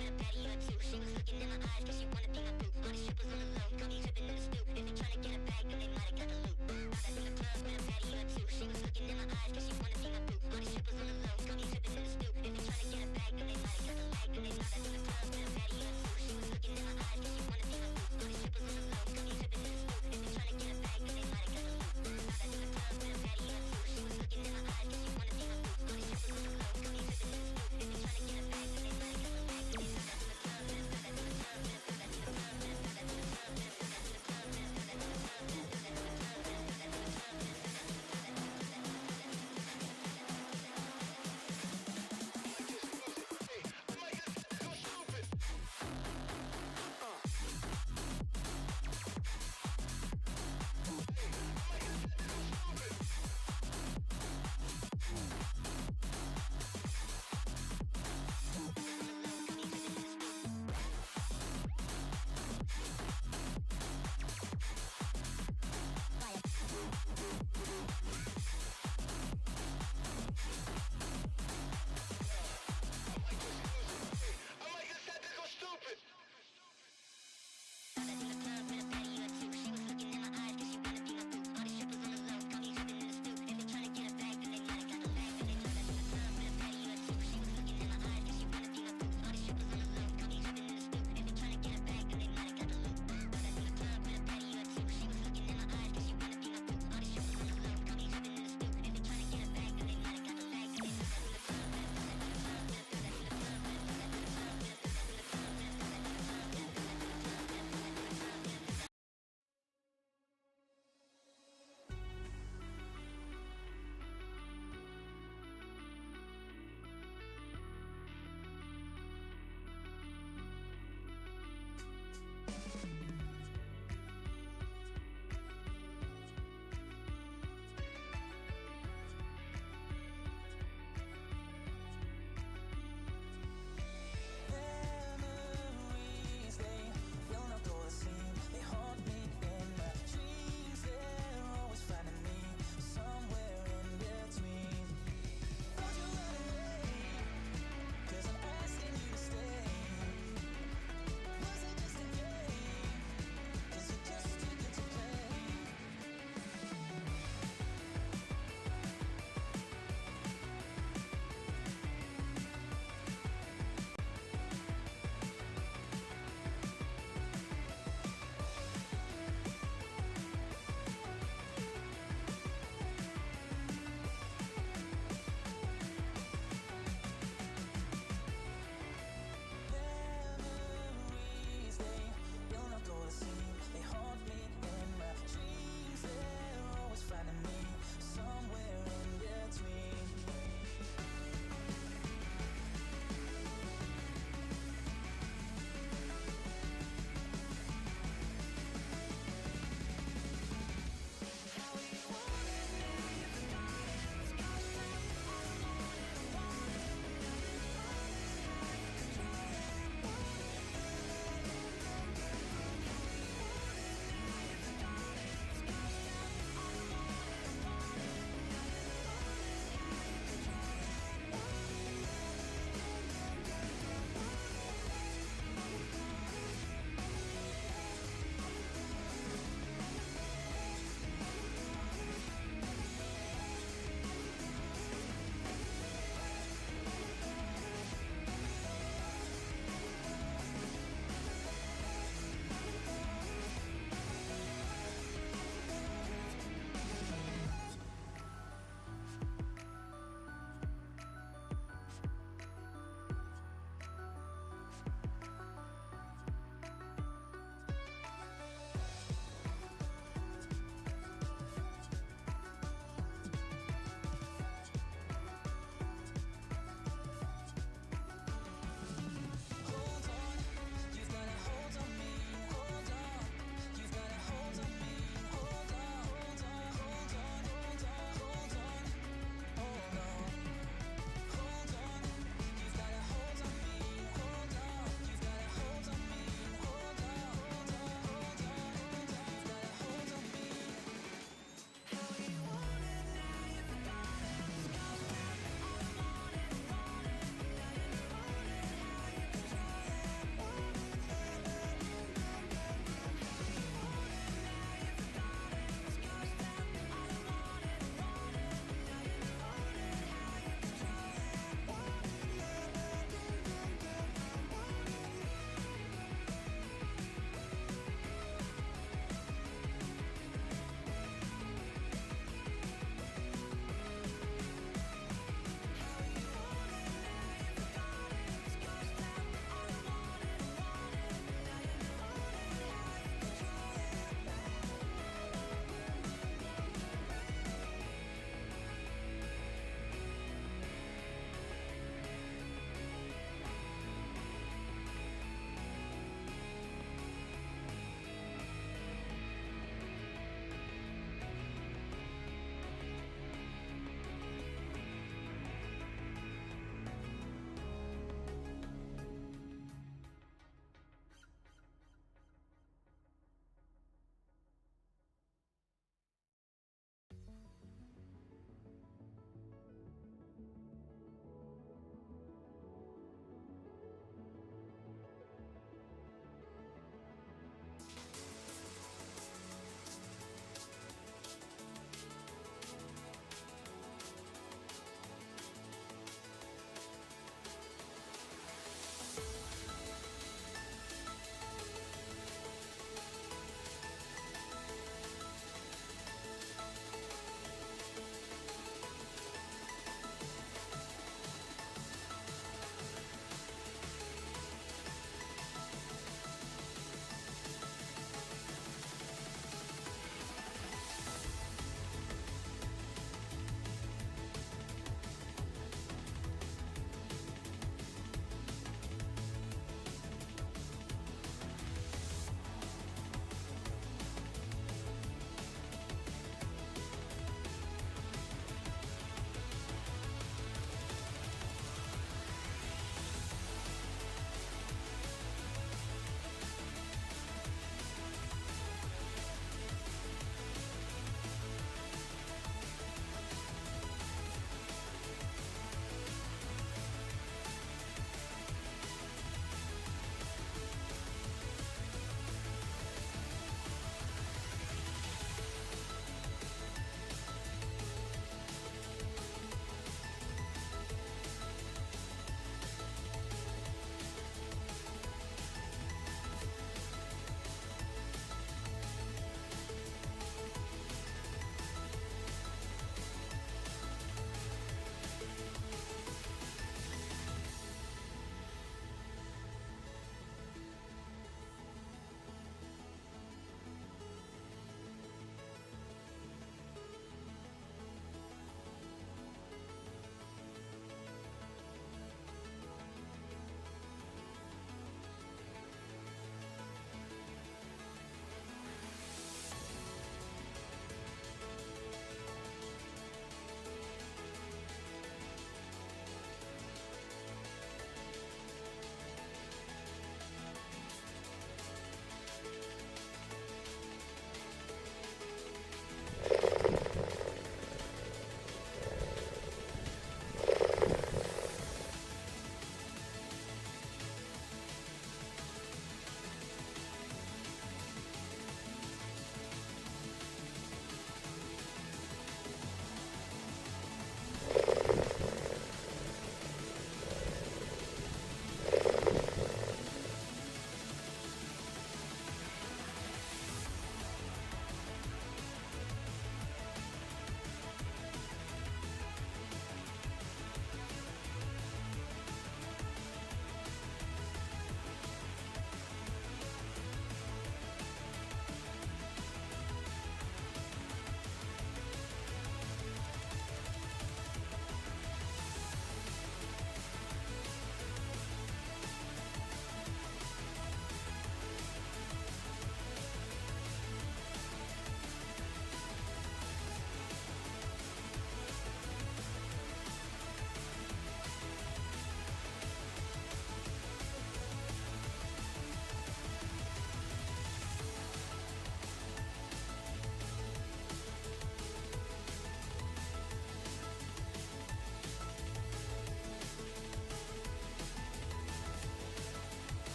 with a patty or two. She was looking in my eyes cause she wanna be my boo. All these strippers on the low, got me tripping in the stoop. If they tryna get a bag, then they might've got the loot. Found her in the club with a patty or two. She was looking in my eyes cause she wanna be my boo. All these strippers on the low, got me tripping in the stoop. If they tryna get a bag, then they might've got the bag. Then they found her in the club with a patty or two. She was looking in my eyes cause she wanna be my boo. All these strippers on the low, got me tripping in the stoop. If they tryna get a bag, then they might've got the loot. Found her in the club with a patty or two. She was looking in my eyes cause she wanna be my boo. All these strippers on the low, got me tripping in the stoop. If they tryna get a bag, then they might've got the bag. Then they found her in the club, then found her in the club, then found her in the club, then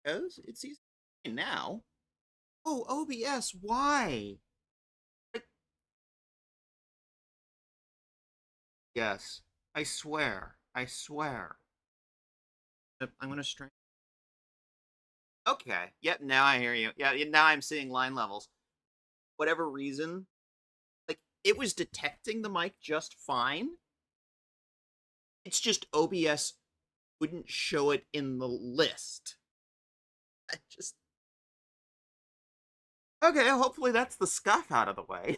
Because it's easy now. Oh, OBS, why? Yes, I swear. I swear. I'm gonna stream. Okay. Yep, now I hear you. Yeah, now I'm seeing line levels. Whatever reason, like, it was detecting the mic just fine. It's just OBS wouldn't show it in the list. I just... Okay, hopefully that's the scuff out of the way.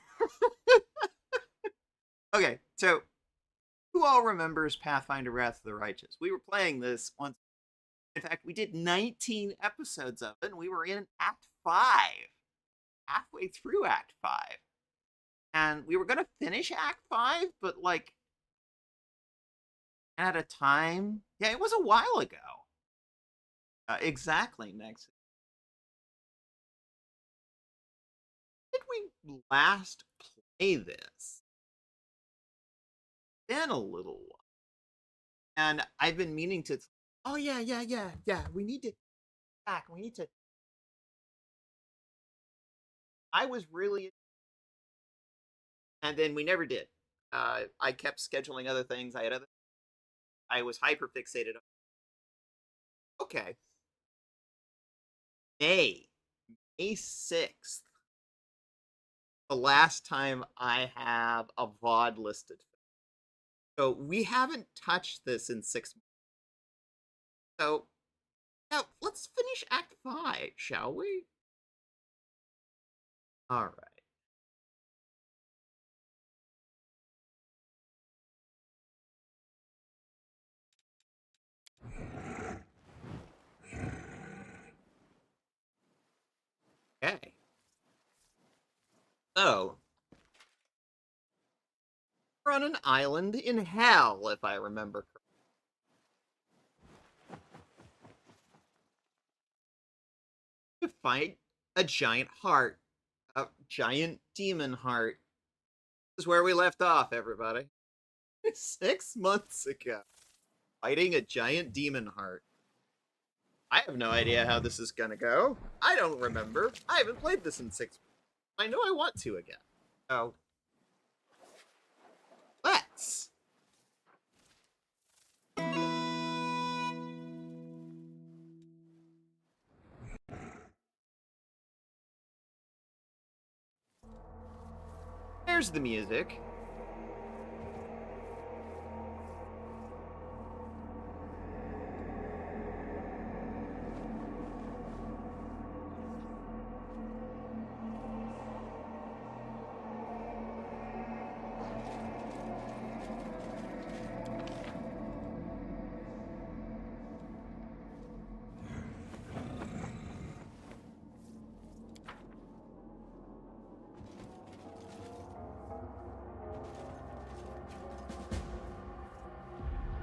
Okay, so who all remembers Pathfinder Wrath of the Righteous? We were playing this once. In fact, we did 19 episodes of it, and we were in Act 5. Halfway through Act 5. And we were going to finish Act 5, but, like, at a time... Yeah, it was a while ago. Exactly, next. Did we last play this? Been a little while. And I've been meaning to... Oh, yeah, we need to... Back, we need to... I was really... And then we never did. I kept scheduling other things. I was hyper fixated on... Okay. May 6th. The last time I have a VOD listed. So we haven't touched this in 6 months. So, yeah, let's finish Act 5, shall we? Alright. Okay. So, we're on an island in hell, if I remember correctly. To fight a giant heart. A giant demon heart. This is where we left off, everybody. 6 months ago. Fighting a giant demon heart. I have no idea how this is gonna go. I don't remember. I haven't played this in 6 months. I know I want to again. So, let's. There's the music.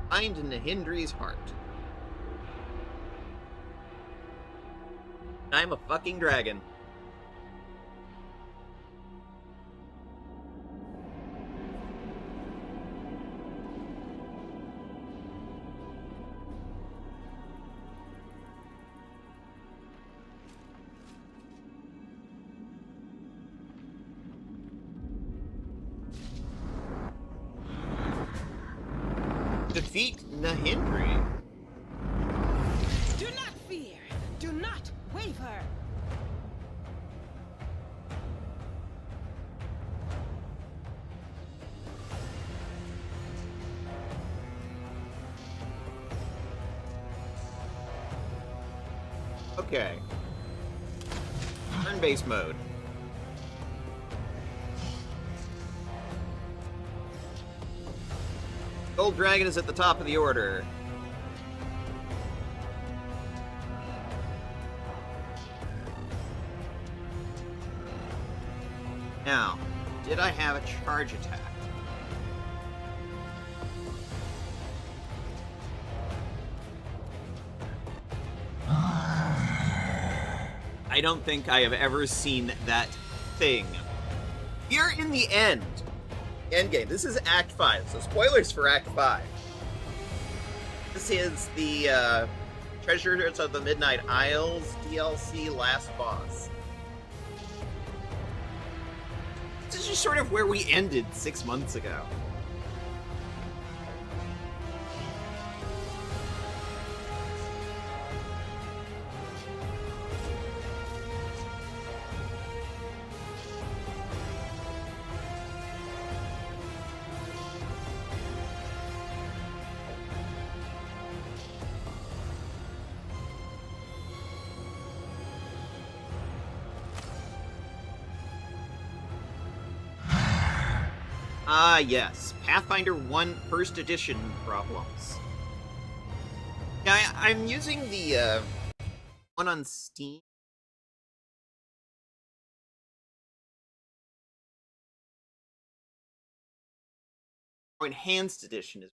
Find Nahindri's heart. I'm a fucking dragon. Defeat Nahindri. Do not fear. Do not waver. Okay. Turn-based mode. Gold Dragon is at the top of the order. Now, did I have a charge attack? I don't think I have ever seen that thing. Here in the end. Endgame. This is Act 5, so spoilers for Act 5. This is the Treasures of the Midnight Isles DLC last boss. This is just sort of where we ended 6 months ago. Ah, yes. Pathfinder 1 First Edition problems. Yeah, I'm using the one on Steam. Or Enhanced Edition is.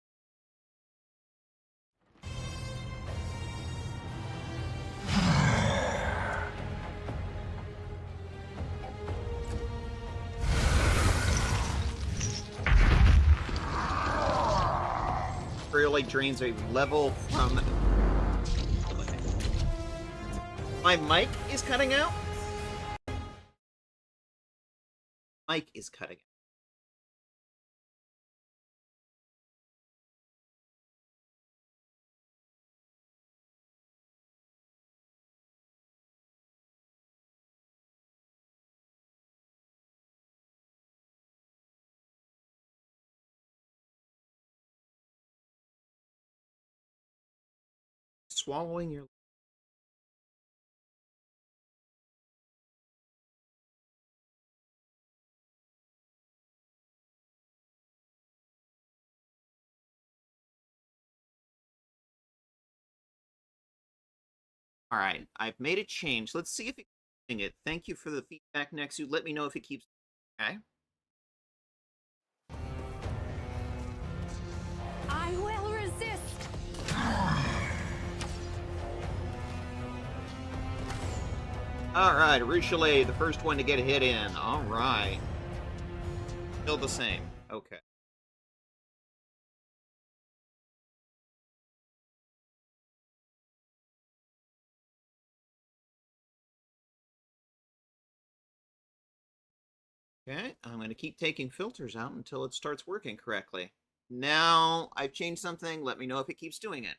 Really drains a level from. My mic is cutting out. Mic is cutting out. Swallowing your. All right, I've made a change. Let's see if it's doing it. Thank you for the feedback, Nexu. Let me know if it keeps. Okay. I will resist. All right, Ruchelet, the first one to get a hit in. All right. Still the same. Okay. Okay, I'm going to keep taking filters out until it starts working correctly. Now I've changed something. Let me know if it keeps doing it.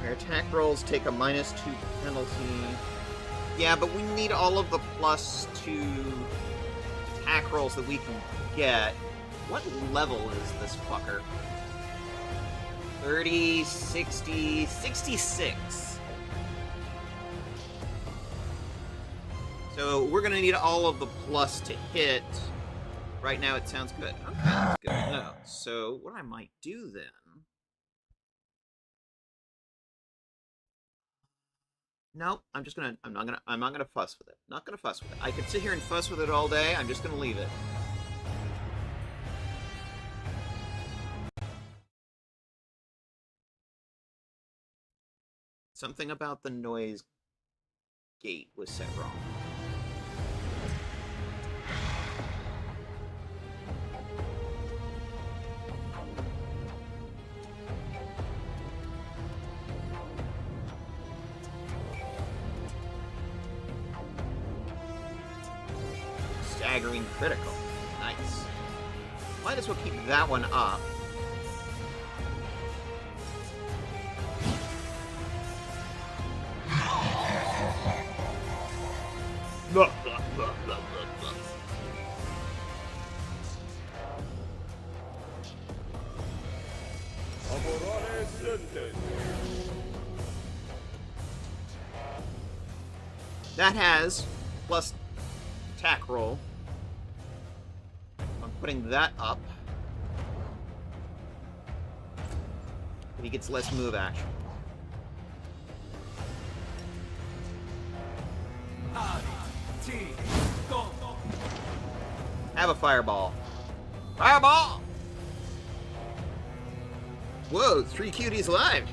Your attack rolls take a -2 penalty. Yeah, but we need all of the +2 attack rolls that we can get. What level is this fucker? 30, 60, 66. So we're gonna need all of the plus to hit. Right now it sounds good. Okay, that's good to know. So what I might do then. Nope, I'm not gonna fuss with it. Not gonna fuss with it. I could sit here and fuss with it all day. I'm just gonna leave it. Something about the noise gate was set wrong. Staggering critical. Nice. Might as well keep that one up. Blah, blah, blah, blah, blah, blah. That has plus attack roll. I'm putting that up. He gets less move action. Have a fireball. Fireball! Whoa, 3 cuties alive.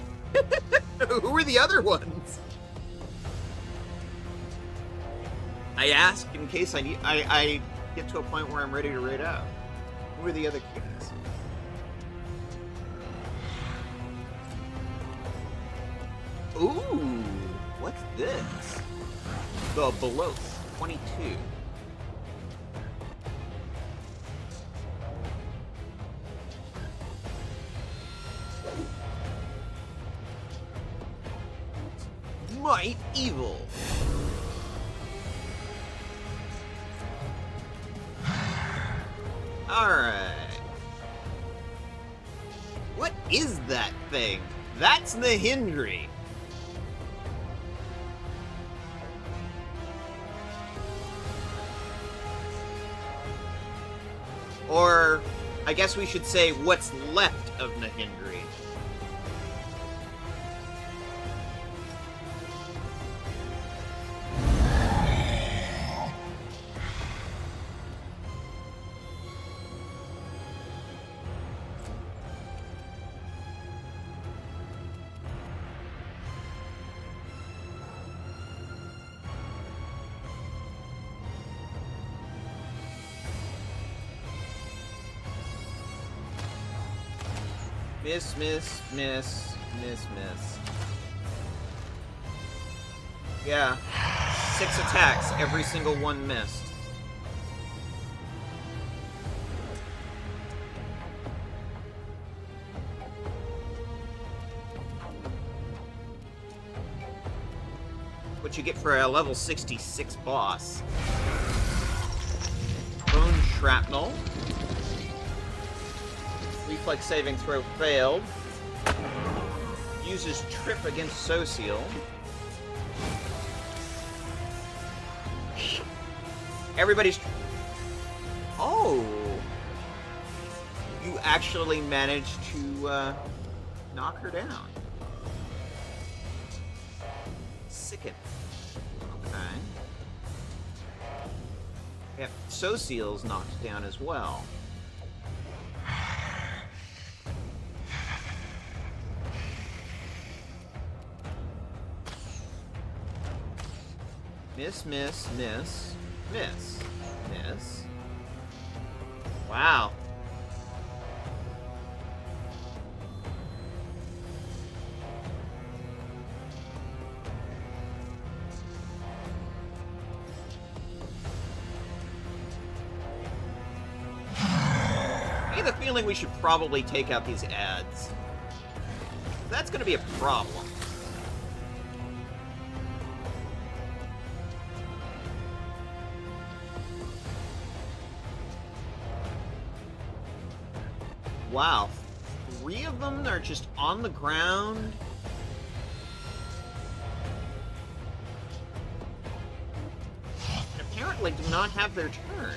Who are the other ones? I ask in case I get to a point where I'm ready to raid out. Who are the other kids? Ooh, what's this? The Beloth 22. Might Evil. Alright. What is that thing? That's Nahindri. Or, I guess we should say, what's left of Nahindri. Miss. Yeah. 6 attacks, every single one missed. What you get for a level 66 boss. Bone Shrapnel. Reflex saving throw failed. Uses Trip against Social. Everybody's... Oh! You actually managed to, knock her down. Sicken. Okay. Yep, Social's knocked down as well. Miss. Wow. I get the feeling we should probably take out these ads. That's gonna be a problem. Wow, 3 of them are just on the ground. And apparently do not have their turn.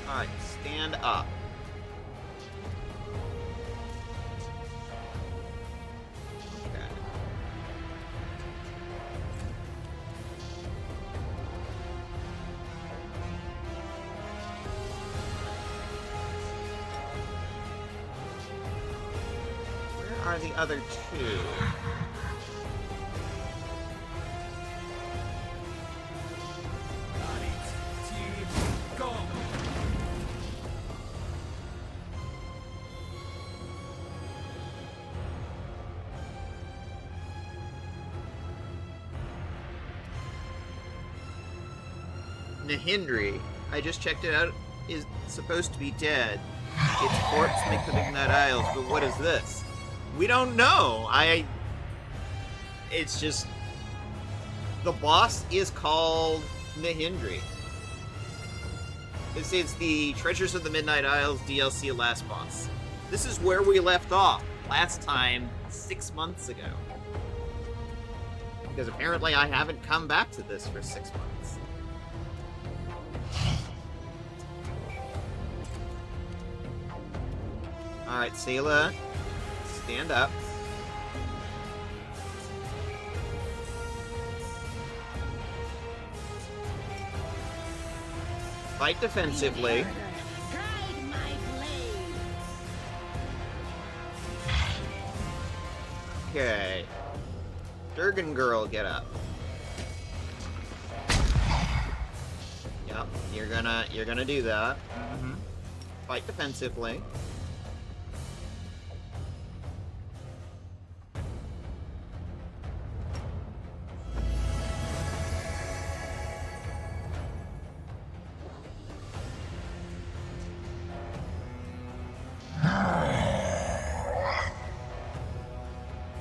Alright, stand up. Okay. Are the other 2? Nahindri, I just checked it out, is supposed to be dead. Its corpse makes the Midnight Isles, but what is this? We don't know. It's just... The boss is called Nahindri. This is the Treasures of the Midnight Isles DLC last boss. This is where we left off last time, 6 months ago. Because apparently I haven't come back to this for 6 months. Alright, Sayla. Stand up. Fight defensively. Okay. Durgan girl, get up. Yep, you're gonna do that. Mm-hmm. Fight defensively.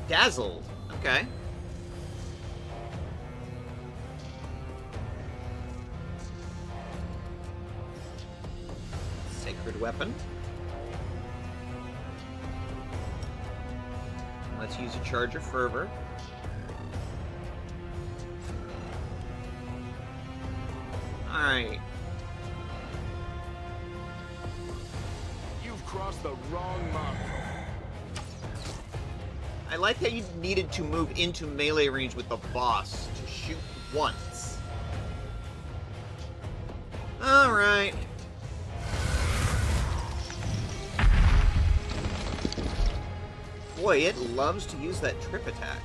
Dazzled. Okay. Sacred weapon. Let's use a charge of fervor. Alright. You've crossed the wrong mark. I like how you needed to move into melee range with the boss to shoot once. Alright. Boy, it loves to use that trip attack.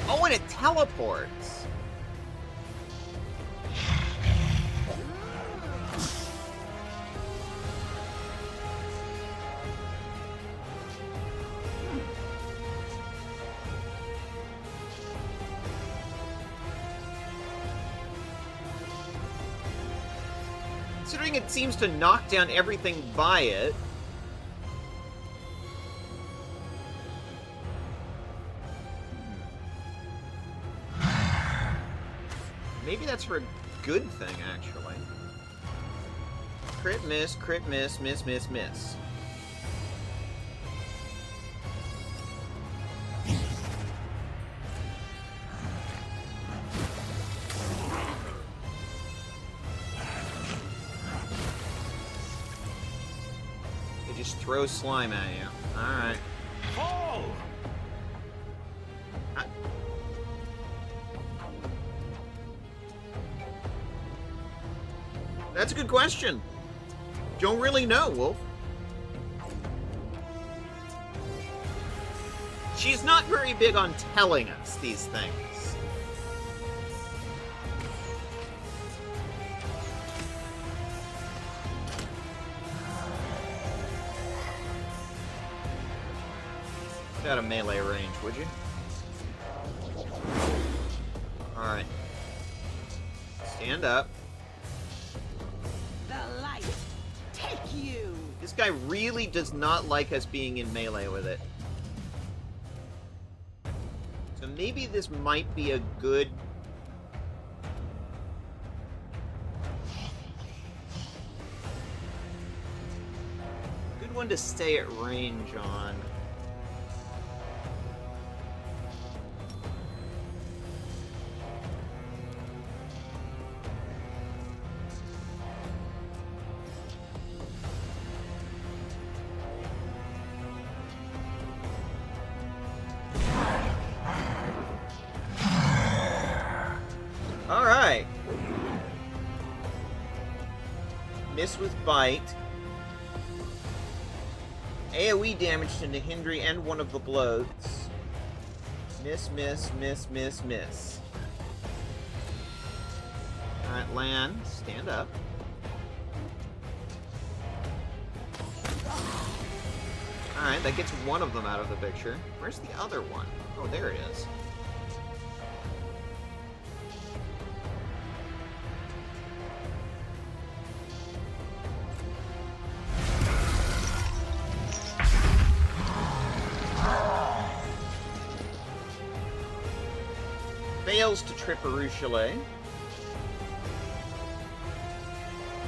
Oh, and it teleports! Considering it seems to knock down everything by it. Maybe that's for a good thing, actually. Crit miss, miss, miss, miss. They just throw slime at you. Alright. Fall! That's a good question. Don't really know, Wolf. She's not very big on telling us these things. Get out of melee range, would you? Alright. Stand up. The light, take you. This guy really does not like us being in melee with it. So maybe this might be a good... good one to stay at range on. Alright. Miss with bite. AoE damage to Nahindri and one of the bloats. Miss, miss, miss, miss, miss. Alright, land. Stand up. Alright, that gets one of them out of the picture. Where's the other one? Oh, there it is. Fails to trip Arushale.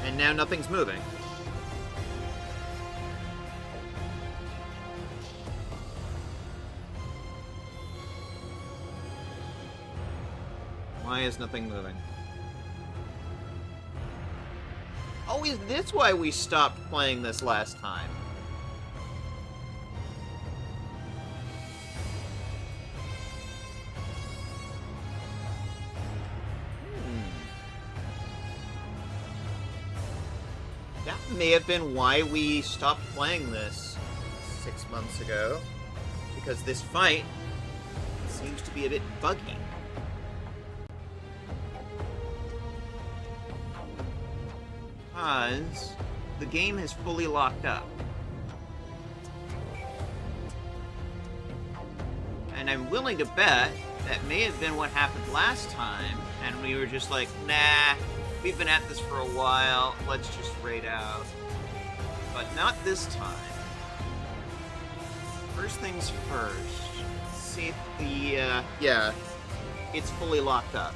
And now nothing's moving. Why is nothing moving? Oh, is this why we stopped playing this last time? That may have been why we stopped playing this 6 months ago, because this fight seems to be a bit buggy. Because the game is fully locked up. And I'm willing to bet that may have been what happened last time, and we were just like, nah, we've been at this for a while, let's just raid out. But not this time. First things first, see if the, yeah, it's fully locked up.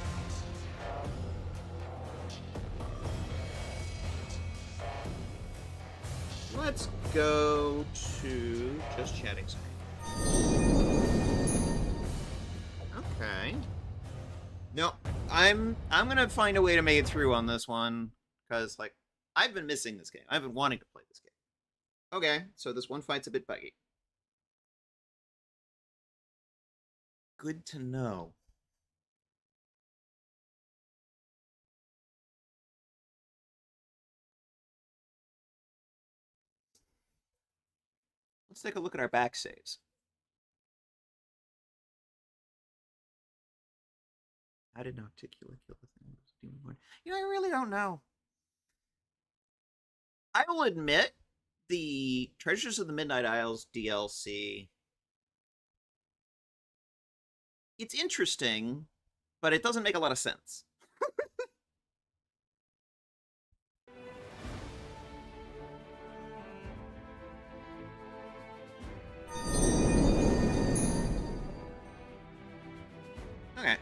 Let's go to just chatting screen. Okay. No, I'm gonna find a way to make it through on this one, because, like, I've been missing this game. I've been wanting to play this game. Okay, so this one fight's a bit buggy. Good to know. Let's take a look at our back saves. I did not articulate kill the thing. You know, I really don't know. I will admit, the Treasures of the Midnight Isles DLC, it's interesting, but it doesn't make a lot of sense. Okay,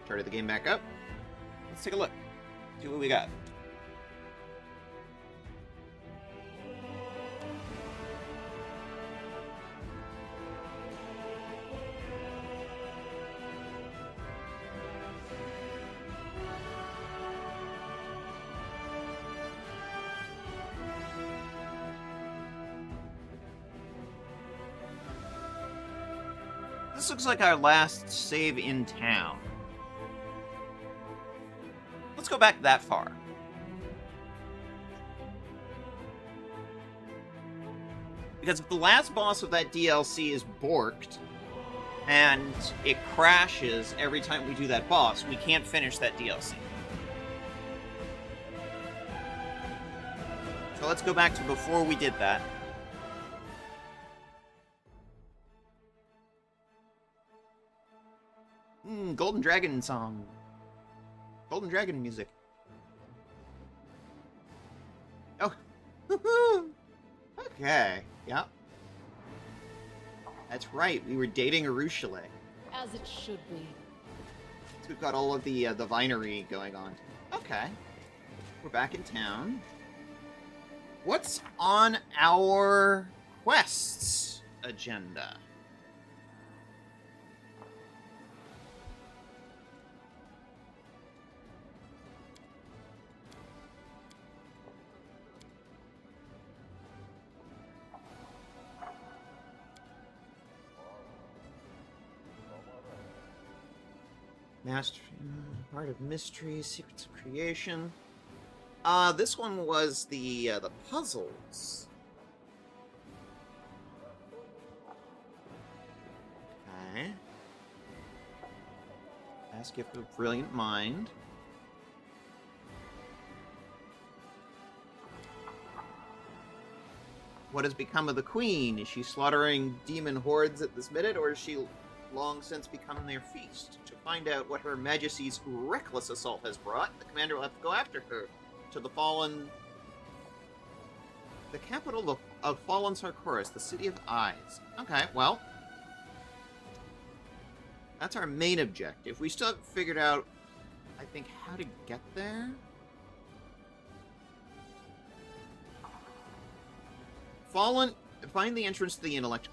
started the game back up. Let's take a look. See what we got. This looks like our last save in town. Let's go back that far. Because if the last boss of that DLC is borked, and it crashes every time we do that boss, we can't finish that DLC. So let's go back to before we did that. Golden Dragon song. Golden Dragon music. Oh. Okay. Yep. That's right. We were dating Arushale. As it should be. So we've got all of the vinery going on. Okay. We're back in town. What's on our quests agenda? Master, part of mystery, secrets of creation. This one was the puzzles. Okay. Ask if a brilliant mind. What has become of the queen? Is she slaughtering demon hordes at this minute, or is she long since become their feast? To find out what Her Majesty's reckless assault has brought, the commander will have to go after her to the capital of fallen Sarkoris, the City of Eyes. Okay, well, that's our main objective. We still haven't figured out, I think, how to get there. Find the entrance to the intellectual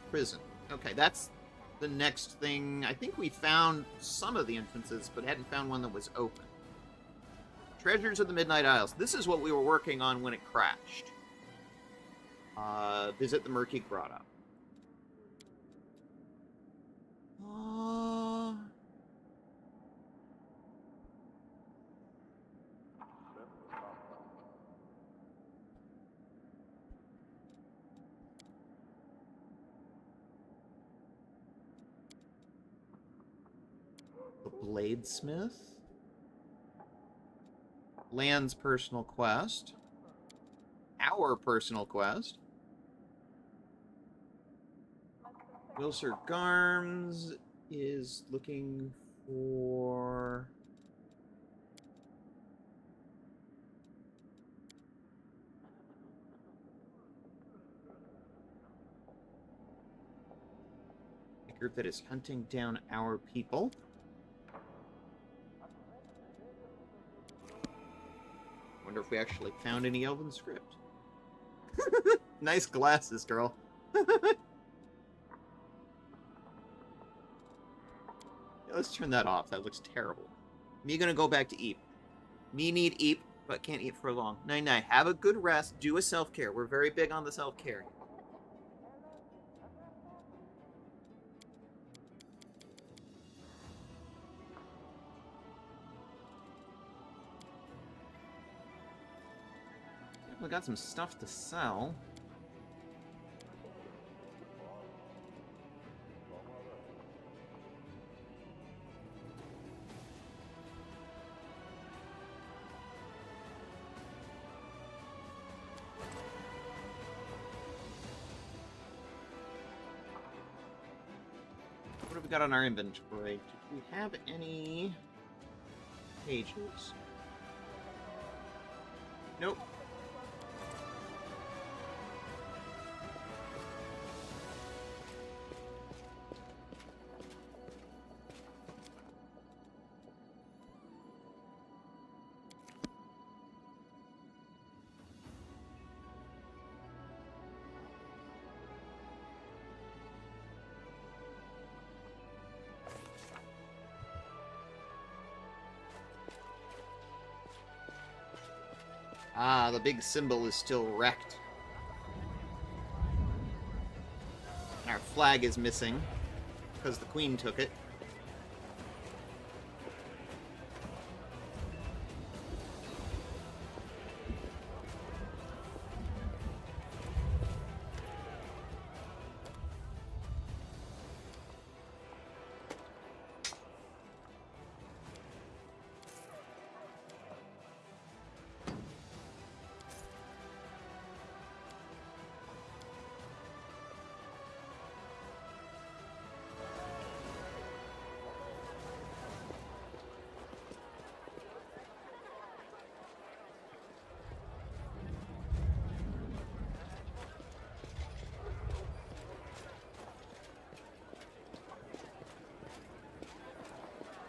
prison. Okay, that's the next thing. I think we found some of the entrances, but hadn't found one that was open. Treasures of the Midnight Isles. This is what we were working on when it crashed. Visit the Murky Grotto. The Bladesmith. Land's personal quest. Our personal quest. Wilser Garms is looking for... a group that is hunting down our people. Wonder if we actually found any Elven script. Nice glasses, girl. Yeah, let's turn that off. That looks terrible. Me gonna go back to eat. Me need eat, but can't eat for long. Night-night. Have a good rest. Do a self-care. We're very big on the self-care. We got some stuff to sell. What have we got on our inventory? Did we have any pages? Nope. Ah, the big symbol is still wrecked. Our flag is missing, because the queen took it.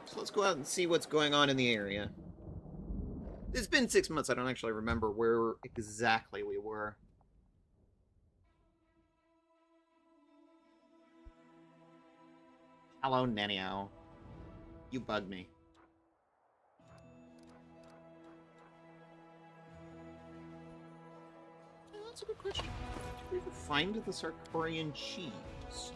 So let's go out and see what's going on in the area. It's been 6 months. I don't actually remember where exactly we were. Hello, Nanny-o. You bug me. Oh, that's a good question. Did we ever find the Sarkorian cheese?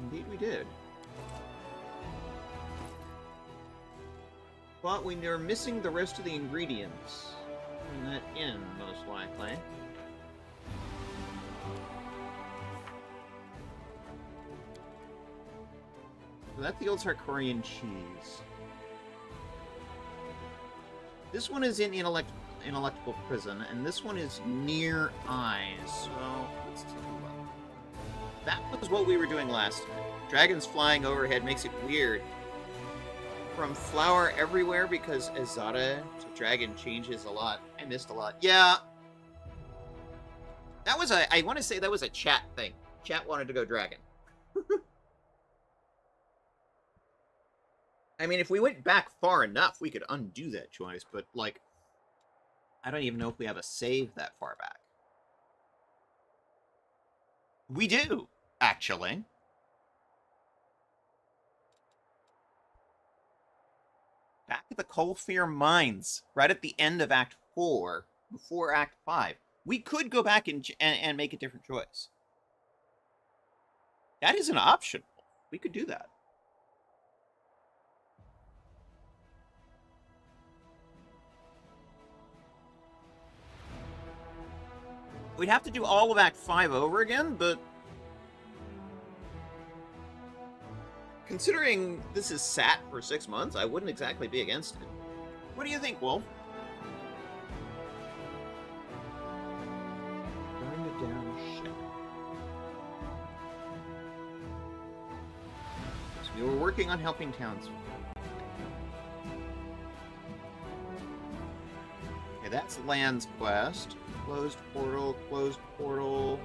Indeed we did. But we are missing the rest of the ingredients in that inn, most likely. So that's the old Sarkorian cheese. This one is in Ineluctable Prison, and this one is Near Eyes. So let's take a look. That was what we were doing last time. Dragons flying overhead makes it weird. From flower everywhere because Azada to dragon changes a lot. I missed a lot. Yeah. That was I want to say that was a chat thing. Chat wanted to go dragon. I mean, if we went back far enough, we could undo that choice, but, like, I don't even know if we have a save that far back. We do, actually. Back at the Coalfear Mines, right at the end of Act 4, before Act 5. We could go back and make a different choice. That is an option. We could do that. We'd have to do all of Act 5 over again, but... considering this is sat for 6 months, I wouldn't exactly be against it. What do you think, Wolf? Burn it down ship. So we were working on helping townspeople. Okay, that's Land's quest. Closed portal, closed portal.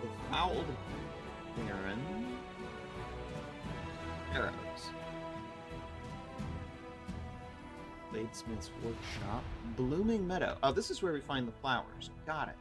The fouled Baron. Arrows. Bladesmith's workshop. Blooming Meadow. Oh, this is where we find the flowers. Got it.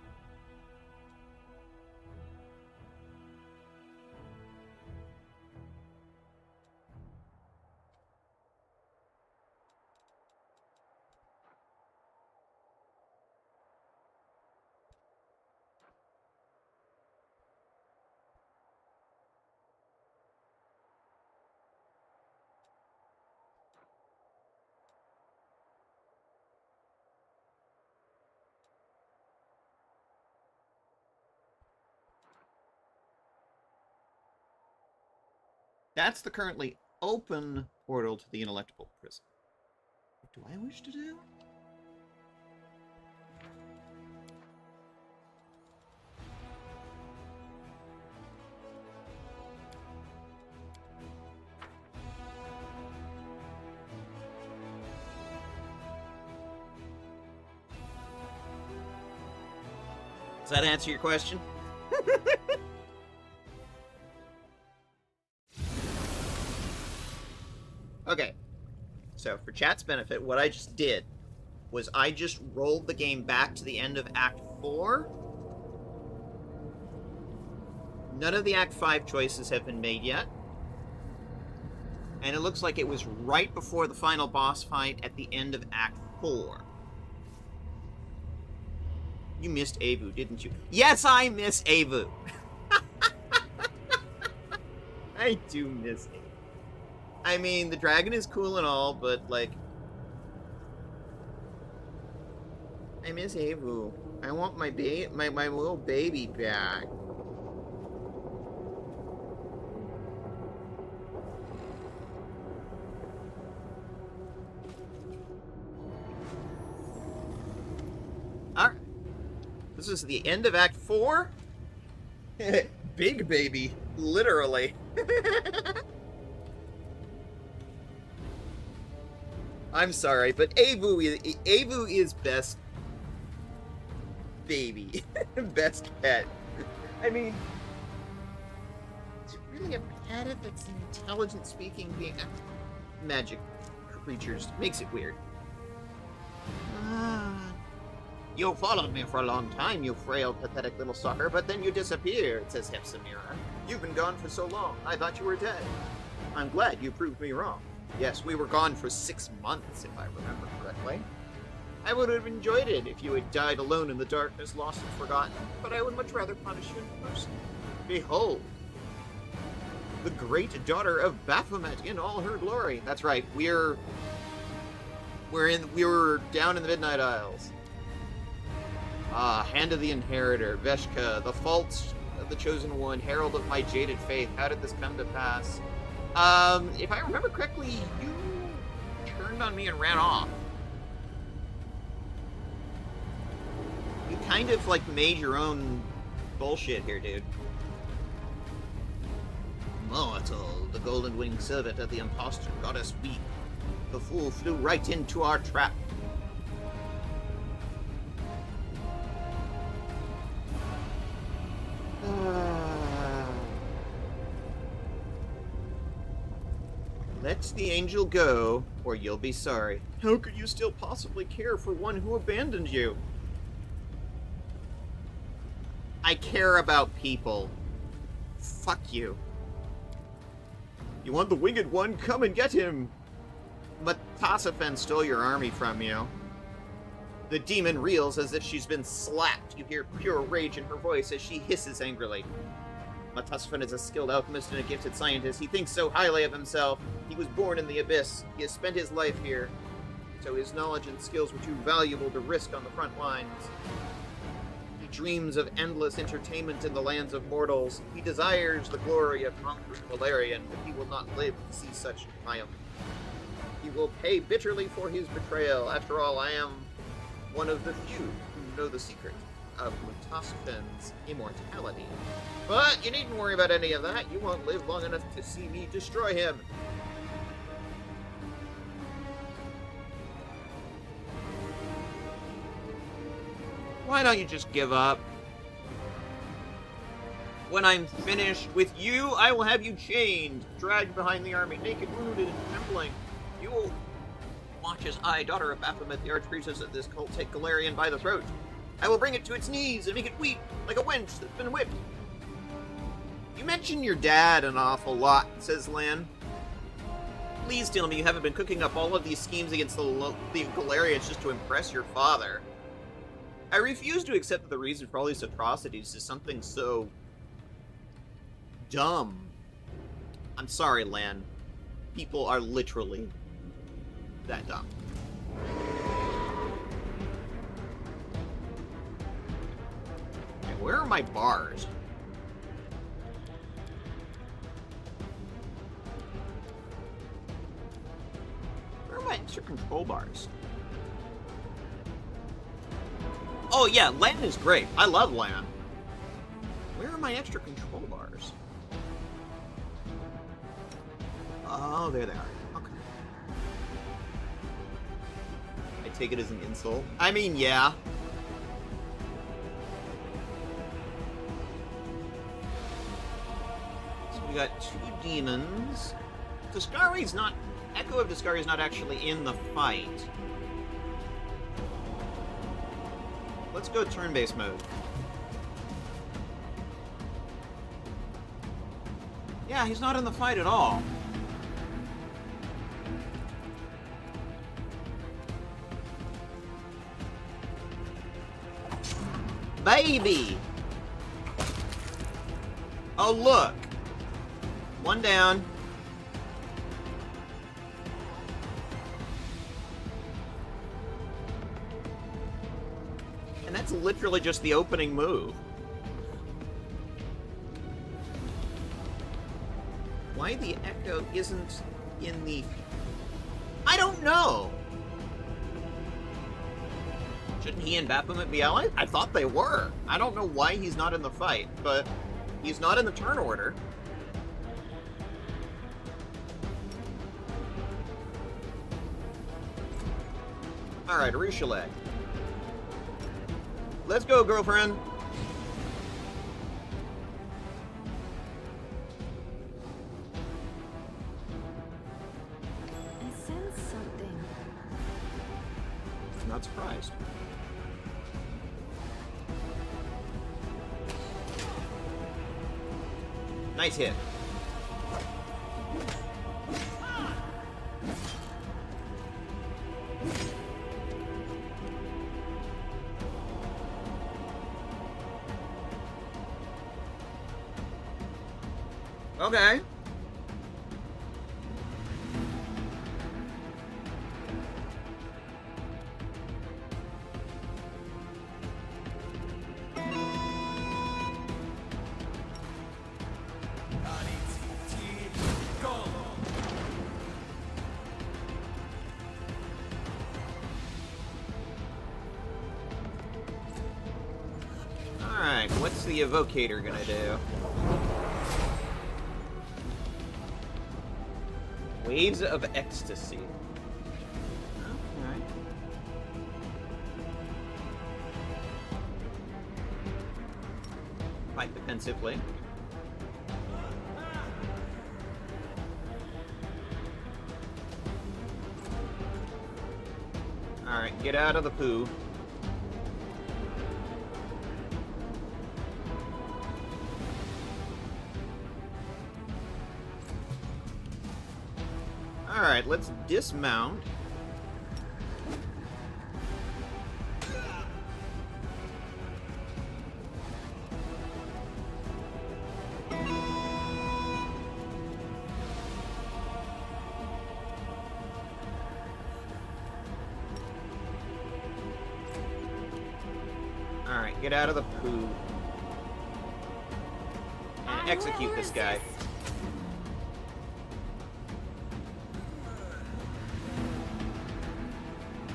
That's the currently open portal to the inelectable prison. What do I wish to do? Does that answer your question? Okay, so for chat's benefit, what I just did was I just rolled the game back to the end of Act 4. None of the Act 5 choices have been made yet. And it looks like it was right before the final boss fight at the end of Act 4. You missed Avu, didn't you? Yes, I miss Avu! I do miss Avu. I mean, the dragon is cool and all, but, like... I miss Avu. I want my little baby back. Alright. This is the end of Act 4? Big baby. Literally. I'm sorry, but Avu is best baby. Best pet. I mean, it's really a pet if it's an intelligent speaking being. Magic creatures makes it weird. You followed me for a long time, you frail, pathetic little sucker, but then you disappeared, says Hepsimira. You've been gone for so long, I thought you were dead. I'm glad you proved me wrong. Yes, we were gone for 6 months, if I remember correctly. I would have enjoyed it if you had died alone in the darkness, lost and forgotten, but I would much rather punish you in person. Behold, the great daughter of Baphomet in all her glory. That's right, we were down in the Midnight Isles. Hand of the Inheritor, Veshka, the faults of the Chosen One, Herald of my jaded faith. How did this come to pass? If I remember correctly, you turned on me and ran off. You kind of, like, made your own bullshit here, dude. Mortal, the golden-winged servant of the impostor goddess weep. The fool flew right into our trap. Let the angel go, or you'll be sorry. How could you still possibly care for one who abandoned you? I care about people. Fuck you. You want the winged one? Come and get him! Matasifen stole your army from you. The demon reels as if she's been slapped. You hear pure rage in her voice as she hisses angrily. Matasifen is a skilled alchemist and a gifted scientist. He thinks so highly of himself. He was born in the abyss. He has spent his life here. so his knowledge and skills were too valuable to risk on the front lines. He dreams of endless entertainment in the lands of mortals. He desires the glory of conquering Golarion, but he will not live to see such triumph. He will pay bitterly for his betrayal. After all, I am one of the few who know the secret of Mutaspen's immortality. But you needn't worry about any of that. You won't live long enough to see me destroy him. Why don't you just give up? When I'm finished with you, I will have you chained, dragged behind the army, naked, wounded, and trembling. You will watch as I, daughter of Baphomet, the archpriestess of this cult, take Golarion by the throat. I will bring it to its knees and make it weep like a wench that's been whipped. You mention your dad an awful lot, says Lan. Please tell me you haven't been cooking up all of these schemes against the Golarions just to impress your father. I refuse to accept that the reason for all these atrocities is something so dumb. I'm sorry, Lan. People are literally that dumb. Okay, where are my bars? Where are my extra control bars? Oh yeah, Lan is great. I love Lan. Where are my extra control bars? Oh, there they are. Okay. I take it as an insult. I mean, yeah. So we got 2 demons. Discari's not... Echo of Discari is not actually in the fight. Let's go turn-based mode. Yeah, he's not in the fight at all. Baby! Oh, look! 1 down. And that's literally just the opening move. Why the Echo isn't in the... I don't know! Shouldn't he and Baphomet be allies? I thought they were. I don't know why he's not in the fight, but he's not in the turn order. Alright, Richelieu. Let's go, girlfriend. I sense something. I'm not surprised. Nice hit. Okay. Alright, what's the Evocator gonna do? Waves of Ecstasy. Okay. Fight defensively. Alright, get out of the poo. Alright, let's dismount. Alright, get out of the poo. And execute this guy.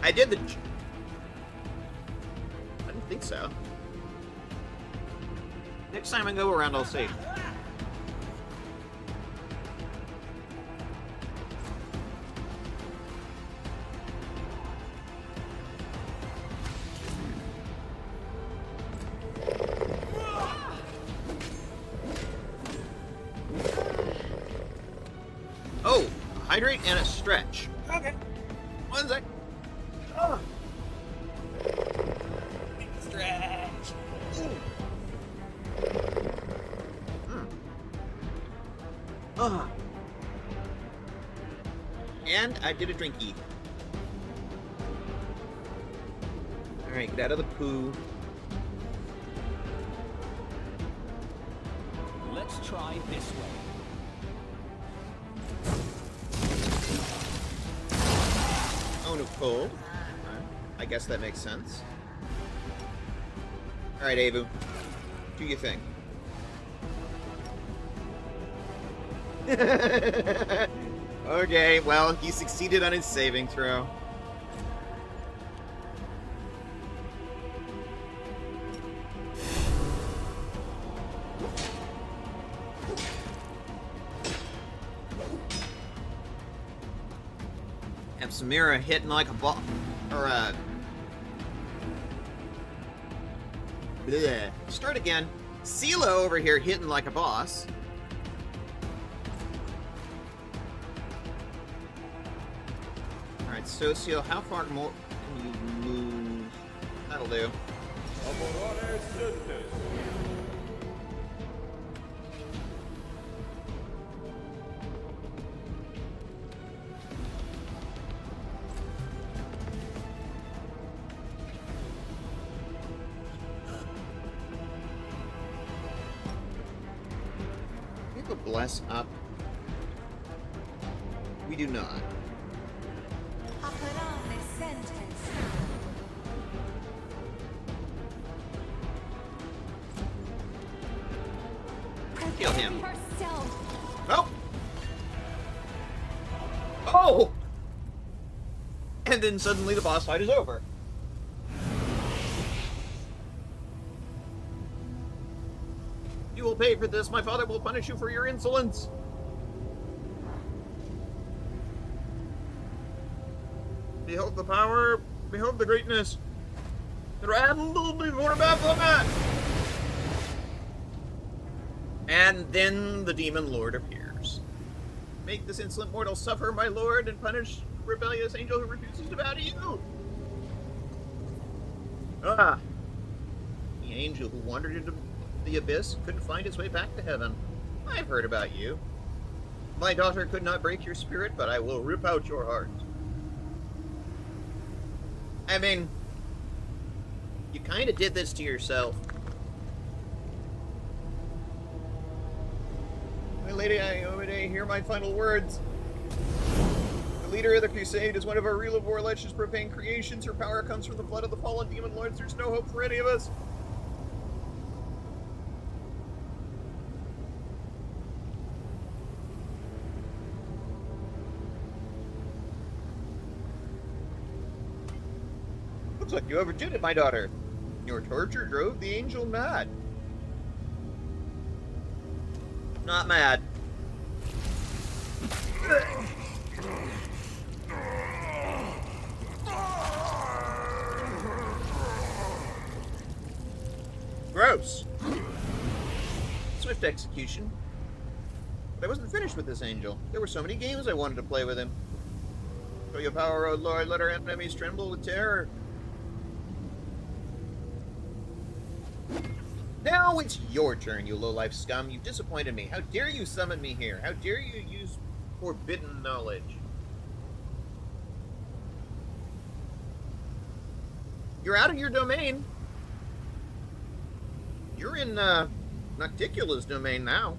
I did the... I didn't think so. Next time I go around, I'll see. Oh, hydrate and a stretch. Okay. One sec. Oh. Stretch. And I did a drinky. Alright, get out of the poo. Let's try this way. Oh, no, cold. I guess that makes sense. Alright, Avu. Do you think? Okay, well, he succeeded on his saving throw. Have Samira hitting like a ball, or bleh. Start again. Sela over here hitting like a boss. Alright, Socio, how far more can you move? That'll do. We have a bless up. We do not. Kill him. Oh! Oh! And then suddenly the boss fight is over. You will pay for this. My father will punish you for your insolence. Behold the power. Behold the greatness. Tremble before Baphomet. And then the demon lord appears. Make this insolent mortal suffer, my lord, and punish rebellious angel who refuses to bow to you. Ah. The angel who wandered into the abyss couldn't find his way back to heaven. I've heard about you. My daughter could not break your spirit, but I will rip out your heart. I mean, you kind of did this to yourself. My lady, I hear my final words. The leader of the crusade is one of our real of Warlech's profane creations. Her power comes from the blood of the fallen demon lords. There's no hope for any of us. Looks like you overdid it, my daughter. Your torture drove the angel mad. Not mad. Gross. Swift execution. But I wasn't finished with this angel. There were so many games I wanted to play with him. Show your power, O Lord. Let our enemies tremble with terror. Now it's your turn, you low-life scum. You've disappointed me. How dare you summon me here? How dare you use forbidden knowledge? You're out of your domain. You're in, Nocticula's domain now.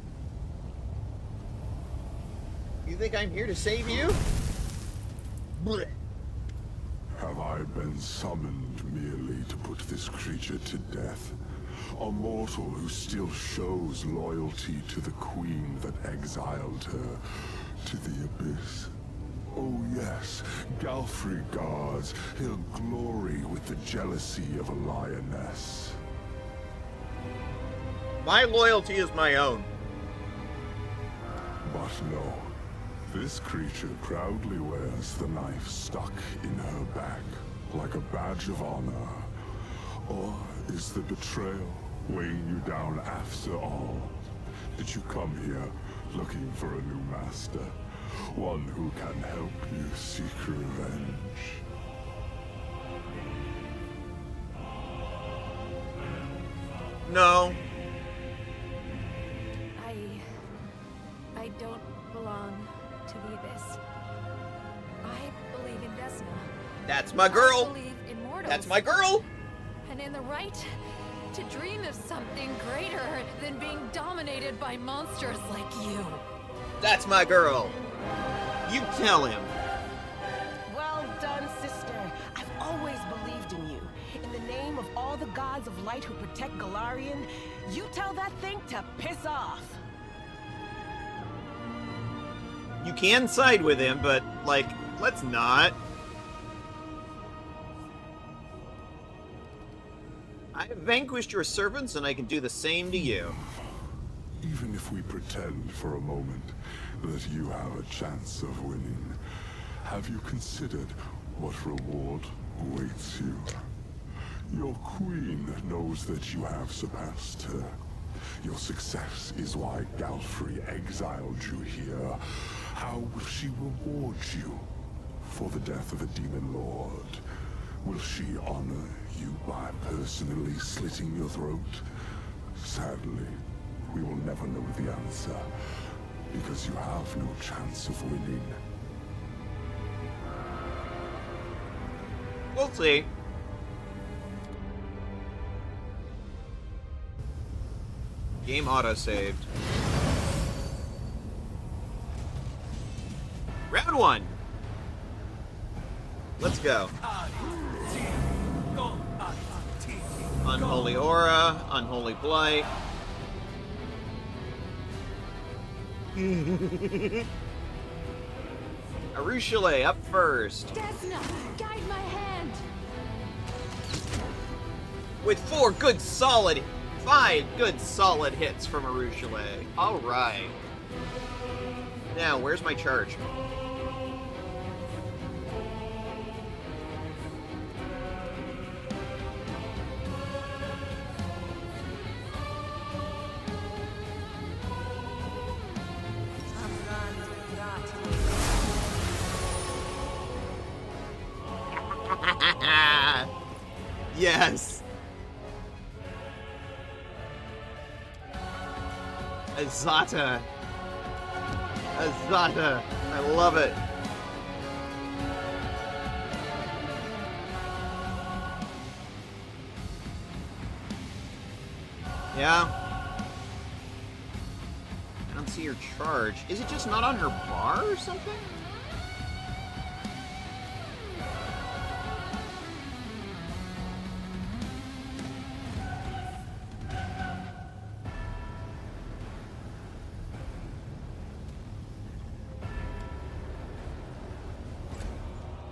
You think I'm here to save you? Blech. Have I been summoned merely to put this creature to death? A mortal who still shows loyalty to the queen that exiled her to the abyss. Oh yes, Galfrey guards, he'll glory with the jealousy of a lioness. My loyalty is my own. But no, this creature proudly wears the knife stuck in her back, like a badge of honor. Or is the betrayal weighing you down after all? Did you come here looking for a new master? One who can help you seek revenge? No. I don't belong to the Abyss. I believe in Vesna. That's my I girl. believe in mortals. That's my girl. And in the right to dream of something greater than being dominated by monsters like you. That's my girl. You tell him. Well done, sister. I've always believed in you. In the name of all the gods of light who protect Golarion, you tell that thing to piss off. You can side with him, but, like, let's not. I have vanquished your servants, and I can do the same to you. Even if we pretend for a moment that you have a chance of winning, have you considered what reward awaits you? Your queen knows that you have surpassed her. Your success is why Galfrey exiled you here. How will she reward you for the death of a demon lord? Will she honor you by personally slitting your throat? Sadly, we will never know the answer, because you have no chance of winning. We'll see. Game auto-saved. Round 1. Let's go. Unholy Aura, Unholy Blight. Arushale up first. Vesna, guide my hand. With 5 good solid hits from Arushale. Alright. Now, where's my charge? Yes. Azata. Azata. I love it. Yeah. I don't see her charge. Is it just not on her bar or something?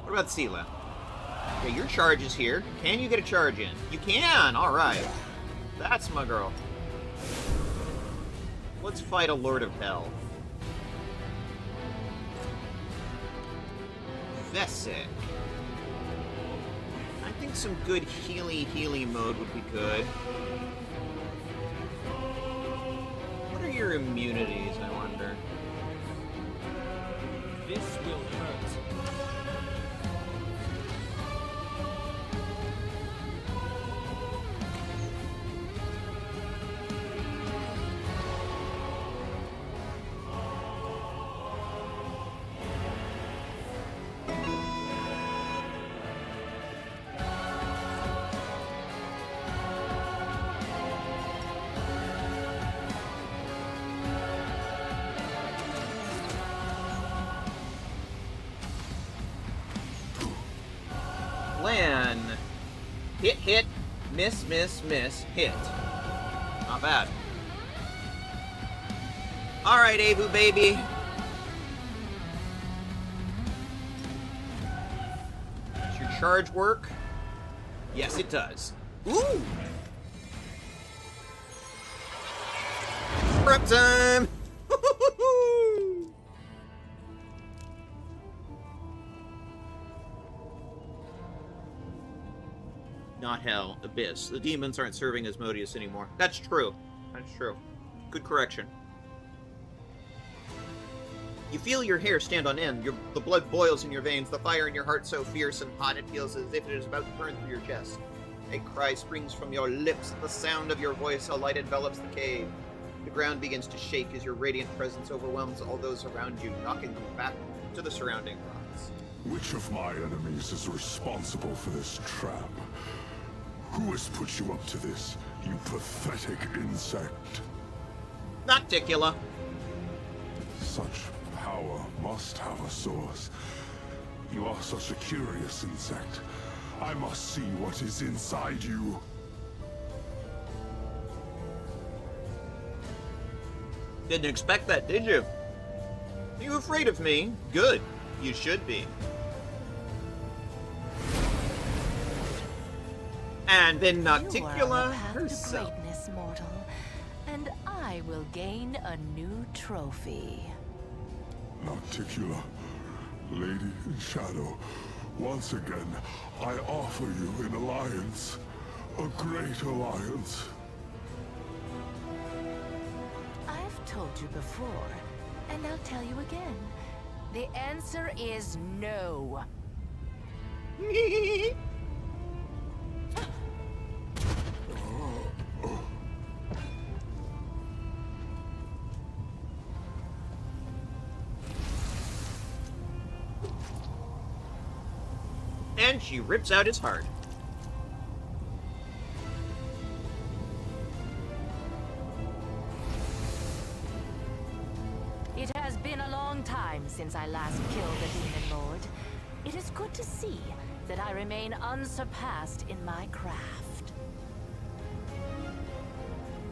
What about Sela? Okay, your charge is here. Can you get a charge in? You can! Alright. That's my girl. Let's fight a Lord of Hell. Veshka. I think some good healy mode would be good. What are your immunities, I wonder? This will hurt. Hit, hit, miss, miss, miss, hit. Not bad. Alright, Avu baby. Does your charge work? Yes, it does. Ooh! Prep time! Not hell, abyss. The demons aren't serving Asmodeus anymore. That's true. That's true. Good correction. You feel your hair stand on end. The blood boils in your veins. The fire in your heart so fierce and hot it feels as if it is about to burn through your chest. A cry springs from your lips. The sound of your voice, a light envelops the cave. The ground begins to shake as your radiant presence overwhelms all those around you, knocking them back to the surrounding rocks. Which of my enemies is responsible for this trap? Who has put you up to this, you pathetic insect? Nocticula. Such power must have a source. You are such a curious insect. I must see what is inside you. Didn't expect that, did you? Are you afraid of me? Good. You should be. And then You are on Nocticula the path to herself. greatness, mortal, and I will gain a new trophy. Nocticula, Lady in Shadow, once again, I offer you an alliance. A great alliance. I've told you before, and I'll tell you again. The answer is no. And she rips out his heart. It has been a long time since I last killed a demon lord. It is good to see that I remain unsurpassed in my craft.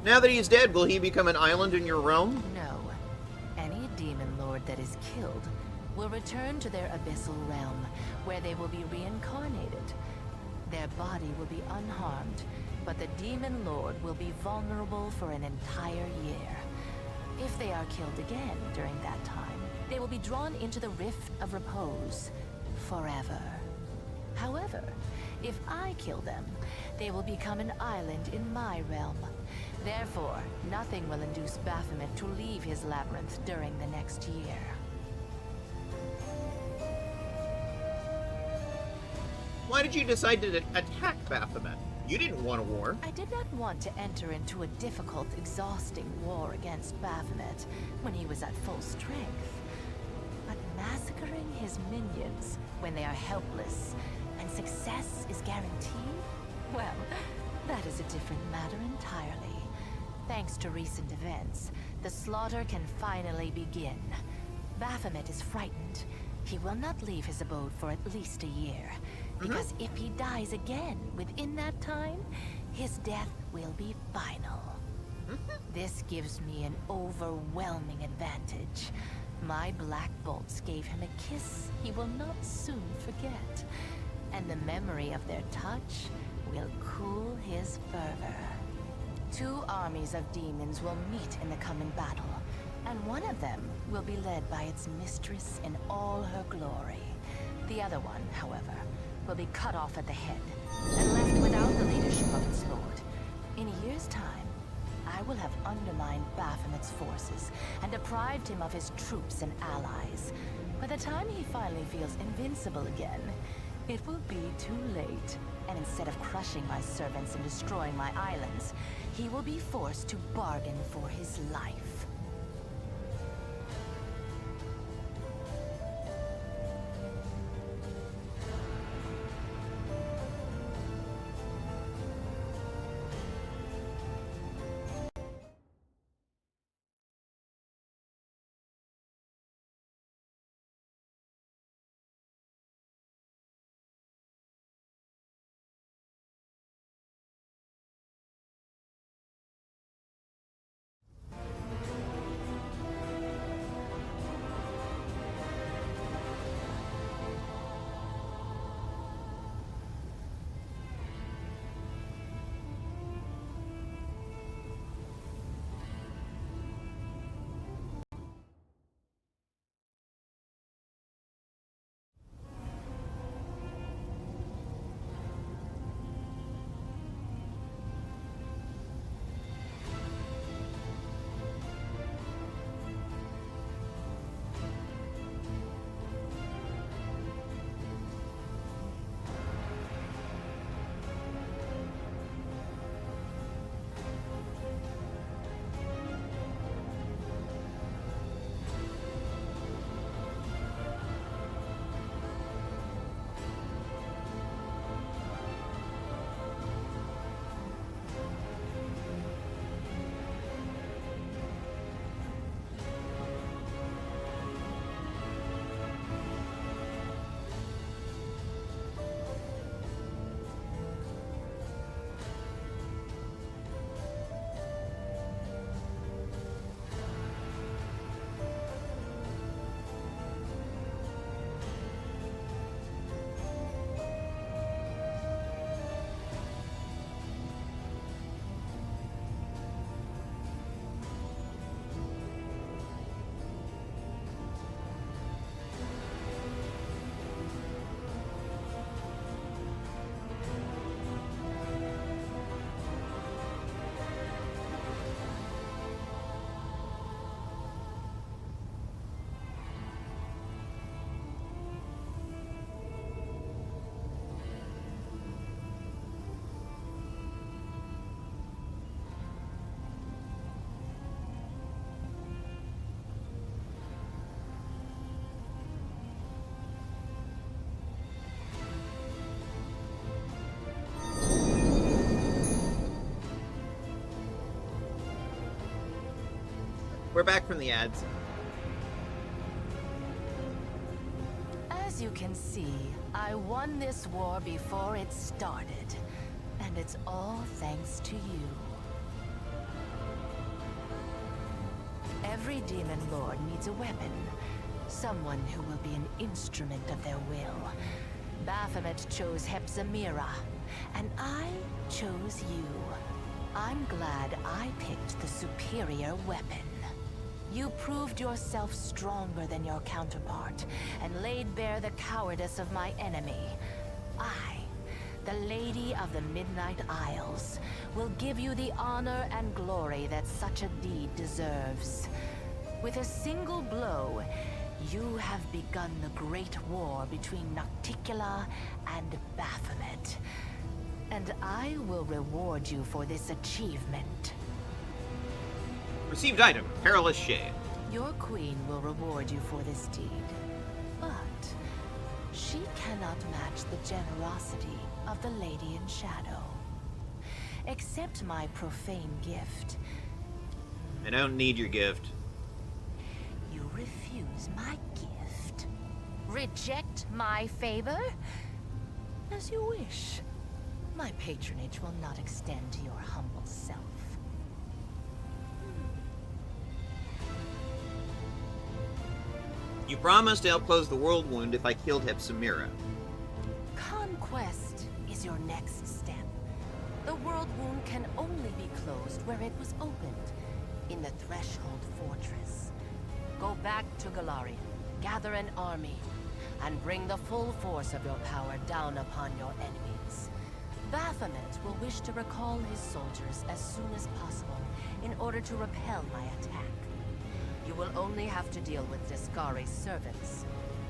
Now that he's dead, will he become an island in your realm? No. Any demon lord that is killed will return to their abyssal realm, where they will be reincarnated. Their body will be unharmed, but the demon lord will be vulnerable for an entire year. If they are killed again during that time, they will be drawn into the Rift of Repose forever. However, if I kill them, they will become an island in my realm. Therefore, nothing will induce Baphomet to leave his labyrinth during the next year. Why did you decide to attack Baphomet? You didn't want a war. I did not want to enter into a difficult, exhausting war against Baphomet when he was at full strength. But massacring his minions when they are helpless and success is guaranteed? Well, that is a different matter entirely. Thanks to recent events, the slaughter can finally begin. Baphomet is frightened. He will not leave his abode for at least a year. Because if he dies again within that time, his death will be final. This gives me an overwhelming advantage. My black bolts gave him a kiss he will not soon forget. And the memory of their touch will cool his fervor. 2 armies of demons will meet in the coming battle, and one of them will be led by its mistress in all her glory. The other one, however, will be cut off at the head and left without the leadership of its lord. In a year's time, I will have undermined Baphomet's forces and deprived him of his troops and allies. By the time he finally feels invincible again, it will be too late. And instead of crushing my servants and destroying my islands, he will be forced to bargain for his life. we're back from the ads. As you can see, I won this war before it started. And it's all thanks to you. Every demon lord needs a weapon. Someone who will be an instrument of their will. Baphomet chose Hepzamira, and I chose you. I'm glad I picked the superior weapon. You proved yourself stronger than your counterpart, and laid bare the cowardice of my enemy. I, the Lady of the Midnight Isles, will give you the honor and glory that such a deed deserves. With a single blow, you have begun the great war between Nocticula and Baphomet. And I will reward you for this achievement. Received item, Perilous Shade. Your queen will reward you for this deed. But she cannot match the generosity of the Lady in Shadow. Accept my profane gift. I don't need your gift. You refuse my gift? Reject my favor? As you wish. My patronage will not extend to your humble self. You promised to help close the world wound if I killed Hepzamira. Conquest is your next step. The world wound can only be closed where it was opened, in the Threshold Fortress. Go back to Golarion, gather an army, and bring the full force of your power down upon your enemies. Baphomet will wish to recall his soldiers as soon as possible in order to repel my attack. You will only have to deal with Discari's servants.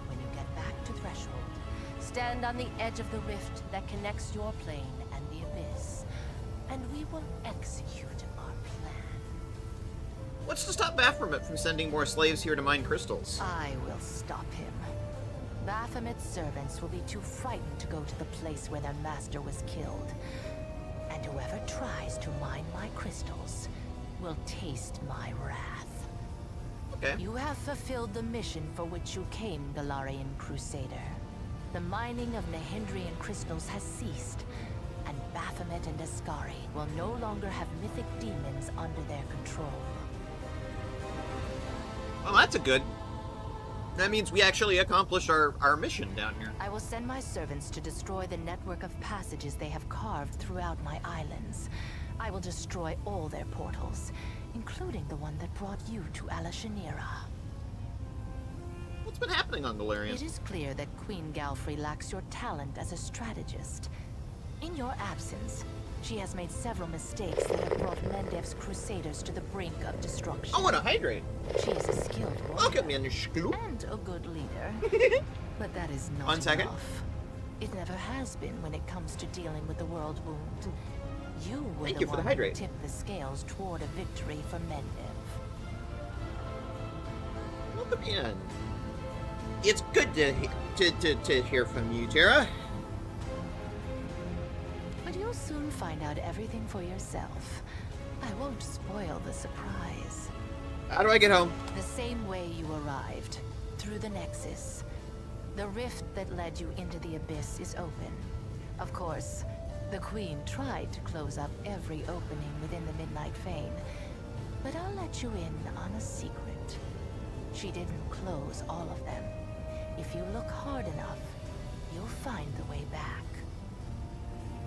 When you get back to Threshold, stand on the edge of the rift that connects your plane and the Abyss, and we will execute our plan. What's to stop Baphomet from sending more slaves here to mine crystals? I will stop him. Baphomet's servants will be too frightened to go to the place where their master was killed. And whoever tries to mine my crystals will taste my wrath. Okay. You have fulfilled the mission for which you came, Golarion Crusader. The mining of Nahindrian crystals has ceased, and Baphomet and Discari will no longer have mythic demons under their control. Well, that's a good. That means we actually accomplished our mission down here. I will send my servants to destroy the network of passages they have carved throughout my islands. I will destroy all their portals, including the one that brought you to Alashanira. What's been happening on Golarion? It is clear that Queen Galfrey lacks your talent as a strategist. In your absence, she has made several mistakes that have brought Mendev's crusaders to the brink of destruction. I want to hydrate. She is a skilled warrior. Look at me in the scoop. And a good leader. But that is not 1 second. enough. It never has been when it comes to dealing with the world wound. You were Thank the you for the one who hydrate. tipped the scales toward a victory for Mendev. Look at me in. It's good to hear from you, Tara. But you'll soon find out everything for yourself. I won't spoil the surprise. How do I get home? The same way you arrived, through the Nexus. The rift that led you into the Abyss is open. Of course, the Queen tried to close up every opening within the Midnight Fane, but I'll let you in on a secret. She didn't close all of them. If you look hard enough, you'll find the way back.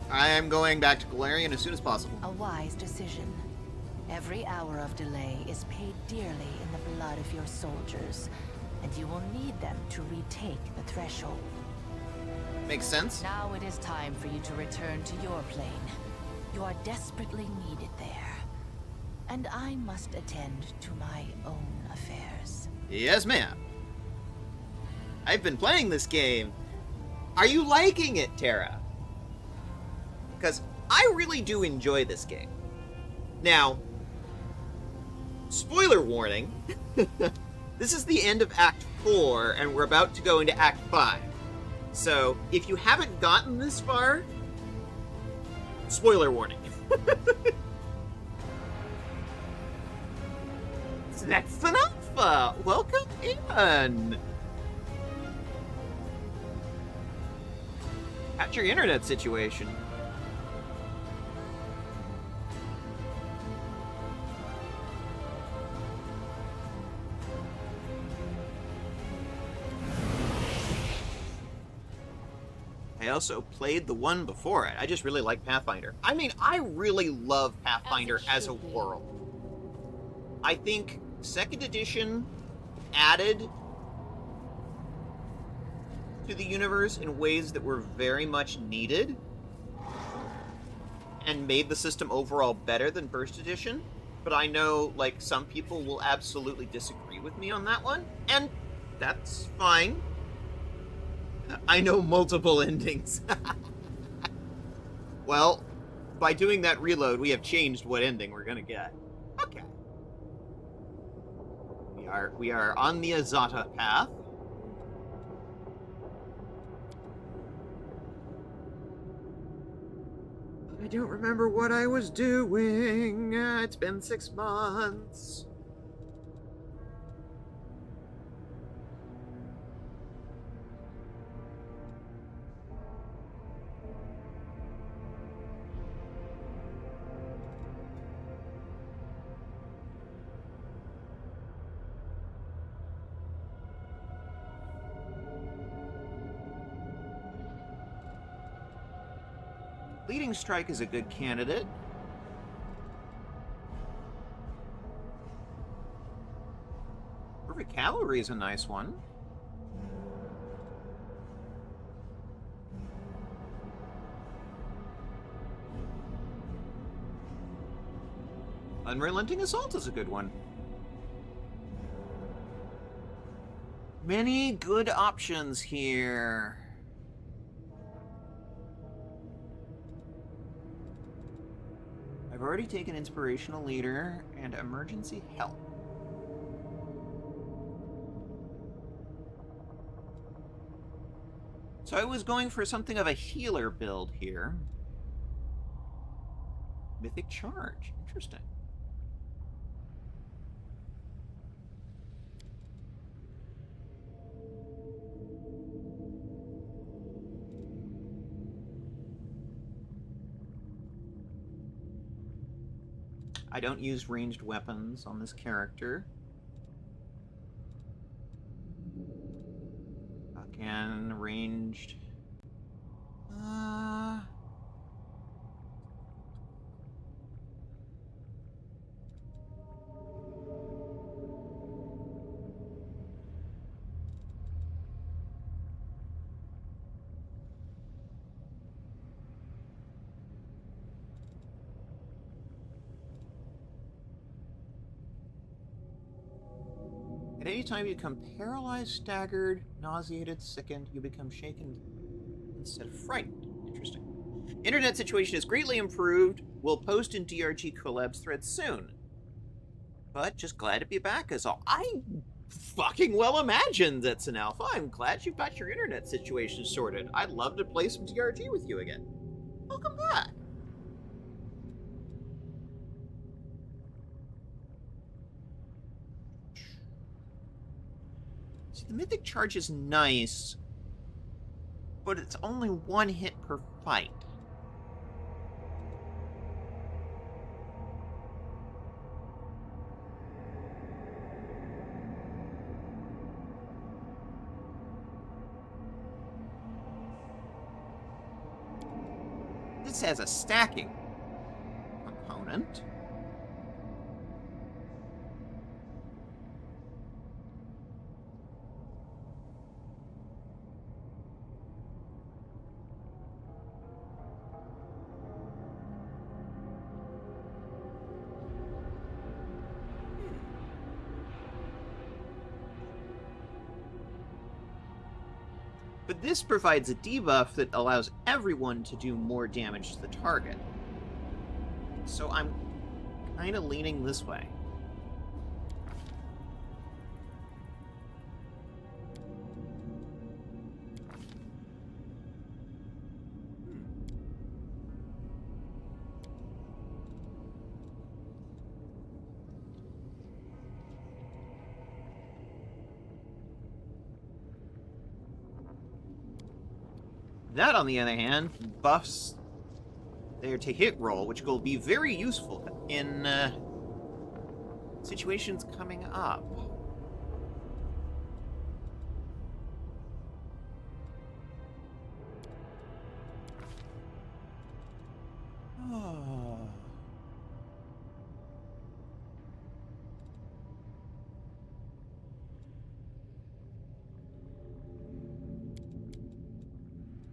I am going back to Golarion as soon as possible. A wise decision. Every hour of delay is paid dearly in the blood of your soldiers, and you will need them to retake the threshold. Makes sense. Now it is time for you to return to your plane. You are desperately needed there. And I must attend to my own affairs. Yes, ma'am. I've been playing this game. Are you liking it, Tara? Because I really do enjoy this game. Now, spoiler warning, this is the end of Act 4, and we're about to go into Act 5. So, if you haven't gotten this far, spoiler warning. That's an alpha! Welcome in! How's your internet situation? I also played the one before it. I just really like Pathfinder. I mean, I really love Pathfinder as a world. I think 2nd edition added to the universe in ways that were very much needed and made the system overall better than 1st edition. But I know, like, some people will absolutely disagree with me on that one, and that's fine. I know multiple endings. Well, by doing that reload, we have changed what ending we're gonna get. Okay. We are on the Azata path. I don't remember what I was doing. It's been 6 months. Leading Strike is a good candidate. Perfect Cavalry is a nice one. Unrelenting Assault is a good one. Many good options here. I've already taken Inspirational Leader and Emergency Help. So I was going for something of a healer build here. Mythic Charge. Interesting. I don't use ranged weapons on this character. Again, ranged. At any time you become paralyzed, staggered, nauseated, sickened, you become shaken instead of frightened. Interesting. Internet situation is greatly improved. We'll post in DRG collabs threads soon. But just glad to be back is all. I fucking well imagine that's an alpha. I'm glad you've got your internet situation sorted. I'd love to play some DRG with you again. Welcome back. See, the Mythic Charge is nice, but it's only 1 hit per fight. This has a stacking component. But this provides a debuff that allows everyone to do more damage to the target. So I'm kind of leaning this way. That, on the other hand, buffs their to-hit roll, which will be very useful in situations coming up. Oh.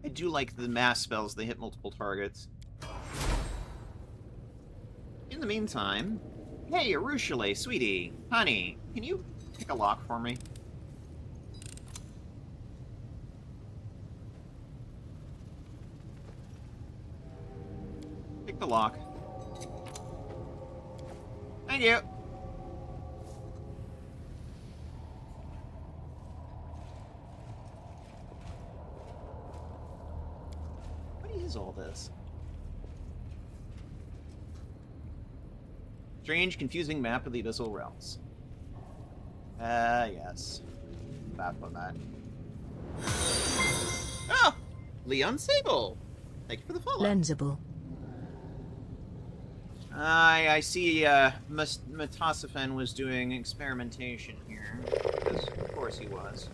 I do like the mass spells, they hit multiple targets. In the meantime, hey, Arushale, sweetie, honey, can you pick a lock for me? Pick the lock. Thank you. What is all this? Strange, confusing map of the Abyssal Realms. Yes. Baphomet. Oh! Leon Sable! Thank you for the follow. Lensable. I see, Metasafen was doing experimentation here. Because, of course he was.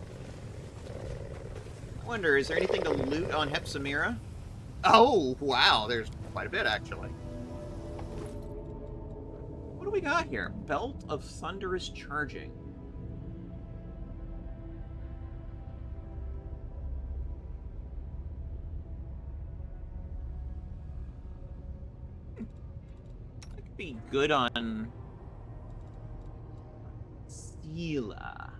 I wonder, is there anything to loot on Hepsamira? Oh, wow, there's quite a bit, actually. What do we got here? Belt of Thunderous Charging. That could be good on Sela.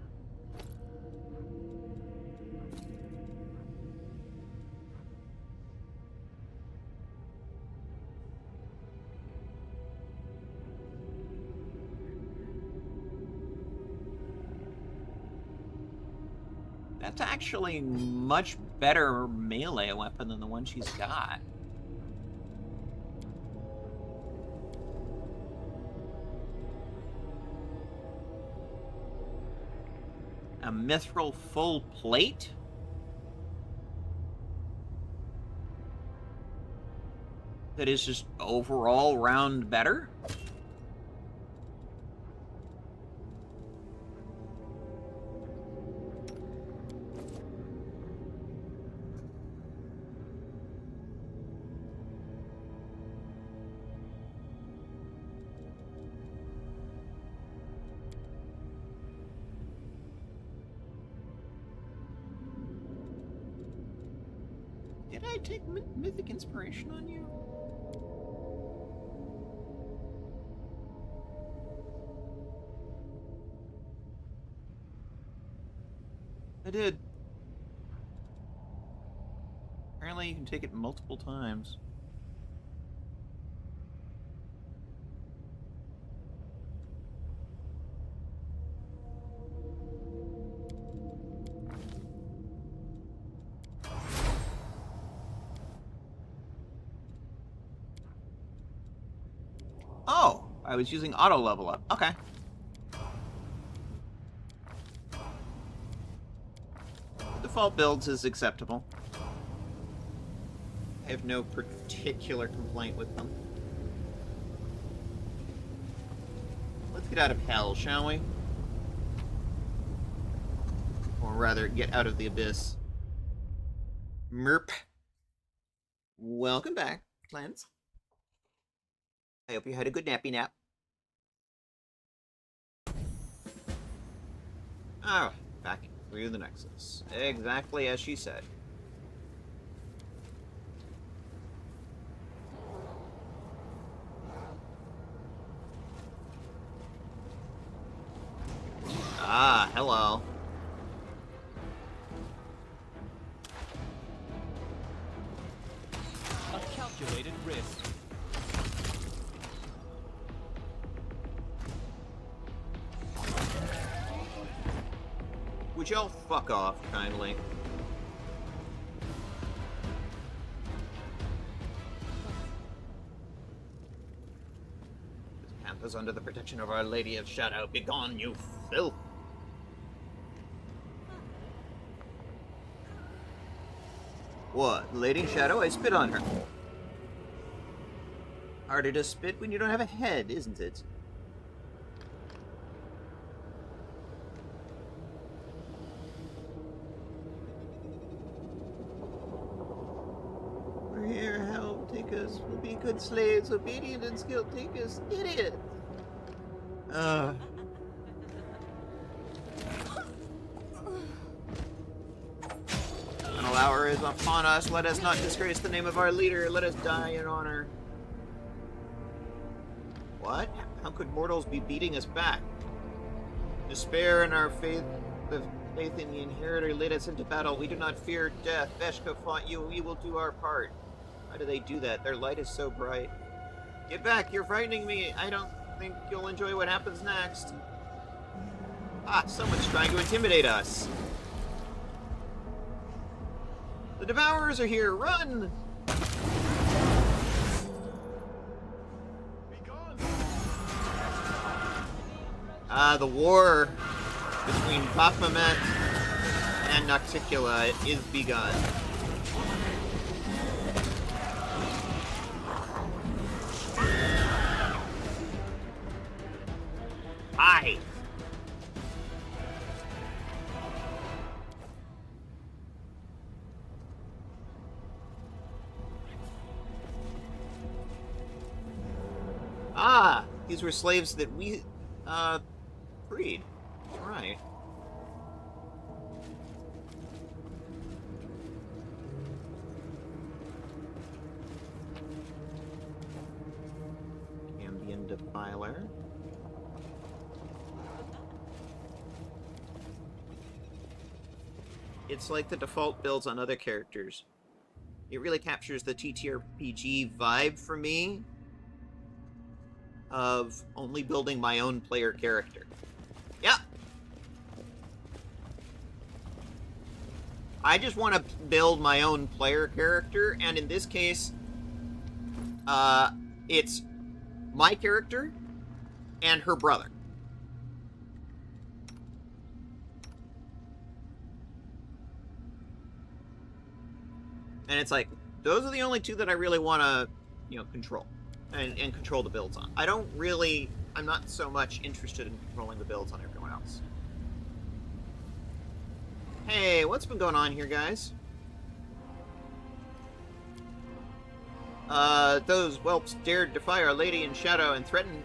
That's actually much better melee weapon than the one she's got. A mithril full plate? That is just overall round better? Did I take mythic inspiration on you? I did. Apparently you can take it multiple times. Oh, I was using auto level up. Okay. Default builds is acceptable. I have no particular complaint with them. Let's get out of hell, shall we? Or rather, get out of the abyss. Merp. Welcome back, Lance. I hope you had a good nappy nap. Oh, back through the Nexus. Exactly as she said. Ah, hello. A calculated risk. Would y'all fuck off, kindly? This camp is under the protection of Our Lady of Shadow. Begone, you filth! What? The Lady in Shadow? I spit on her. Harder to spit when you don't have a head, isn't it? We're here, help, take us. We'll be good slaves, obedient and skilled. Take us, idiot! Final hour is upon us. Let us not disgrace the name of our leader. Let us die in honor. What? How could mortals be beating us back? Despair in our faith, the faith in the inheritor led us into battle. We do not fear death. Veshka fought you. We will do our part. How do they do that? Their light is so bright. Get back. You're frightening me. I don't think you'll enjoy what happens next. Ah, someone's trying to intimidate us. The Devourers are here! Run! The war between Baphomet and Nocticula is begun. Hi! Ah! These were slaves that we, freed. Right. Ambient Defiler. It's like the default builds on other characters. It really captures the TTRPG vibe for me of only building my own player character. Yeah. I just want to build my own player character, and in this case, it's my character and her brother. And it's like, those are the only two that I really want to, control. And control the builds on. I'm not so much interested in controlling the builds on everyone else. Hey, what's been going on here, guys? Those whelps dared defy our lady in shadow and threatened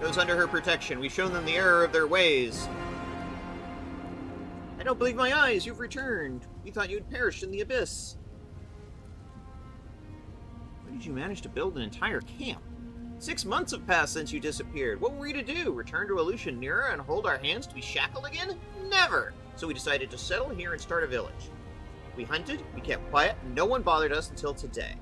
those under her protection. We've shown them the error of their ways. I don't believe my eyes, you've returned. We thought you'd perished in the abyss. How did you manage to build an entire camp? 6 months have passed since you disappeared. What were we to do? Return to Aleutian Nera and hold our hands to be shackled again? Never! So we decided to settle here and start a village. We hunted, we kept quiet, and no one bothered us until today.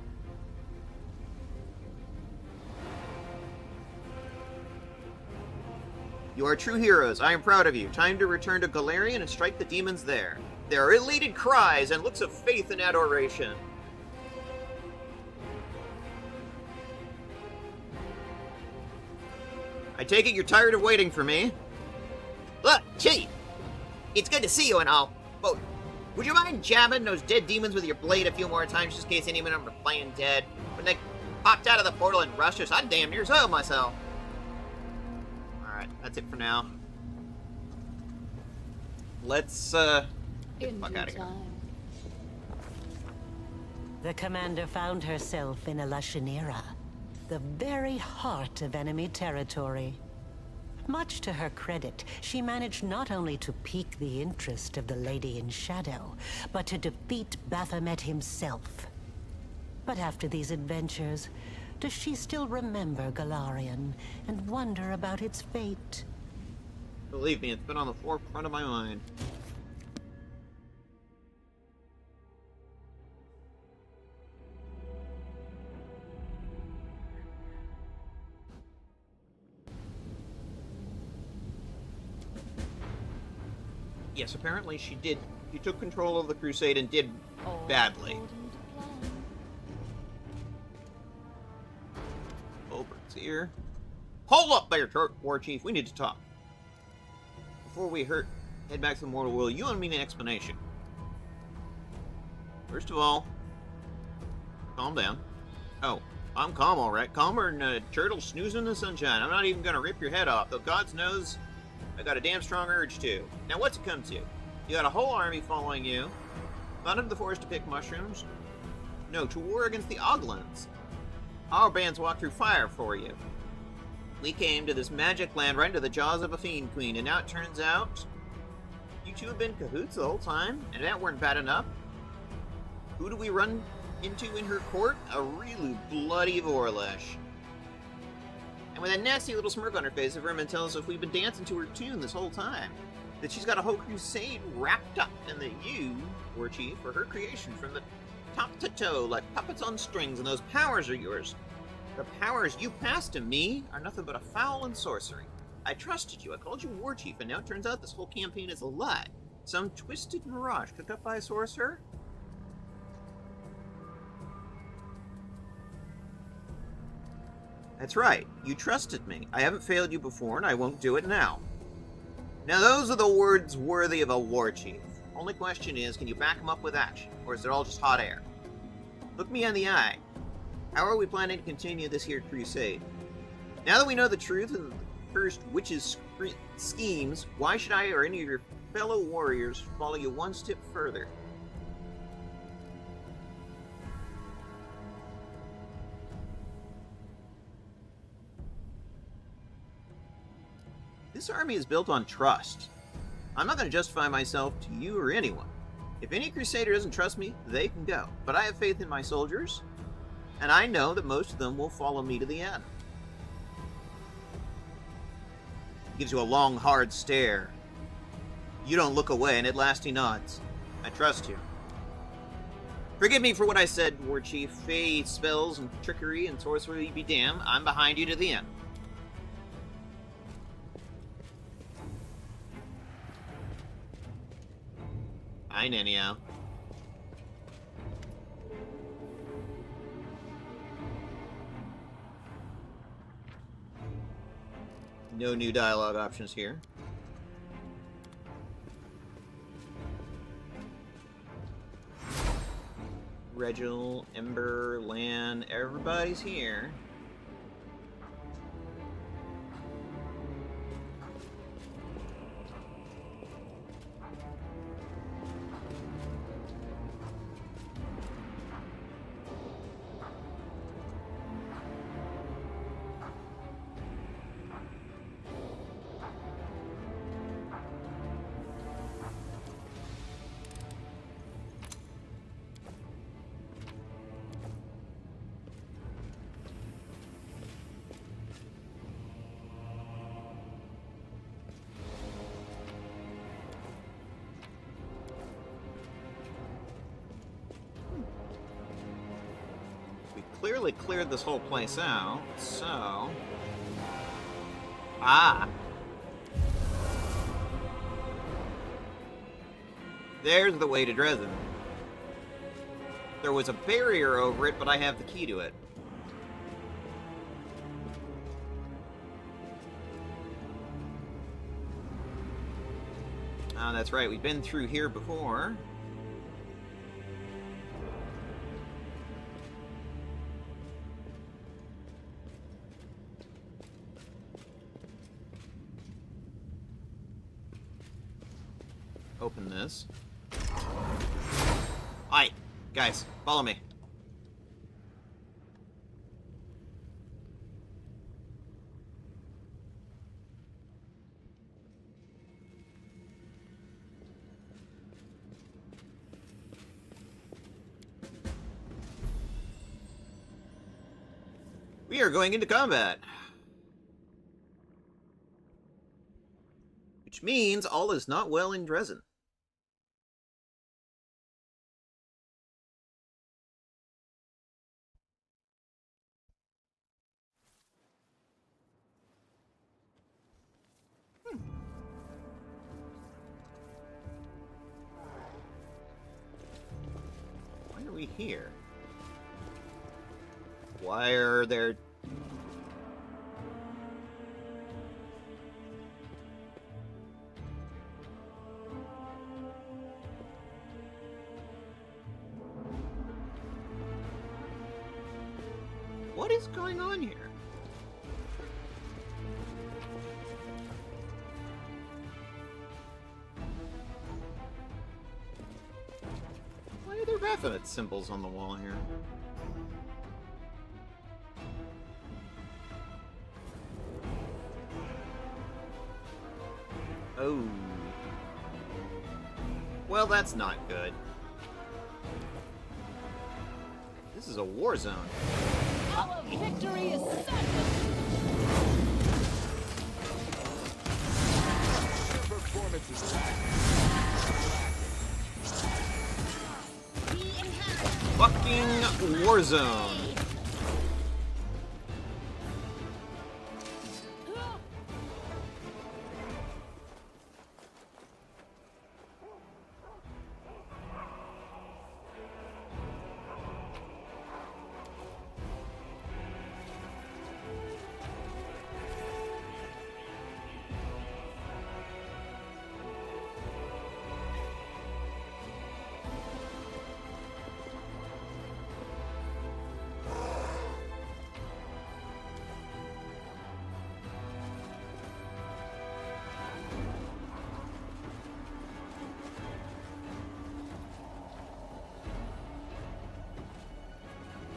You are true heroes. I am proud of you. Time to return to Golarion and strike the demons there. There are elated cries and looks of faith and adoration. I take it you're tired of waiting for me? Look, Chief! It's good to see you and all, but would you mind jabbing those dead demons with your blade a few more times just in case any of them are playing dead? When they popped out of the portal and rushed us, I damn near soiled myself. Alright, that's it for now. Let's, get the fuck out of here. The commander found herself in Aleutian Nera, the very heart of enemy territory. Much to her credit, she managed not only to pique the interest of the Lady in Shadow, but to defeat Baphomet himself. But after these adventures, does she still remember Golarion and wonder about its fate? Believe me, it's been on the forefront of my mind. Yes, apparently she did. She took control of the crusade and did badly. Obert's here. Hold up there, War Chief. We need to talk. Before we head back to the mortal world, you owe me an explanation. First of all, calm down. Oh, I'm calm, all right. Calmer than a turtle snoozing in the sunshine. I'm not even gonna rip your head off, though God knows I got a damn strong urge to. Now, what's it come to? You got a whole army following you, gone into the forest to pick mushrooms. No, to war against the Oglins. Our bands walked through fire for you. We came to this magic land right into the jaws of a fiend queen, and now it turns out you two have been cahoots the whole time, and that weren't bad enough. Who do we run into in her court? A really bloody Vorlesh. And with a nasty little smirk on her face, the vermin tells us we've been dancing to her tune this whole time. That she's got a whole crusade wrapped up, and that you, War Chief, are her creation from the top to toe, like puppets on strings, and those powers are yours. The powers you passed to me are nothing but a foul and sorcery. I trusted you, I called you War Chief, and now it turns out this whole campaign is a lie. Some twisted mirage cooked up by a sorcerer? That's right, you trusted me. I haven't failed you before, and I won't do it now. Now those are the words worthy of a war chief. Only question is, can you back them up with action, or is it all just hot air? Look me in the eye. How are we planning to continue this here crusade? Now that we know the truth of the cursed witch's schemes, why should I or any of your fellow warriors follow you one step further? This army is built on trust. I'm not going to justify myself to you or anyone. If any crusader doesn't trust me, they can go. But I have faith in my soldiers, and I know that most of them will follow me to the end. Gives you a long, hard stare. You don't look away, and at last he nods. I trust you. Forgive me for what I said, War Chief. Fey spells and trickery and sorcery be damned. I'm behind you to the end. Hi, Nenio. No new dialogue options here. Reginald, Ember, Lan, everybody's here. Clearly cleared this whole place out, so... Ah! There's the way to Dresden. There was a barrier over it, but I have the key to it. Ah, that's right, we've been through here before. Open this. Alright, guys, follow me. We are going into combat. Which means all is not well in Dresden. Why are we here? Why are there... What is going on here? Why are there Baphomet symbols on the wall here? Oh. Well, that's not good. This is a war zone. Our victory is certain! Your performance is Fucking war zone.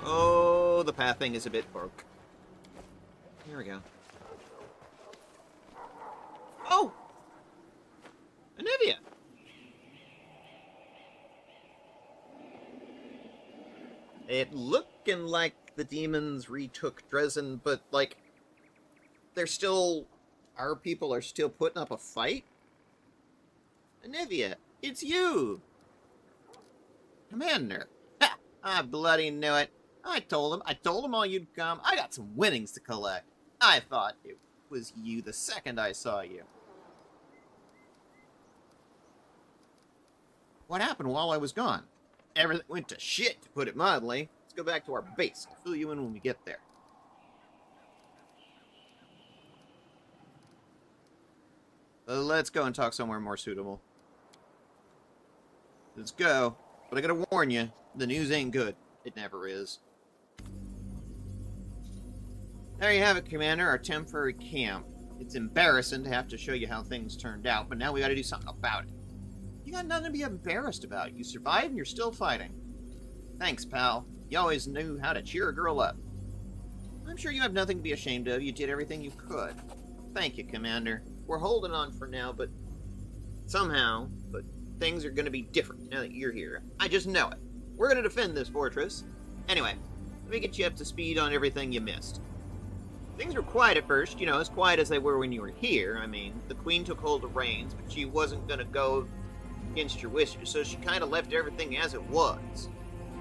Oh, the pathing is a bit broke. Here we go. Oh! Anivia! It looking like the demons retook Dresden, but, like, they're still... Our people are still putting up a fight? Anivia, it's you! Commander! Ha! I bloody knew it! I told him all you'd come. I got some winnings to collect. I thought it was you the second I saw you. What happened while I was gone? Everything went to shit, to put it mildly. Let's go back to our base. I'll fill you in when we get there. Let's go and talk somewhere more suitable. Let's go. But I gotta warn you, the news ain't good. It never is. There you have it, Commander, our temporary camp. It's embarrassing to have to show you how things turned out, but now we gotta do something about it. You got nothing to be embarrassed about. You survived and you're still fighting. Thanks, pal. You always knew how to cheer a girl up. I'm sure you have nothing to be ashamed of. You did everything you could. Thank you, Commander. We're holding on for now, but things are gonna be different now that you're here. I just know it. We're gonna defend this fortress. Anyway, let me get you up to speed on everything you missed. Things were quiet at first, you know, as quiet as they were when you were here. I mean, the Queen took hold of reins, but she wasn't gonna go against your wishes, so she kind of left everything as it was.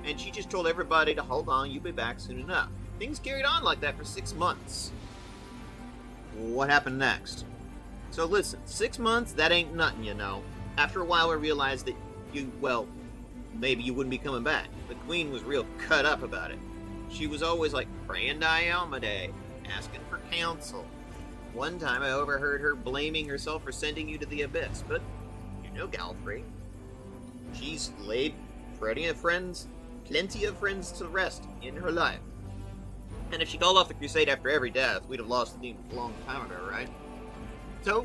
And she just told everybody to hold on, you'll be back soon enough. Things carried on like that for 6 months. What happened next? So listen, 6 months, that ain't nothing, you know. After a while, I realized that maybe you wouldn't be coming back. The Queen was real cut up about it. She was always like, praying to Almade, asking for counsel. One time I overheard her blaming herself for sending you to the Abyss, but you know Galfrey. She's laid plenty of friends to rest in her life. And if she called off the crusade after every death, we'd have lost the demons a long time ago, right? So,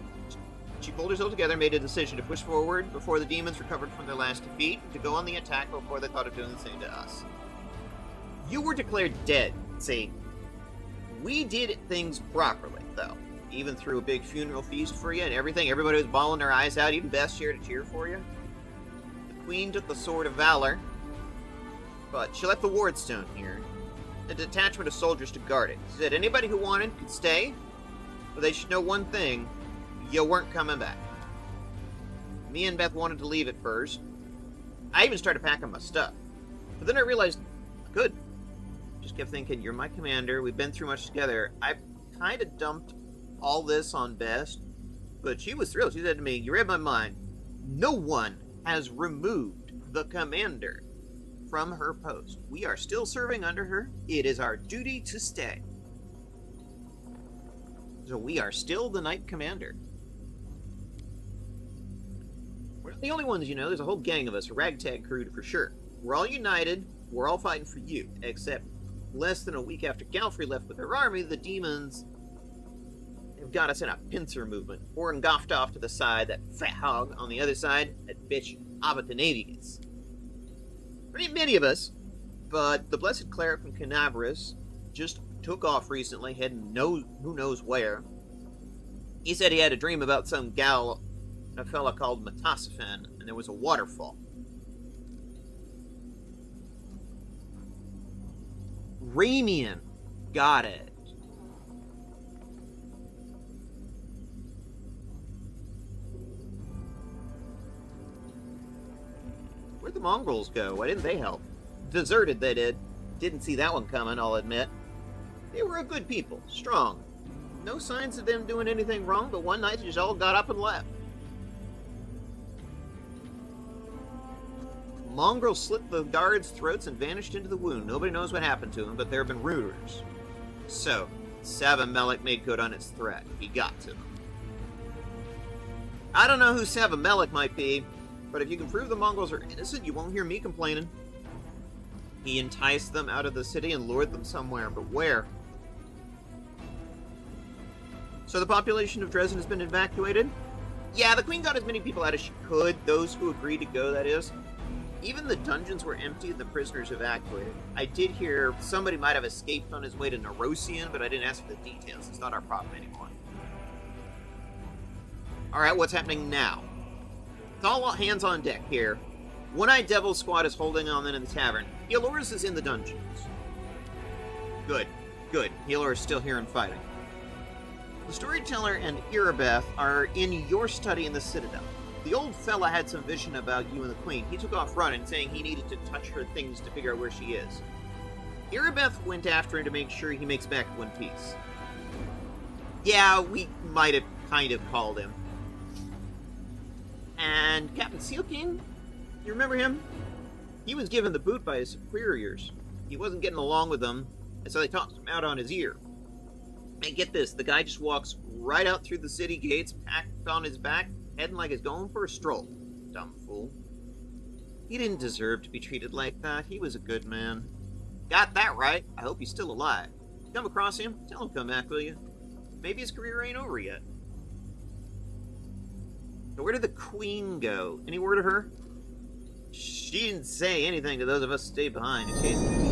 she pulled herself together and made a decision to push forward before the demons recovered from their last defeat, and to go on the attack before they thought of doing the same to us. You were declared dead, see? We did things properly, though. Even threw a big funeral feast for you and everything. Everybody was bawling their eyes out, even Best here to cheer for you. The Queen took the Sword of Valor, but she left the Wardstone here. A detachment of soldiers to guard it. She said anybody who wanted could stay, but they should know one thing. You weren't coming back. Me and Beth wanted to leave at first. I even started packing my stuff. But then I realized, good. Just kept thinking, you're my commander. We've been through much together. I kind of dumped all this on Best, but she was thrilled. She said to me, you read my mind. No one has removed the commander from her post. We are still serving under her. It is our duty to stay. So we are still the Knight Commander. We're not the only ones, you know. There's a whole gang of us, a ragtag crew for sure. We're all united. We're all fighting for you, except less than a week after Galfrey left with her army, the demons have got us in a pincer movement. Orin goffed off to the side, that fat hog on the other side, that bitch Abatanavius. There ain't many of us, but the blessed cleric from Canaveras just took off recently, heading who knows where. He said he had a dream about some gal and a fella called Metasophan, and there was a waterfall. Ramian. Got it. Where'd the mongrels go? Why didn't they help? Deserted, they did. Didn't see that one coming, I'll admit. They were a good people. Strong. No signs of them doing anything wrong, but one night they just all got up and left. Mongrels slit the guards' throats and vanished into the wound. Nobody knows what happened to them, but there have been rumors. So, Savamelech made good on its threat. He got to them. I don't know who Savamelech might be, but if you can prove the Mongols are innocent, you won't hear me complaining. He enticed them out of the city and lured them somewhere, but where? So the population of Dresden has been evacuated? Yeah, the Queen got as many people out as she could, those who agreed to go, that is. Even the dungeons were empty and the prisoners evacuated. I did hear somebody might have escaped on his way to Nerosian, but I didn't ask for the details. It's not our problem anymore. Alright, what's happening now? It's all hands on deck here. One-Eyed Devil Squad is holding on in the tavern. Healors is in the dungeons. Good. Good. Healer is still here and fighting. The Storyteller and Irabeth are in your study in the Citadel. The old fella had some vision about you and the Queen. He took off running, saying he needed to touch her things to figure out where she is. Irabeth went after him to make sure he makes back one piece. Yeah, we might have kind of called him. And Captain Sealking? You remember him? He was given the boot by his superiors. He wasn't getting along with them, and so they tossed him out on his ear. And get this, the guy just walks right out through the city gates, packed on his back, heading like he's going for a stroll. Dumb fool. He didn't deserve to be treated like that. He was a good man. Got that right. I hope he's still alive. Come across him, tell him come back, will you? Maybe his career ain't over yet. So where did the Queen go? Any word of her? She didn't say anything to those of us who stayed behind in case...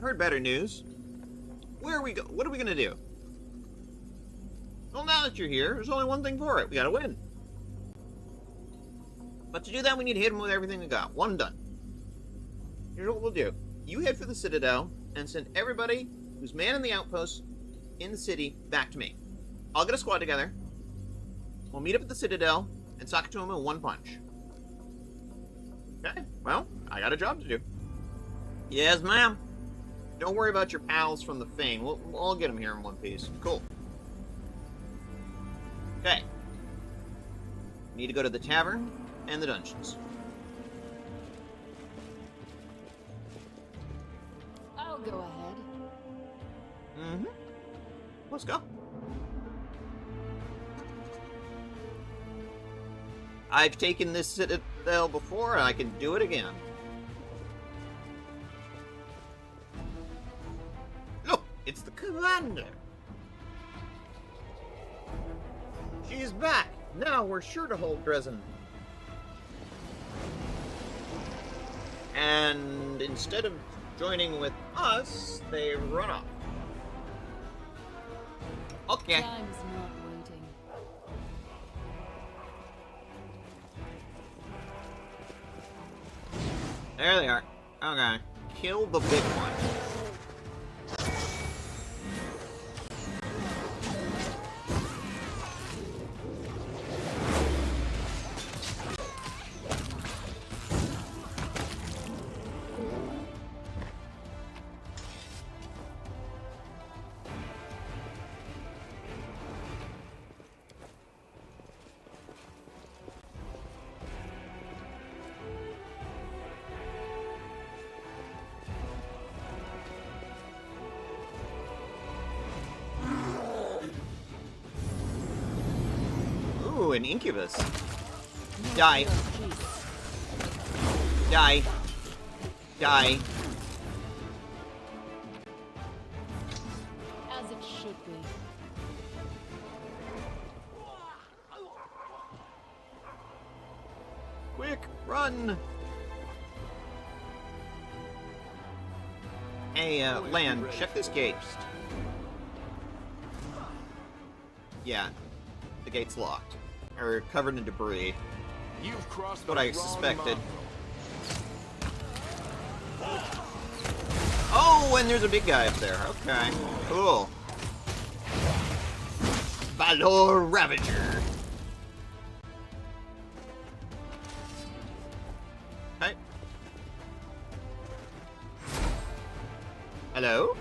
I've heard better news. Where are we go? What are we gonna do? Well, now that you're here, there's only one thing for it. We gotta win. But to do that, we need to hit him with everything we got. One and done. Here's what we'll do. You head for the Citadel and send everybody who's manning the outposts in the city back to me. I'll get a squad together. We'll meet up at the Citadel and sock it to him in one punch. Okay, well, I got a job to do. Yes, ma'am. Don't worry about your pals from the Fane. We'll all get them here in one piece. Cool. Okay. Need to go to the tavern and the dungeons. I'll go ahead. Mm-hmm. Let's go. I've taken this Citadel before, and I can do it again. Look, it's the commander. She's back. Now we're sure to hold Dresden. And instead of joining with us, they run off. Okay. Time is not waiting. There they are. Okay. Kill the big one. Ooh, an incubus. Die. Die. Die. As it should be. Quick, run! Hey, Land, check this gate. Yeah, the gate's locked. Or covered in debris. You've crossed What the I wrong suspected. mountain. Oh, and there's a big guy up there. Okay, cool. Valor Ravager. Hey. Hello?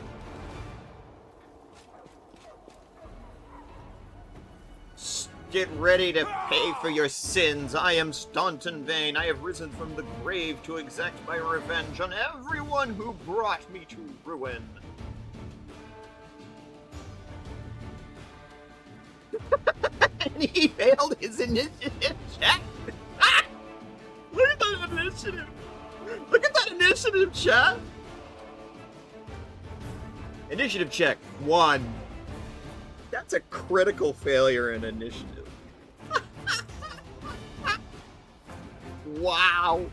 Get ready to pay for your sins. I am Staunton Vane. I have risen from the grave to exact my revenge on everyone who brought me to ruin. And he failed his initiative check. Ah! Look at that initiative. Look at that initiative, chat. Initiative check 1. That's a critical failure in initiative. Wow.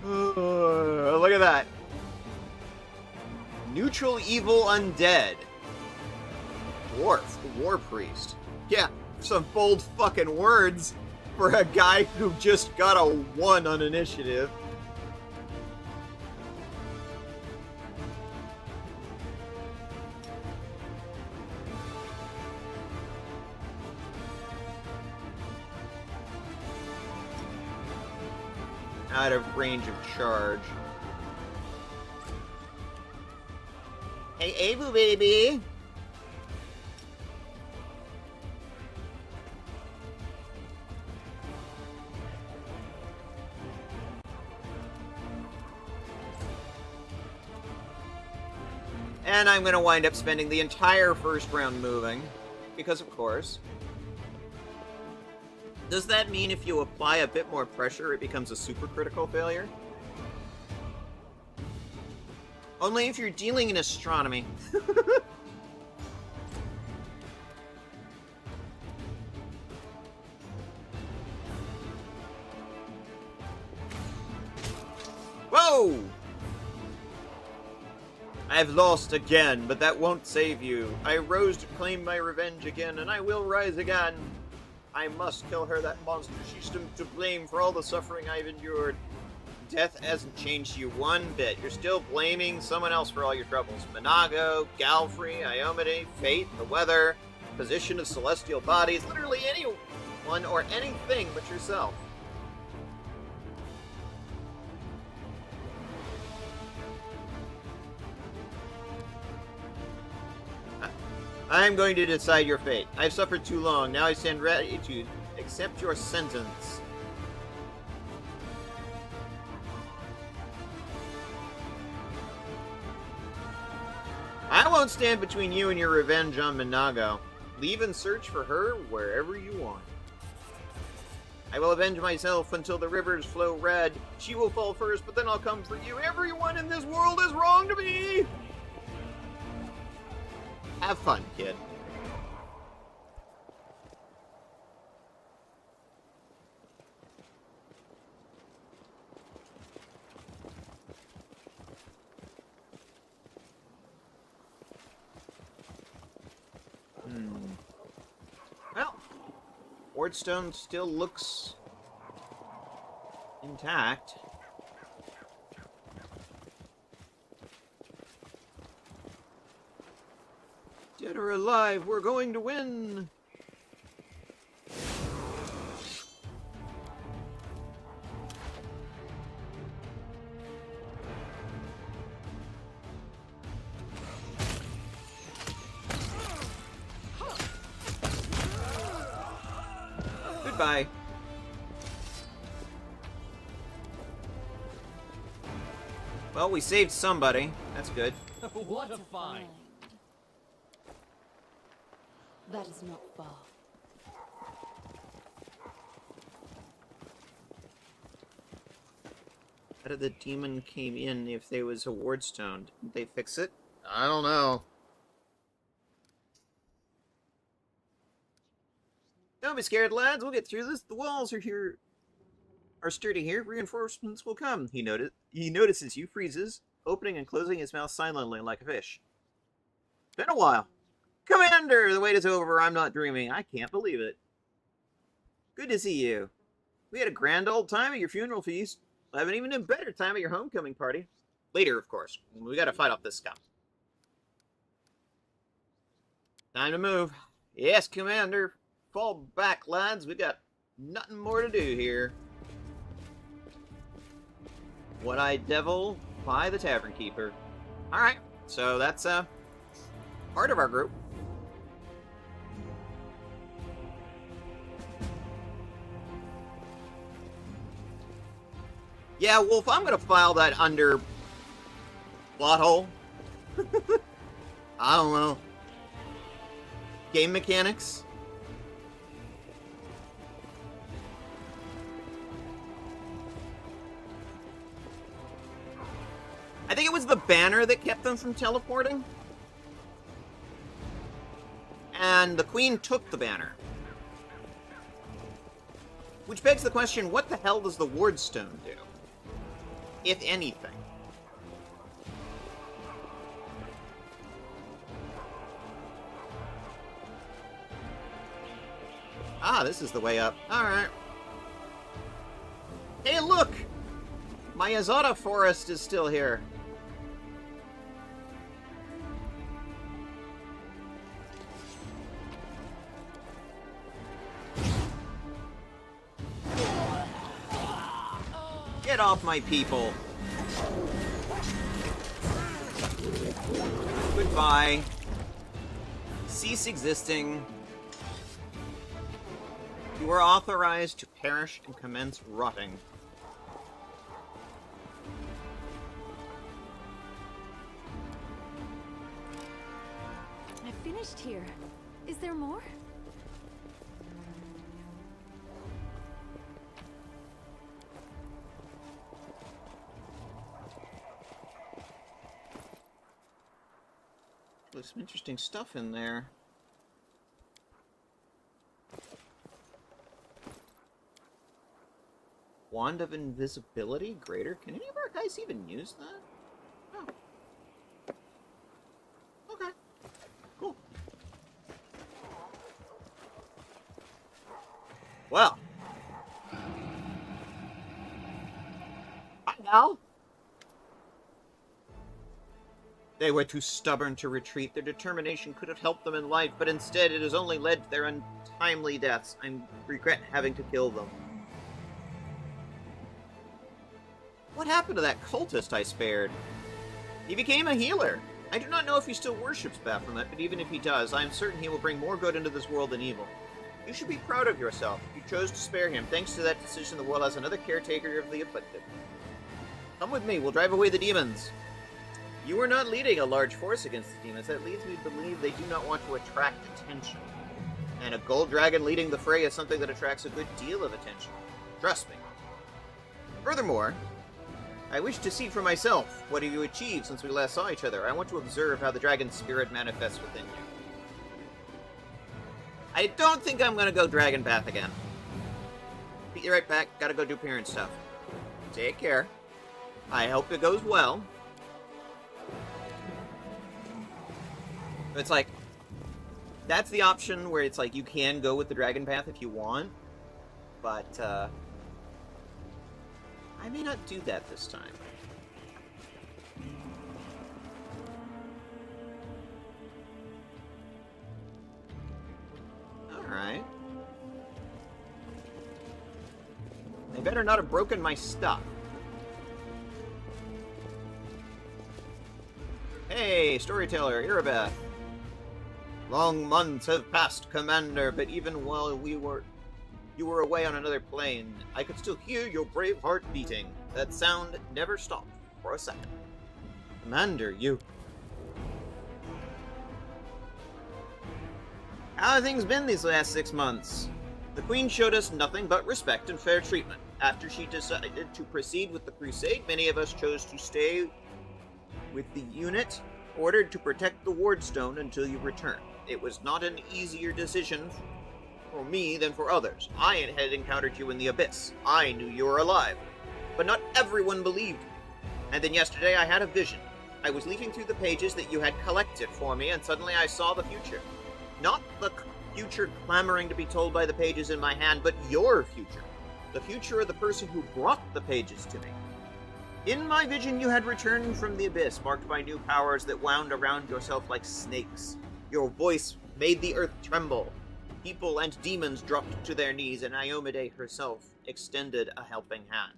Look at that. Neutral evil undead. Dwarf, war priest. Yeah, some bold fucking words for a guy who just got a 1 on initiative. Out of range of charge. Hey, Abu baby! And I'm gonna wind up spending the entire first round moving, because of course. Does that mean if you apply a bit more pressure, it becomes a super critical failure? Only if you're dealing in astronomy. No! I've lost again, but that won't save you. I rose to claim my revenge again, and I will rise again. I must kill her, that monster. She's to blame for all the suffering I've endured. Death hasn't changed you one bit. You're still blaming someone else for all your troubles. Minago, Galfrey, Iomade, fate, the weather, position of celestial bodies, literally anyone or anything but yourself. I'm going to decide your fate. I've suffered too long. Now I stand ready to accept your sentence. I won't stand between you and your revenge on Minago. Leave and search for her wherever you want. I will avenge myself until the rivers flow red. She will fall first, but then I'll come for you. Everyone in this world is wrong to me! Have fun, kid. Well, Wardstone still looks intact. Dead or alive, we're going to win! Goodbye. Well, we saved somebody. That's good. What a find! That is not far. How did the demon came in if there was a wardstone? Didn't they fix it? I don't know. Don't be scared, lads. We'll get through this. The walls are sturdy here. Reinforcements will come. He notices you, freezes, opening and closing his mouth silently like a fish. Been a while. Commander, the wait is over. I'm not dreaming. I can't believe it. Good to see you. We had a grand old time at your funeral feast. We'll have an even better time at your homecoming party. Later, of course. We gotta fight off this scum. Time to move. Yes, Commander. Fall back, lads. We got nothing more to do here. One-eyed devil by the tavern keeper. Alright, so that's part of our group. Yeah, Wolf, I'm gonna file that under plot hole. I don't know. Game mechanics. I think it was the banner that kept them from teleporting. And the queen took the banner. Which begs the question, what the hell does the wardstone do? If anything. Ah, this is the way up. Alright. Hey, look! My Azada forest is still here. Get off my people. Goodbye. Cease existing. You are authorized to perish and commence rotting. I finished here. Is there more? There's some interesting stuff in there. Wand of invisibility, greater. Can any of our Dark Eyes even use that? Oh. Okay. Cool. Well. Hi, Al. They were too stubborn to retreat. Their determination could have helped them in life, but instead it has only led to their untimely deaths. I regret having to kill them. What happened to that cultist I spared? He became a healer. I do not know if he still worships Baphomet, but even if he does, I am certain he will bring more good into this world than evil. You should be proud of yourself. You chose to spare him. Thanks to that decision, the world has another caretaker of the afflicted. Come with me. We'll drive away the demons. You are not leading a large force against the demons. That leads me to believe they do not want to attract attention. And a gold dragon leading the fray is something that attracts a good deal of attention. Trust me. Furthermore, I wish to see for myself what have you achieved since we last saw each other. I want to observe how the dragon spirit manifests within you. I don't think I'm going to go dragon path again. Be right back. Gotta go do parent stuff. Take care. I hope it goes well. It's like, that's the option where it's like you can go with the dragon path if you want, but I may not do that this time. Alright. They better not have broken my stuff. Hey, storyteller, Irabeth. Long months have passed, Commander, but even while you were away on another plane, I could still hear your brave heart beating. That sound never stopped for a second. Commander, you... How have things been these last 6 months? The Queen showed us nothing but respect and fair treatment. After she decided to proceed with the crusade, many of us chose to stay with the unit ordered to protect the Wardstone until you return. It was not an easier decision for me than for others. I had encountered you in the Abyss. I knew you were alive. But not everyone believed me. And then yesterday I had a vision. I was leafing through the pages that you had collected for me, and suddenly I saw the future. Not the future clamoring to be told by the pages in my hand, but your future. The future of the person who brought the pages to me. In my vision, you had returned from the Abyss, marked by new powers that wound around yourself like snakes. Your voice made the earth tremble. People and demons dropped to their knees, and Iomade herself extended a helping hand.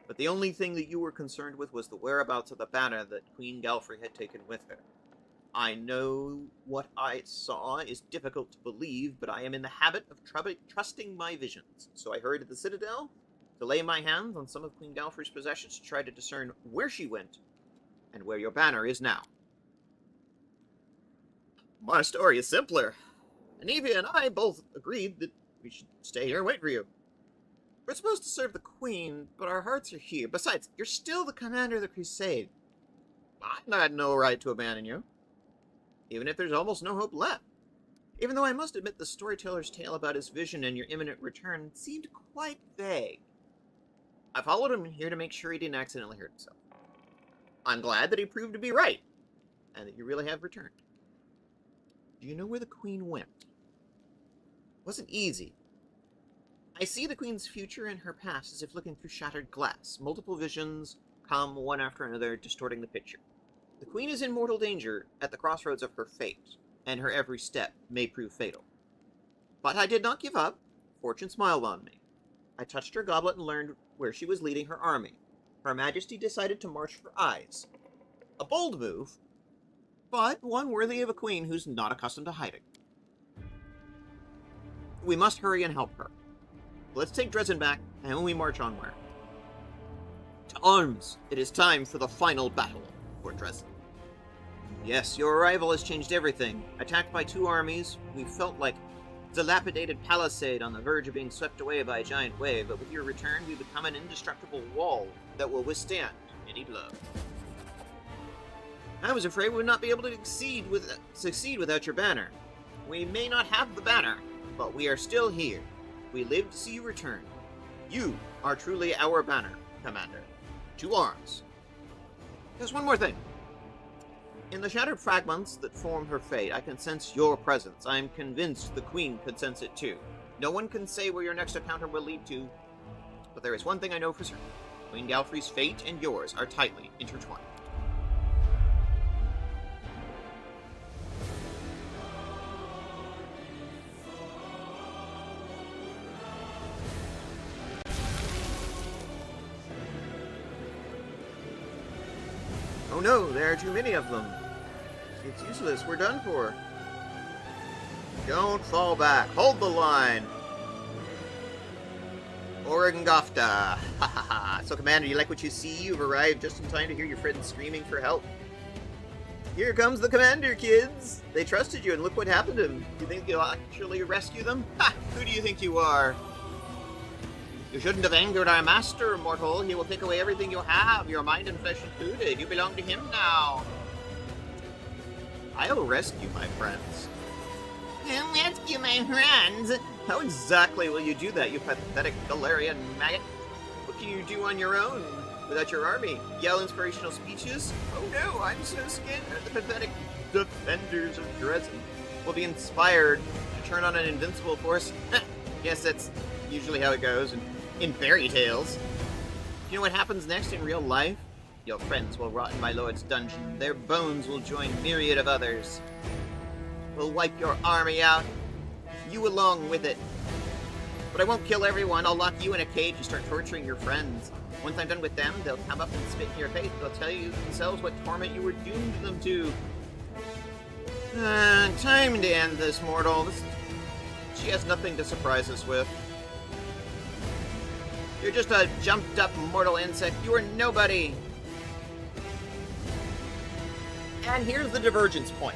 But the only thing that you were concerned with was the whereabouts of the banner that Queen Galfrey had taken with her. I know what I saw is difficult to believe, but I am in the habit of trusting my visions. So I hurried to the Citadel to lay my hands on some of Queen Galfrey's possessions to try to discern where she went and where your banner is now. My story is simpler. Anivia and I both agreed that we should stay here and wait for you. We're supposed to serve the Queen, but our hearts are here. Besides, you're still the commander of the Crusade. I had no right to abandon you, even if there's almost no hope left. Even though I must admit the storyteller's tale about his vision and your imminent return seemed quite vague. I followed him here to make sure he didn't accidentally hurt himself. I'm glad that he proved to be right, and that you really have returned. Do you know where the Queen went? It wasn't easy. I see the Queen's future and her past as if looking through shattered glass. Multiple visions come one after another, distorting the picture. The Queen is in mortal danger at the crossroads of her fate, and her every step may prove fatal. But I did not give up. Fortune smiled on me. I touched her goblet and learned where she was leading her army. Her Majesty decided to march for eyes. A bold move, but one worthy of a queen who's not accustomed to hiding. We must hurry and help her. Let's take Dresden back, and we march onward. To arms! It is time for the final battle for Dresden. Yes, your arrival has changed everything. Attacked by 2 armies, we felt like a dilapidated palisade on the verge of being swept away by a giant wave, but with your return, we become an indestructible wall that will withstand any blow. I was afraid we would not be able to succeed without your banner. We may not have the banner, but we are still here. We live to see you return. You are truly our banner, Commander. to arms. There's one more thing. In the shattered fragments that form her fate, I can sense your presence. I am convinced the Queen could sense it too. No one can say where your next encounter will lead to, but there is one thing I know for certain. Queen Galfrey's fate and yours are tightly intertwined. Oh no, there are too many of them. It's useless, we're done for. Don't fall back, hold the line. Orangofta. Ha ha ha. So Commander, you like what you see? You've arrived just in time to hear your friends screaming for help. Here comes the Commander, kids! They trusted you and look what happened to them. You think you'll actually rescue them? Ha! Who do you think you are? You shouldn't have angered our master, mortal. He will take away everything you have, your mind and flesh included. You belong to him now. I'll rescue my friends. I'll rescue my friends? How exactly will you do that, you pathetic Golarion maggot? What can you do on your own, without your army? Yell inspirational speeches? Oh no, I'm so scared. The pathetic defenders of Dresden will be inspired to turn on an invincible force. Yes, that's usually how it goes in fairy tales. You know what happens next in real life? Your friends will rot in my lord's dungeon. Their bones will join myriad of others. We'll wipe your army out, you along with it. But I won't kill everyone. I'll lock you in a cage and start torturing your friends. Once I'm done with them, they'll come up and spit in your face. They'll tell you themselves what torment you were doomed them to. Time to end this, mortal. She has nothing to surprise us with. You're just a jumped-up mortal insect. You are nobody. And here's the divergence point.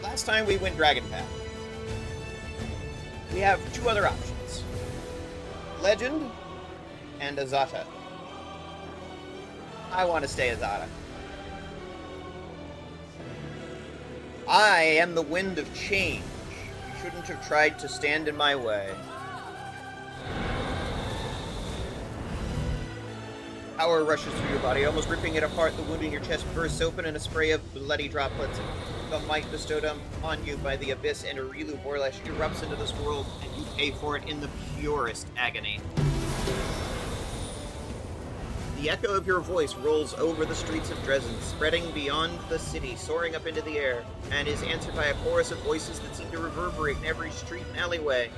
Last time we went Dragon Path. We have two other options. Legend and Azata. I want to stay Azata. I am the wind of change. You shouldn't have tried to stand in my way. Power rushes through your body, almost ripping it apart. The wound in your chest bursts open and a spray of bloody droplets the might bestowed on you by the Abyss and Arilu Borlesh erupts into this world, and you pay for it in the purest agony. The echo of your voice rolls over the streets of Dresden, spreading beyond the city, soaring up into the air, and is answered by a chorus of voices that seem to reverberate in every street and alleyway.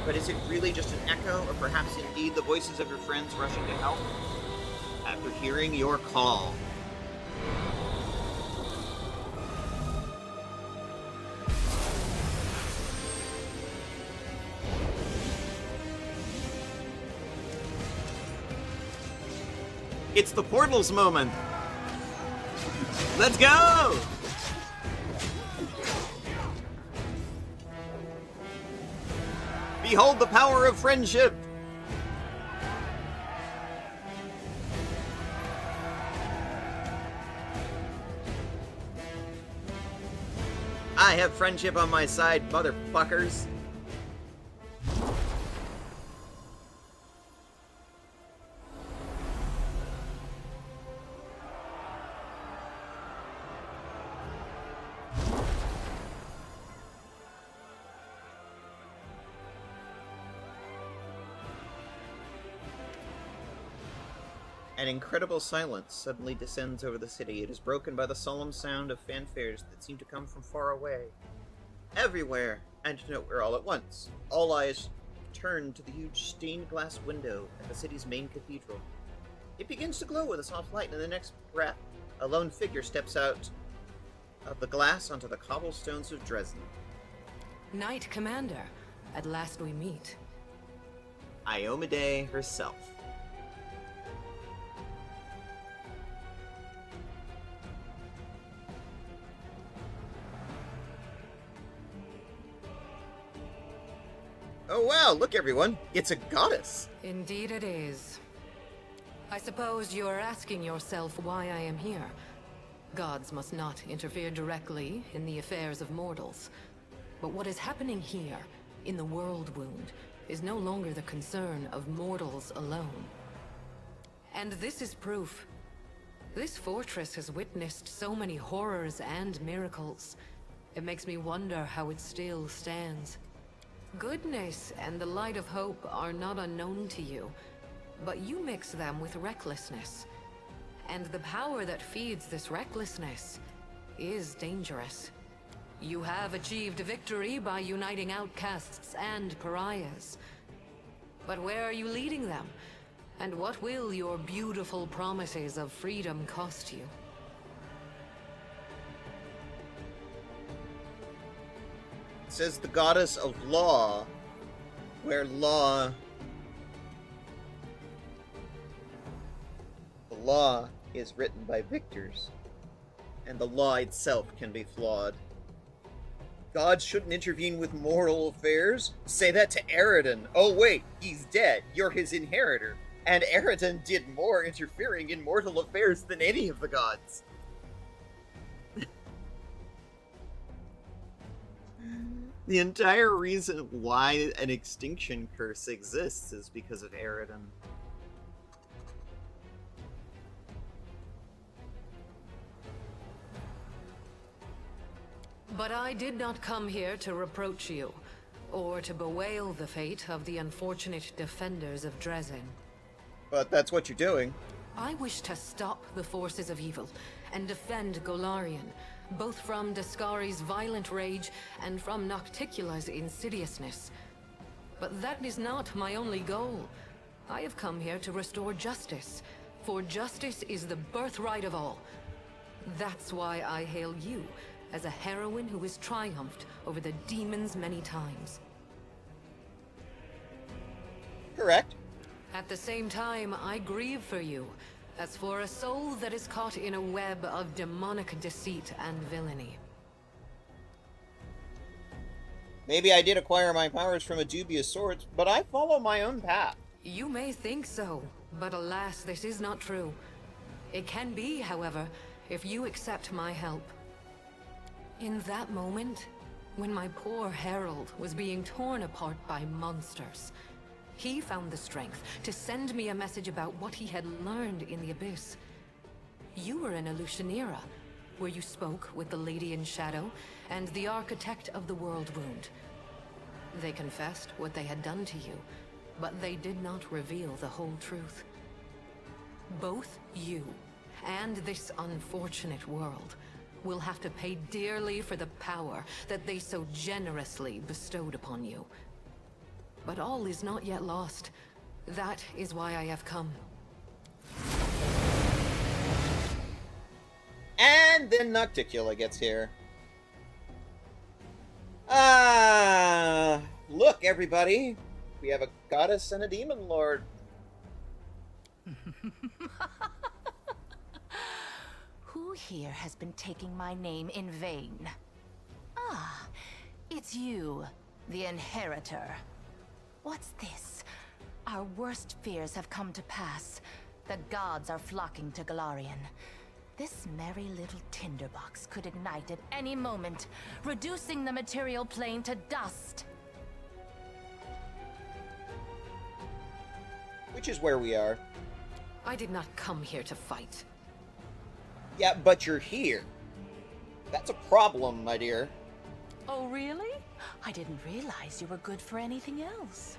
But is it really just an echo, or perhaps indeed the voices of your friends rushing to help? After hearing your call. It's the portals moment. Let's go! Behold the power of friendship! I have friendship on my side, motherfuckers. An incredible silence suddenly descends over the city. It is broken by the solemn sound of fanfares that seem to come from far away. Everywhere, and nowhere all at once, all eyes turn to the huge stained glass window at the city's main cathedral. It begins to glow with a soft light, and in the next breath, a lone figure steps out of the glass onto the cobblestones of Dresden. Knight Commander, at last we meet. Iomade herself. Oh wow, look everyone, it's a goddess! Indeed it is. I suppose you're asking yourself why I am here. Gods must not interfere directly in the affairs of mortals. But what is happening here, in the World Wound, is no longer the concern of mortals alone. And this is proof. This fortress has witnessed so many horrors and miracles. It makes me wonder how it still stands. Goodness and the light of hope are not unknown to you, but you mix them with recklessness. And the power that feeds this recklessness is dangerous. You have achieved victory by uniting outcasts and pariahs. But where are you leading them? And what will your beautiful promises of freedom cost you? It says the goddess of law, where law... The law is written by victors, and the law itself can be flawed. Gods shouldn't intervene with mortal affairs. Say that to Eridan. Oh wait, he's dead. You're his inheritor. And Eridan did more interfering in mortal affairs than any of the gods. The entire reason why an extinction curse exists is because of Eridan. But I did not come here to reproach you, or to bewail the fate of the unfortunate defenders of Dresden. But that's what you're doing. I wish to stop the forces of evil and defend Golarion, both from Daskari's violent rage and from Nocticula's insidiousness. But that is not my only goal. I have come here to restore justice, for justice is the birthright of all. That's why I hail you as a heroine who has triumphed over the demons many times. Correct. At the same time, I grieve for you, as for a soul that is caught in a web of demonic deceit and villainy. Maybe I did acquire my powers from a dubious source, but I follow my own path. You may think so, but alas, this is not true. It can be, however, if you accept my help. In that moment, when my poor herald was being torn apart by monsters, he found the strength to send me a message about what he had learned in the Abyss. You were in a Lucianera, where you spoke with the Lady in Shadow and the Architect of the World Wound. They confessed what they had done to you, but they did not reveal the whole truth. Both you and this unfortunate world will have to pay dearly for the power that they so generously bestowed upon you. But all is not yet lost. That is why I have come. And then Nocticula gets here. Look, everybody. We have a goddess and a demon lord. Who here has been taking my name in vain? Ah, it's you, the Inheritor. What's this? Our worst fears have come to pass. The gods are flocking to Golarion. This merry little tinderbox could ignite at any moment, reducing the material plane to dust. Which is where we are. I did not come here to fight. Yeah, but you're here. That's a problem, my dear. Oh, really? I didn't realize you were good for anything else.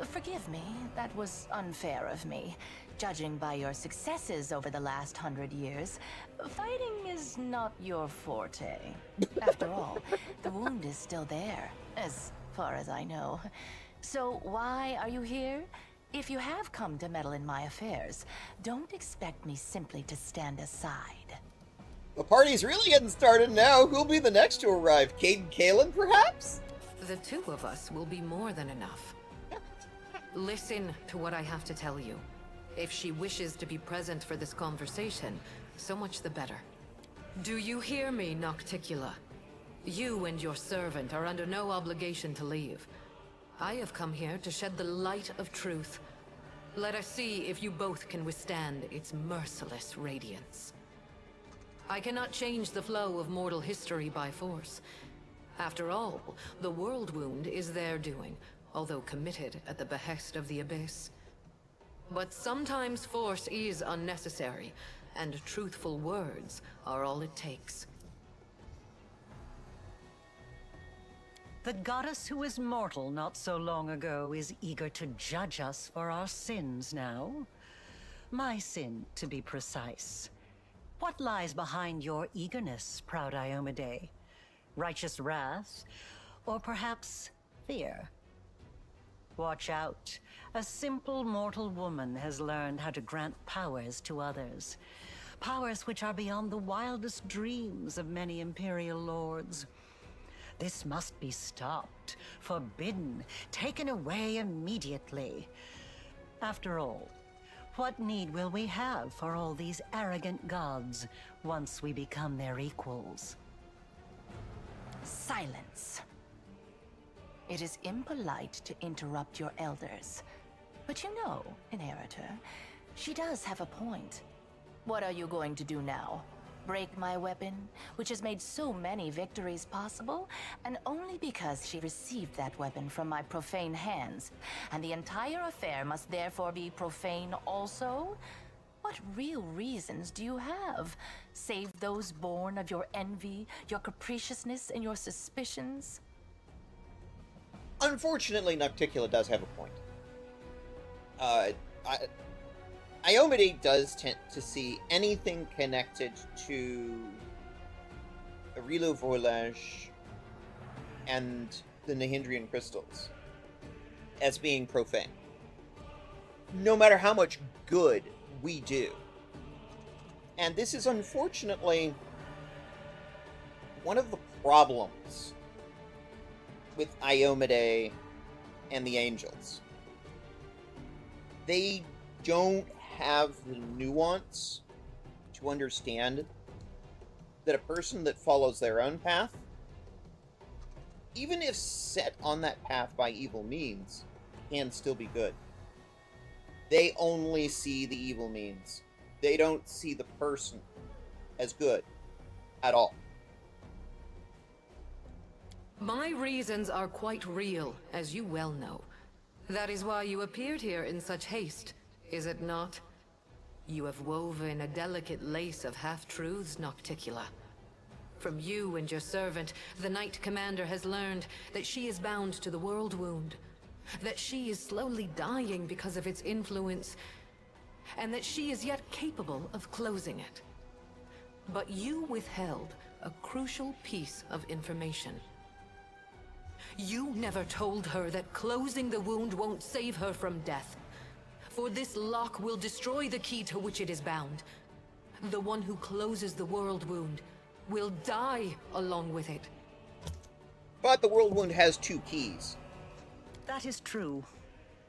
Forgive me, that was unfair of me. Judging by your successes over the last 100 years, fighting is not your forte. After all, the wound is still there, as far as I know. So why are you here? If you have come to meddle in my affairs, don't expect me simply to stand aside. The party's really getting started now. Who'll be the next to arrive? Caden Kalen, perhaps? The two of us will be more than enough. Listen to what I have to tell you. If she wishes to be present for this conversation, so much the better. Do you hear me, Nocticula? You and your servant are under no obligation to leave. I have come here to shed the light of truth. Let us see if you both can withstand its merciless radiance. I cannot change the flow of mortal history by force. After all, the world wound is their doing, although committed at the behest of the Abyss. But sometimes force is unnecessary, and truthful words are all it takes. The goddess who was mortal not so long ago is eager to judge us for our sins now. My sin, to be precise. What lies behind your eagerness, proud Iomade? Righteous wrath? Or perhaps fear? Watch out. A simple mortal woman has learned how to grant powers to others. Powers which are beyond the wildest dreams of many Imperial lords. This must be stopped, forbidden, taken away immediately. After all, what need will we have for all these arrogant gods once we become their equals? Silence. It is impolite to interrupt your elders. But you know, Inheritor, she does have a point. What are you going to do now? Break my weapon, which has made so many victories possible, and only because she received that weapon from my profane hands, and the entire affair must therefore be profane also? What real reasons do you have? Save those born of your envy, your capriciousness, and your suspicions? Unfortunately, Nocticula does have a point. Iomade does tend to see anything connected to Arilo Vorlage and the Nahindrian crystals as being profane. No matter how much good we do. And this is unfortunately one of the problems with Iomade and the Angels. They don't have the nuance to understand that a person that follows their own path, even if set on that path by evil means, can still be good. They only see the evil means. They don't see the person as good at all. My reasons are quite real, as you well know. That is why you appeared here in such haste, is it not? You have woven a delicate lace of half-truths, Nocticula. From you and your servant, the Knight Commander has learned that she is bound to the world wound, that she is slowly dying because of its influence, and that she is yet capable of closing it. But you withheld a crucial piece of information. You never told her that closing the wound won't save her from death. For this lock will destroy the key to which it is bound. The one who closes the world wound will die along with it. But the world wound has two keys. That is true.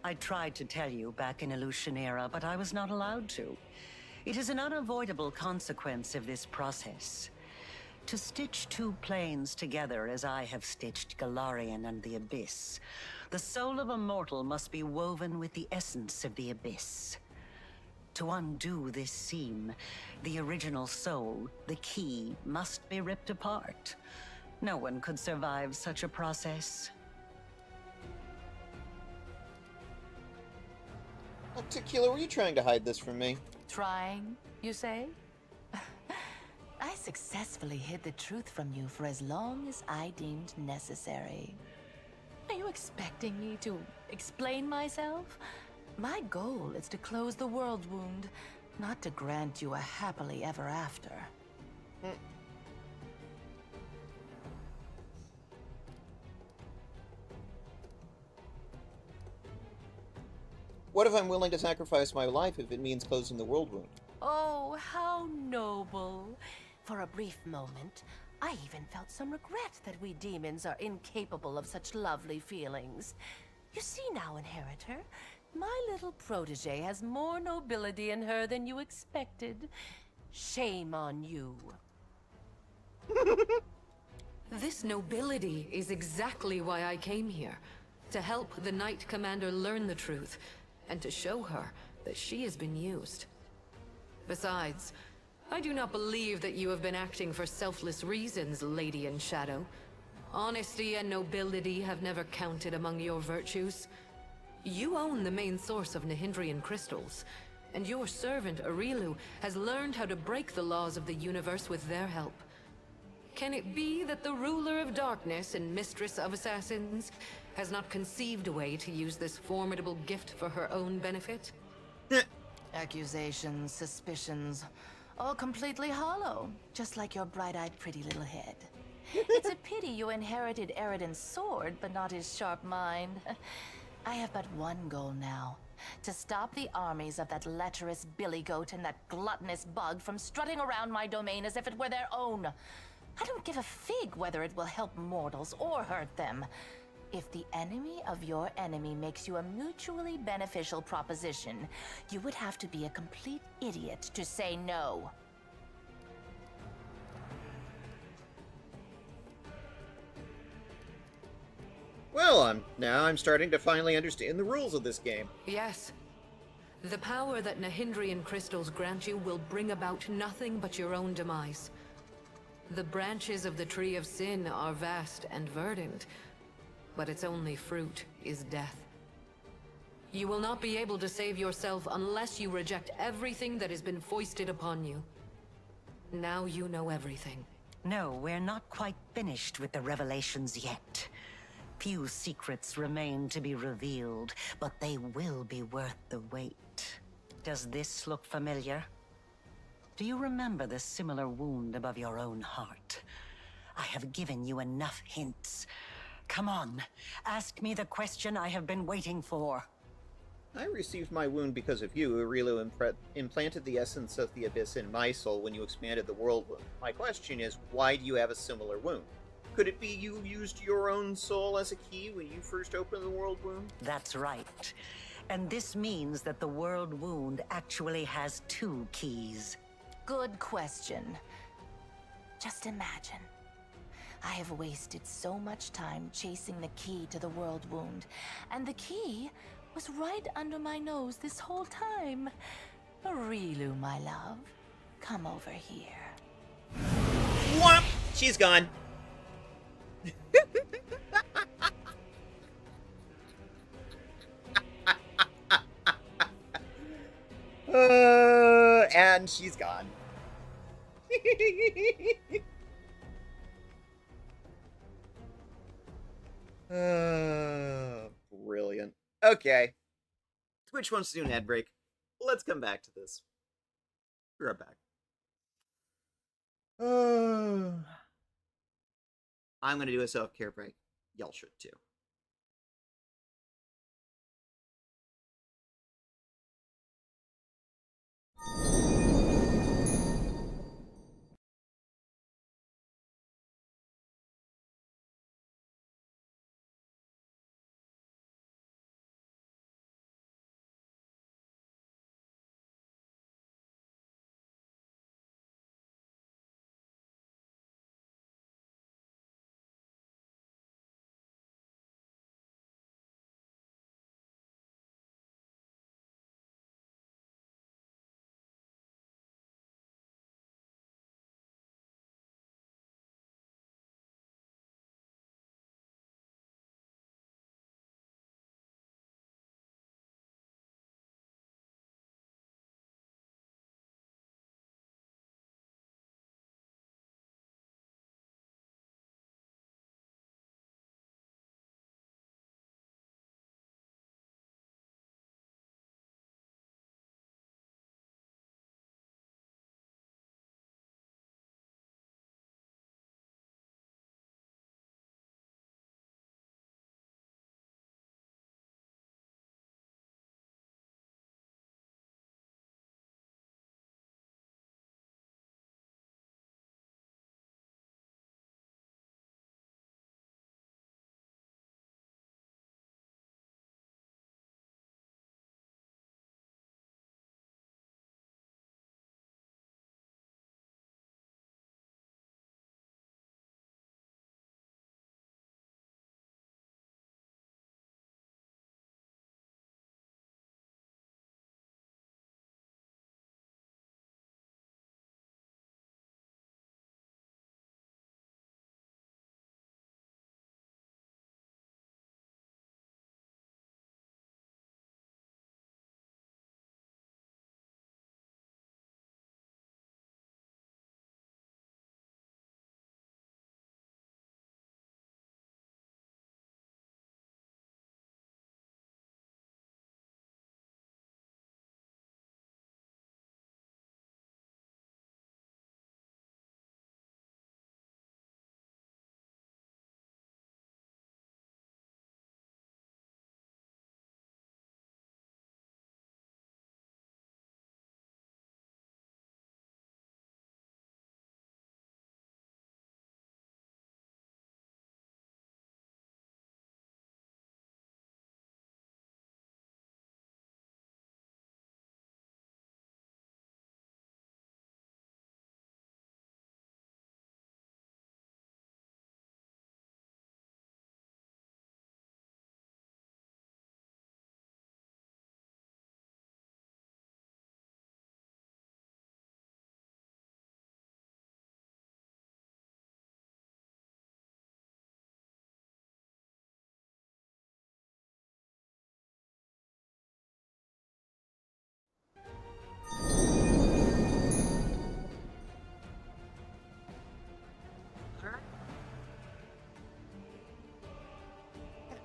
I tried to tell you back in Illusionera, but I was not allowed to. It is an unavoidable consequence of this process. To stitch two planes together as I have stitched Golarion and the Abyss, the soul of a mortal must be woven with the essence of the Abyss. To undo this seam, the original soul, the key, must be ripped apart. No one could survive such a process. Nocticula, were you trying to hide this from me? Trying, you say? I successfully hid the truth from you for as long as I deemed necessary. Are you expecting me to explain myself? My goal is to close the world wound, not to grant you a happily ever after. What if I'm willing to sacrifice my life if it means closing the world wound? Oh, how noble. For a brief moment, I even felt some regret that we demons are incapable of such lovely feelings. You see now, Inheritor, my little protege has more nobility in her than you expected. Shame on you. This nobility is exactly why I came here. To help the Knight Commander learn the truth, and to show her that she has been used. Besides, I do not believe that you have been acting for selfless reasons, Lady in Shadow. Honesty and nobility have never counted among your virtues. You own the main source of Nahindrian crystals, and your servant Arilu has learned how to break the laws of the universe with their help. Can it be that the ruler of darkness and mistress of assassins has not conceived a way to use this formidable gift for her own benefit? Accusations, suspicions, all completely hollow, just like your bright-eyed pretty little head. It's a pity you inherited Eridan's sword, but not his sharp mind. I have but one goal now. To stop the armies of that lecherous billygoat and that gluttonous bug from strutting around my domain as if it were their own. I don't give a fig whether it will help mortals or hurt them. If the enemy of your enemy makes you a mutually beneficial proposition, you would have to be a complete idiot to say no. Well, now I'm starting to finally understand the rules of this game. Yes. The power that Nahindrian crystals grant you will bring about nothing but your own demise. The branches of the Tree of Sin are vast and verdant, but its only fruit is death. You will not be able to save yourself unless you reject everything that has been foisted upon you. Now you know everything. No, we're not quite finished with the revelations yet. Few secrets remain to be revealed, but they will be worth the wait. Does this look familiar? Do you remember the similar wound above your own heart? I have given you enough hints. Come on, ask me the question I have been waiting for. I received my wound because of you. Arilu implanted the essence of the Abyss in my soul when you expanded the world wound. My question is, why do you have a similar wound? Could it be you used your own soul as a key when you first opened the world wound? That's right. And this means that the world wound actually has 2 keys. Good question. Just imagine. I have wasted so much time chasing the key to the world wound, and the key was right under my nose this whole time. Arilu, my love, come over here. Whomp! She's gone. And she's gone. Brilliant. Okay. Twitch wants to do an ad break. Let's come back to this. Be right back. I'm going to do a self-care break. Y'all should too.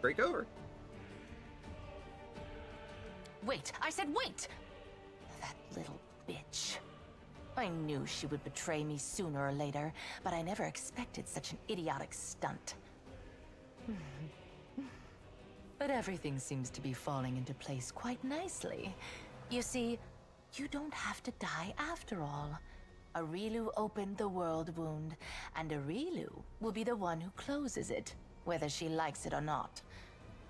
break over. Wait, I said wait! That little bitch. I knew she would betray me sooner or later, but I never expected such an idiotic stunt. But everything seems to be falling into place quite nicely. You see, you don't have to die after all. Arilu opened the world wound, and Arilu will be the one who closes it, whether she likes it or not.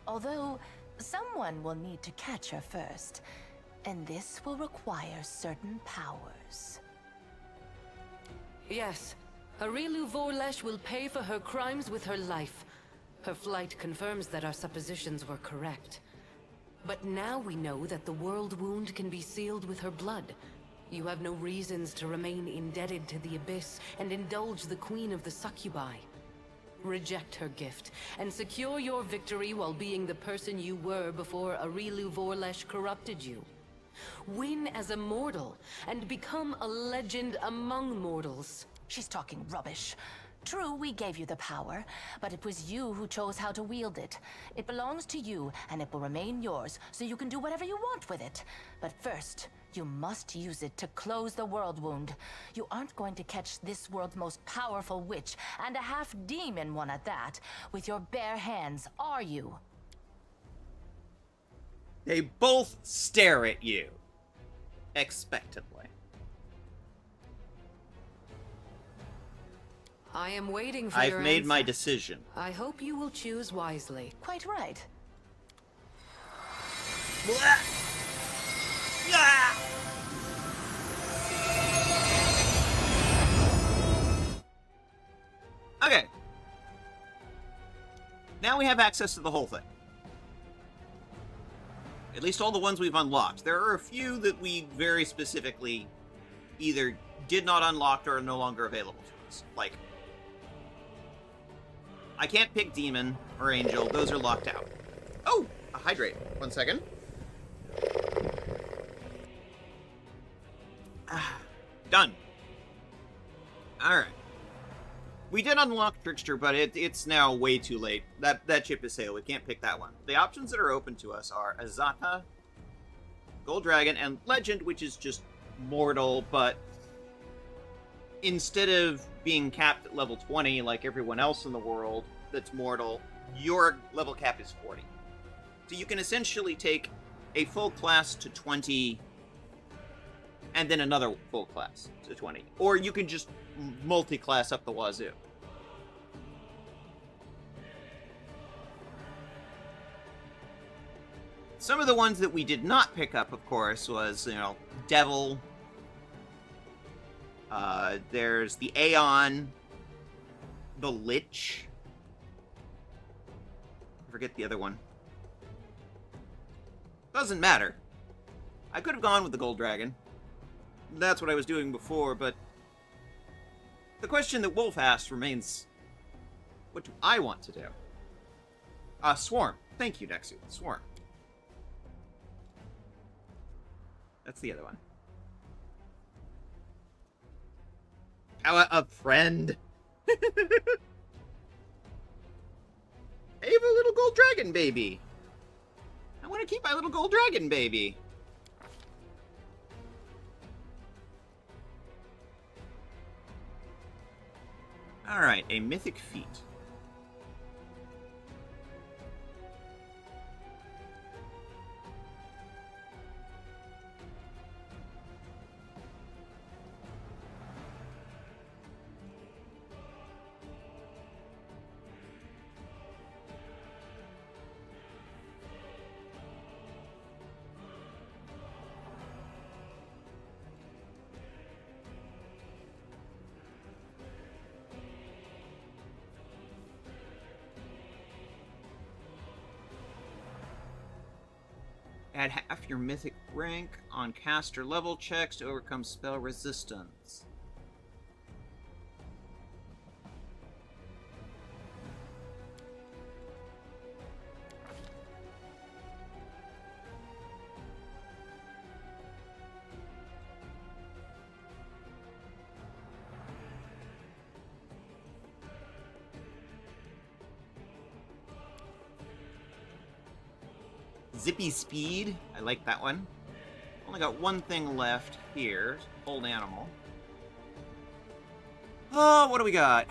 Although, someone will need to catch her first, and this will require certain powers. Yes, Arilu Vorlesh will pay for her crimes with her life. Her flight confirms that our suppositions were correct. But now we know that the world wound can be sealed with her blood. You have no reasons to remain indebted to the Abyss and indulge the Queen of the Succubi. Reject her gift, and secure your victory while being the person you were before Arilu Vorlesh corrupted you. Win as a mortal, and become a legend among mortals. She's talking rubbish. True, we gave you the power, but it was you who chose how to wield it. It belongs to you, and it will remain yours, so you can do whatever you want with it. But first, you must use it to close the world wound. You aren't going to catch this world's most powerful witch, and a half-demon one at that, with your bare hands, are you? They both stare at you. Expectantly. I am waiting for your I've made answer. my decision. I hope you will choose wisely. Quite right. Okay. Now we have access to the whole thing. At least all the ones we've unlocked. There are a few that we very specifically either did not unlock or are no longer available to us. Like, I can't pick Demon or Angel. Those are locked out. Oh! A Hydrate. 1 second. Done. Alright. We did unlock Trickster, but it's now way too late. That chip is sailed. We can't pick that one. The options that are open to us are Azata, Gold Dragon, and Legend, which is just mortal, but instead of being capped at level 20 like everyone else in the world that's mortal, your level cap is 40. So you can essentially take a full class to 20 and then another full class to 20. Or you can just multi-class up the wazoo. Some of the ones that we did not pick up, of course, was, Devil. There's the Aeon. The Lich. I forget the other one. Doesn't matter. I could have gone with the Gold Dragon. That's what I was doing before, but the question that Wolf asked remains, what do I want to do? Swarm. Thank you, Nexu. Swarm. That's the other one. How a friend. I have a little gold dragon baby. I want to keep my little gold dragon baby. Alright, a mythic feat. Add half your mythic rank on caster level checks to overcome spell resistance. Zippy Speed. I like that one. Only got one thing left here. Old animal. Oh, what do we got?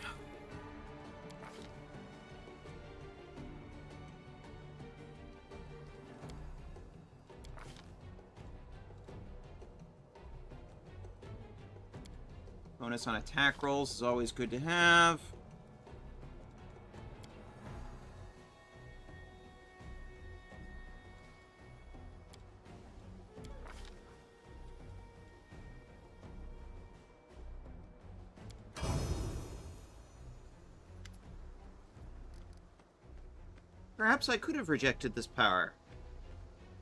Bonus on attack rolls is always good to have. Perhaps I could have rejected this power.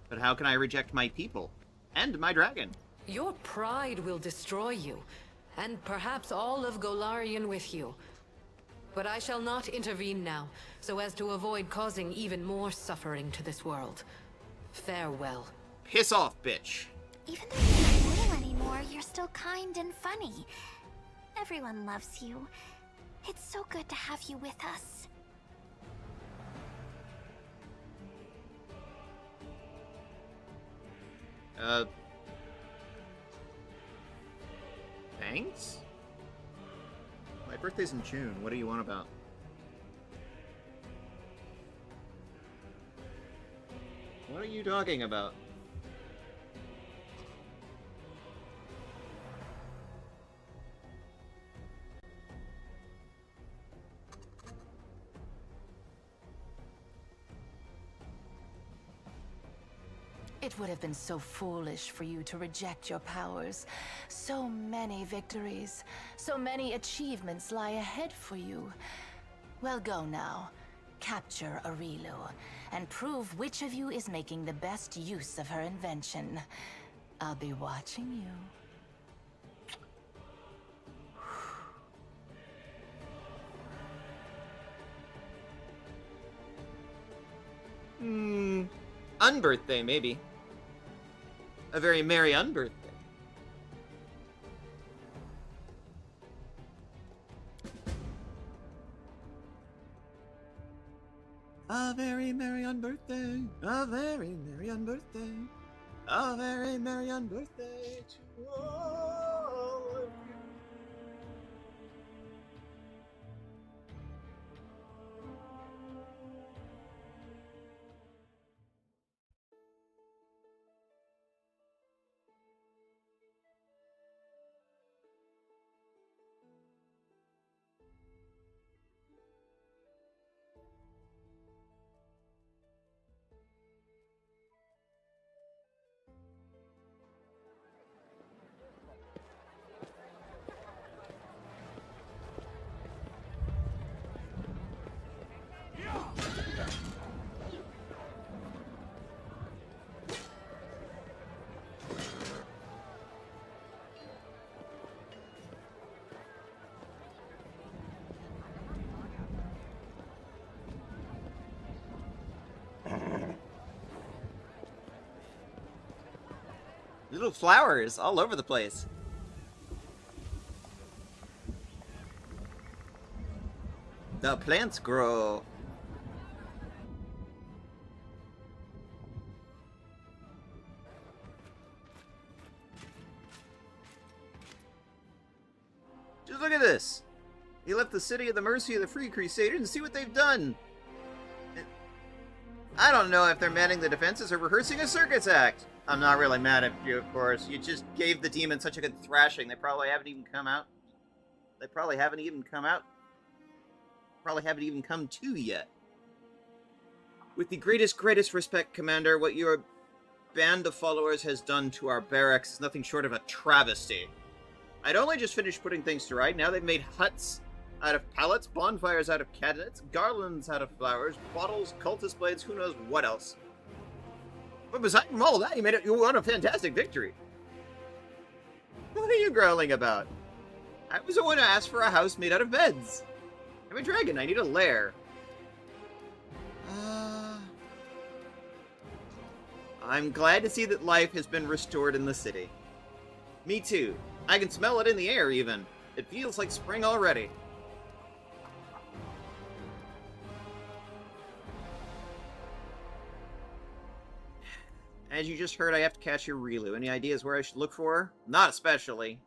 But how can I reject my people? And my dragon? Your pride will destroy you, and perhaps all of Golarion with you. But I shall not intervene now, so as to avoid causing even more suffering to this world. Farewell. Piss off, bitch. Even though you're not mortal anymore, you're still kind and funny. Everyone loves you. It's so good to have you with us. Thanks? My birthday's in June. What do you want about? What are you talking about? It would have been so foolish for you to reject your powers. So many victories, so many achievements lie ahead for you. Well, go now. Capture Arilu, and prove which of you is making the best use of her invention. I'll be watching you. Unbirthday, maybe. A very merry unbirthday. A very merry unbirthday. A very merry unbirthday. A very merry unbirthday to all of you. Little flowers all over the place. The plants grow. Just look at this. He left the city at the mercy of the Free Crusaders and see what they've done. I don't know if they're manning the defenses or rehearsing a circus act. I'm not really mad at you, of course. You just gave the demons such a good thrashing. They probably haven't even come out. Probably haven't even come to yet. With the greatest respect, Commander, what your band of followers has done to our barracks is nothing short of a travesty. I'd only just finished putting things to right. Now they've made huts out of pallets, bonfires out of cabinets, garlands out of flowers, bottles, cultist blades, who knows what else. But besides from all that, you won a fantastic victory. What are you growling about? I was the one who asked for a house made out of beds. I'm a dragon, I need a lair. I'm glad to see that life has been restored in the city. Me too. I can smell it in the air, even. It feels like spring already. As you just heard, I have to catch your Rilu. Any ideas where I should look for her? Not especially.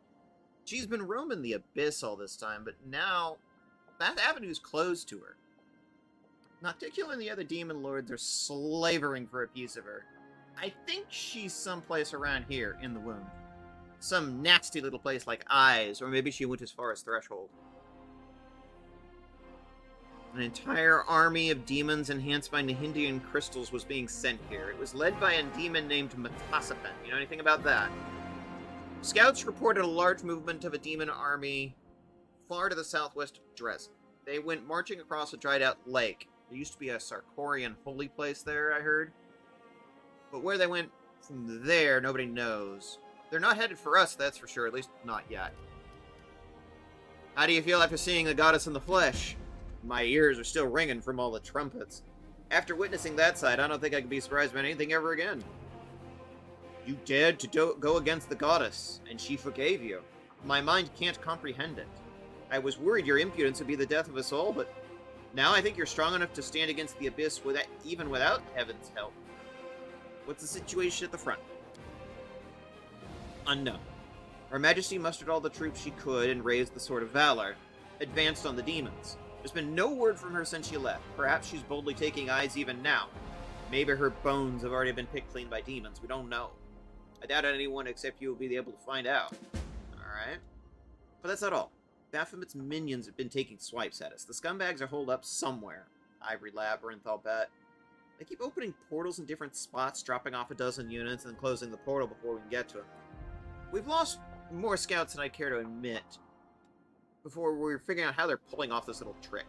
She's been roaming the Abyss all this time, but now that avenue's closed to her. Nocticula and the other demon lords are slavering for a piece of her. I think she's someplace around here in the wound. Some nasty little place like Eyes, or maybe she went as far as Threshold. An entire army of demons enhanced by Nahindian crystals was being sent here. It was led by a demon named MithaVT. You know anything about that? Scouts reported a large movement of a demon army far to the southwest of Dresden. They went marching across a dried-out lake. There used to be a Sarkorian holy place there, I heard. But where they went from there, nobody knows. They're not headed for us, that's for sure. At least, not yet. How do you feel after seeing the goddess in the flesh? My ears are still ringing from all the trumpets. After witnessing that sight, I don't think I can be surprised by anything ever again. You dared to go against the goddess, and she forgave you. My mind can't comprehend it. I was worried your impudence would be the death of us all, but now I think you're strong enough to stand against the Abyss even without Heaven's help. What's the situation at the front? Unknown. Her Majesty mustered all the troops she could and raised the Sword of Valor, advanced on the demons. There's been no word from her since she left. Perhaps she's boldly taking Eyes even now. Maybe her bones have already been picked clean by demons. We don't know. I doubt anyone except you will be able to find out. Alright. But that's not all. Baphomet's minions have been taking swipes at us. The scumbags are holed up somewhere. Ivory Labyrinth, I'll bet. They keep opening portals in different spots, dropping off a dozen units, and then closing the portal before we can get to them. We've lost more scouts than I care to admit before we're figuring out how they're pulling off this little trick.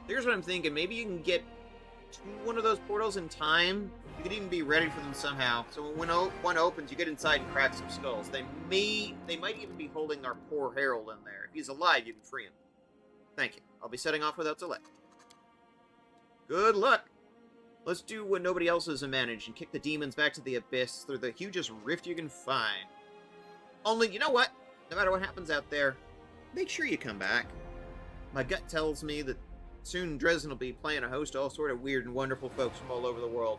Here's what I'm thinking. Maybe you can get to one of those portals in time. You could even be ready for them somehow. So when one opens, you get inside and crack some skulls. They might even be holding our poor Herald in there. If he's alive, you can free him. Thank you. I'll be setting off without delay. Good luck. Let's do what nobody else has managed and kick the demons back to the Abyss through the hugest rift you can find. Only, you know what? No matter what happens out there, make sure you come back. My gut tells me that soon Dresden will be playing a host of all sort of weird and wonderful folks from all over the world.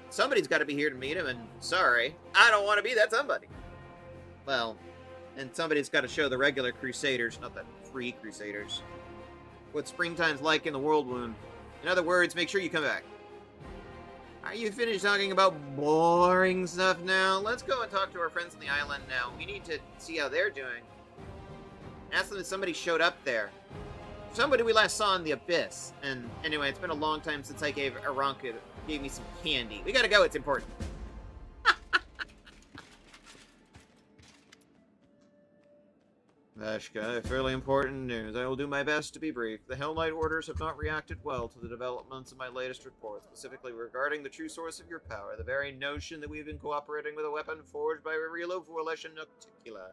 Somebody's got to be here to meet him, and sorry, I don't want to be that somebody. Well, and somebody's got to show the regular Crusaders, not the free Crusaders, what springtime's like in the World Wound. In other words, make sure you come back. Are you finished talking about boring stuff now? Let's go and talk to our friends on the island now. We need to see how they're doing. Ask them if somebody showed up there. Somebody we last saw in the Abyss. And anyway, it's been a long time since I gave Aranka me some candy. We gotta go, it's important. Veshka, fairly important news. I will do my best to be brief. The Hell Knight orders have not reacted well to the developments of my latest report, specifically regarding the true source of your power. The very notion that we've been cooperating with a weapon forged by Aurelio Vorlesh and Nocticula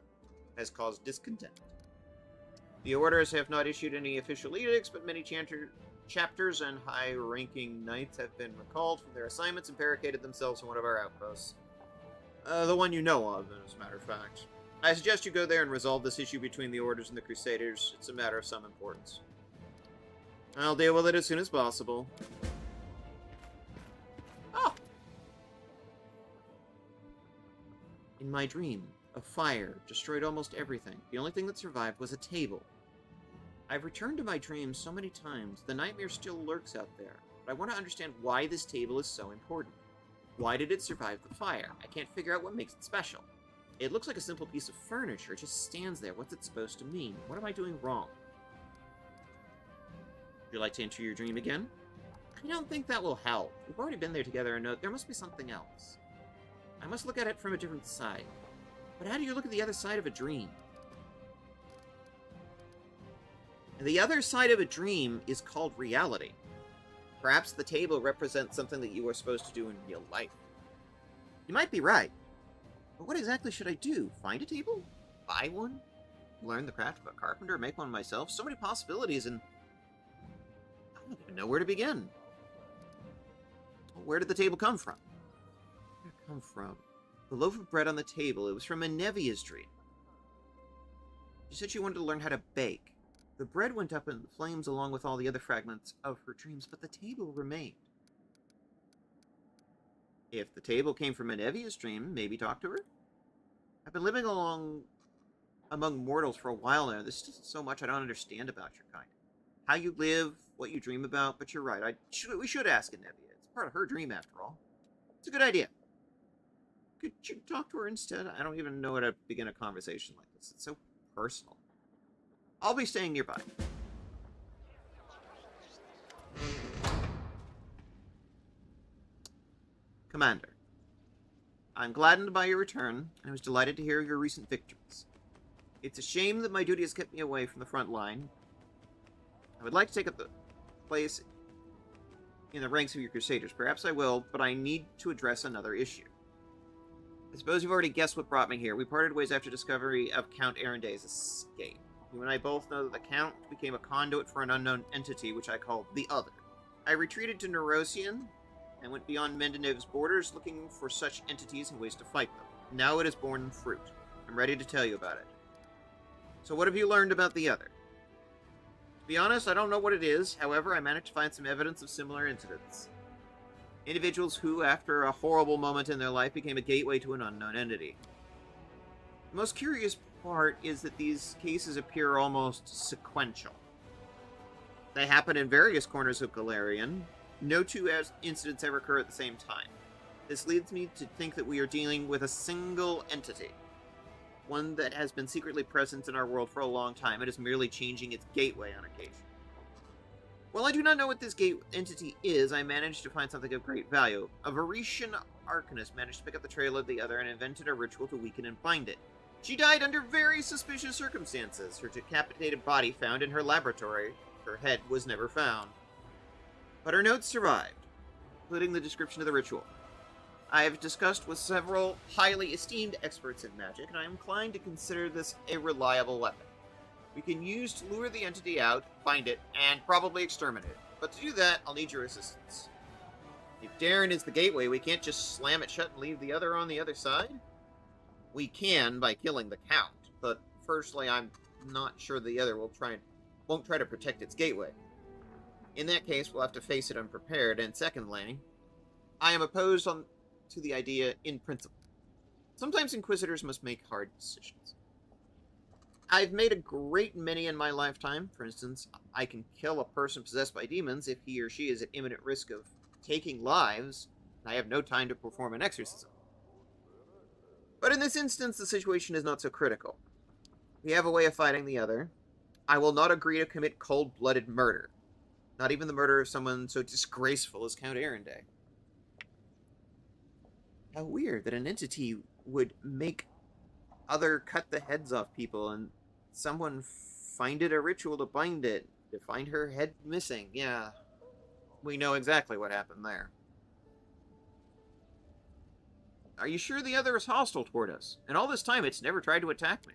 has caused discontent. The orders have not issued any official edicts, but many chapters and high-ranking knights have been recalled from their assignments and barricaded themselves in one of our outposts. The one you know of, as a matter of fact. I suggest you go there and resolve this issue between the Orders and the Crusaders. It's a matter of some importance. I'll deal with it as soon as possible. Oh! In my dream, a fire destroyed almost everything. The only thing that survived was a table. I've returned to my dreams so many times, the nightmare still lurks out there. But I want to understand why this table is so important. Why did it survive the fire? I can't figure out what makes it special. It looks like a simple piece of furniture. It just stands there. What's it supposed to mean? What am I doing wrong? Would you like to enter your dream again? I don't think that will help. We've already been there together and know there must be something else. I must look at it from a different side. But how do you look at the other side of a dream? The other side of a dream is called reality. Perhaps the table represents something that you are supposed to do in real life. You might be right. But what exactly should I do? Find a table? Buy one? Learn the craft of a carpenter? Make one myself? So many possibilities, and I don't even know where to begin. Where did the table come from? Where did it come from? The loaf of bread on the table. It was from Minevia's dream. She said she wanted to learn how to bake. The bread went up in flames along with all the other fragments of her dreams, but the table remained. If the table came from Enevia's dream, maybe talk to her? I've been living among mortals for a while now. There's just so much I don't understand about your kind. How you live, what you dream about, but you're right. We should ask Enevia. It's part of her dream, after all. It's a good idea. Could you talk to her instead? I don't even know how to begin a conversation like this. It's so personal. I'll be staying nearby. Commander, I'm gladdened by your return, and I was delighted to hear your recent victories. It's a shame that my duty has kept me away from the front line. I would like to take up the place in the ranks of your Crusaders. Perhaps I will, but I need to address another issue. I suppose you've already guessed what brought me here. We parted ways after discovery of Count Arenday's escape. You and I both know that the Count became a conduit for an unknown entity, which I call the Other. I retreated to Neurosian and went beyond Mendeleev's borders, looking for such entities and ways to fight them. Now it has borne fruit. I'm ready to tell you about it. So what have you learned about the Other? To be honest, I don't know what it is. However, I managed to find some evidence of similar incidents. Individuals who, after a horrible moment in their life, became a gateway to an unknown entity. The most curious part is that these cases appear almost sequential. They happen in various corners of Golarion. No two incidents ever occur at the same time. This leads me to think that we are dealing with a single entity. One that has been secretly present in our world for a long time. It is merely changing its gateway on occasion. While I do not know what this entity is, I managed to find something of great value. A Varetian arcanist managed to pick up the trail of the Other and invented a ritual to weaken and bind it. She died under very suspicious circumstances. Her decapitated body found in her laboratory. Her head was never found. But her notes survived, including the description of the ritual. I have discussed with several highly esteemed experts in magic, and I am inclined to consider this a reliable weapon. We can use to lure the entity out, find it, and probably exterminate it. But to do that, I'll need your assistance. If Darren is the gateway, we can't just slam it shut and leave the Other on the other side? We can by killing the Count, but firstly, I'm not sure the Other won't try to protect its gateway. In that case, we'll have to face it unprepared, and secondly, I am opposed to the idea in principle. Sometimes Inquisitors must make hard decisions. I've made a great many in my lifetime. For instance, I can kill a person possessed by demons if he or she is at imminent risk of taking lives, and I have no time to perform an exorcism. But in this instance, the situation is not so critical. We have a way of fighting the Other. I will not agree to commit cold-blooded murder. Not even the murder of someone so disgraceful as Count Arenday. How weird that an entity would make Other cut the heads off people and someone find it a ritual to bind it, to find her head missing. Yeah, we know exactly what happened there. Are you sure the Other is hostile toward us? And all this time it's never tried to attack me.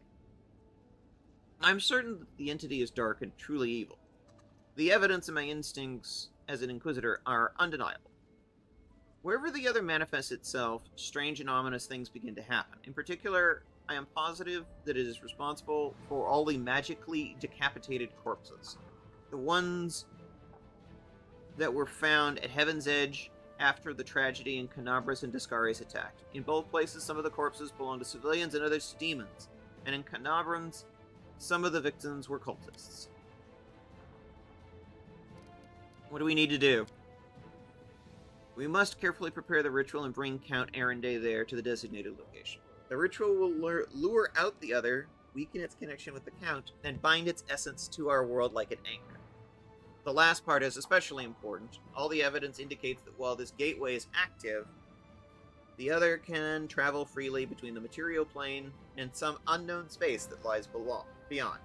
I'm certain that the entity is dark and truly evil. The evidence and my instincts as an Inquisitor are undeniable. Wherever the Other manifests itself, strange and ominous things begin to happen. In particular, I am positive that it is responsible for all the magically decapitated corpses. The ones that were found at Heaven's Edge after the tragedy in Canabras and Discaris attacked. In both places, some of the corpses belonged to civilians and others to demons. And in Canabrans, some of the victims were cultists. What do we need to do? We must carefully prepare the ritual and bring Count Arenday there to the designated location. The ritual will lure out the Other, weaken its connection with the Count, and bind its essence to our world like an anchor. The last part is especially important. All the evidence indicates that while this gateway is active, the Other can travel freely between the material plane and some unknown space that lies beyond.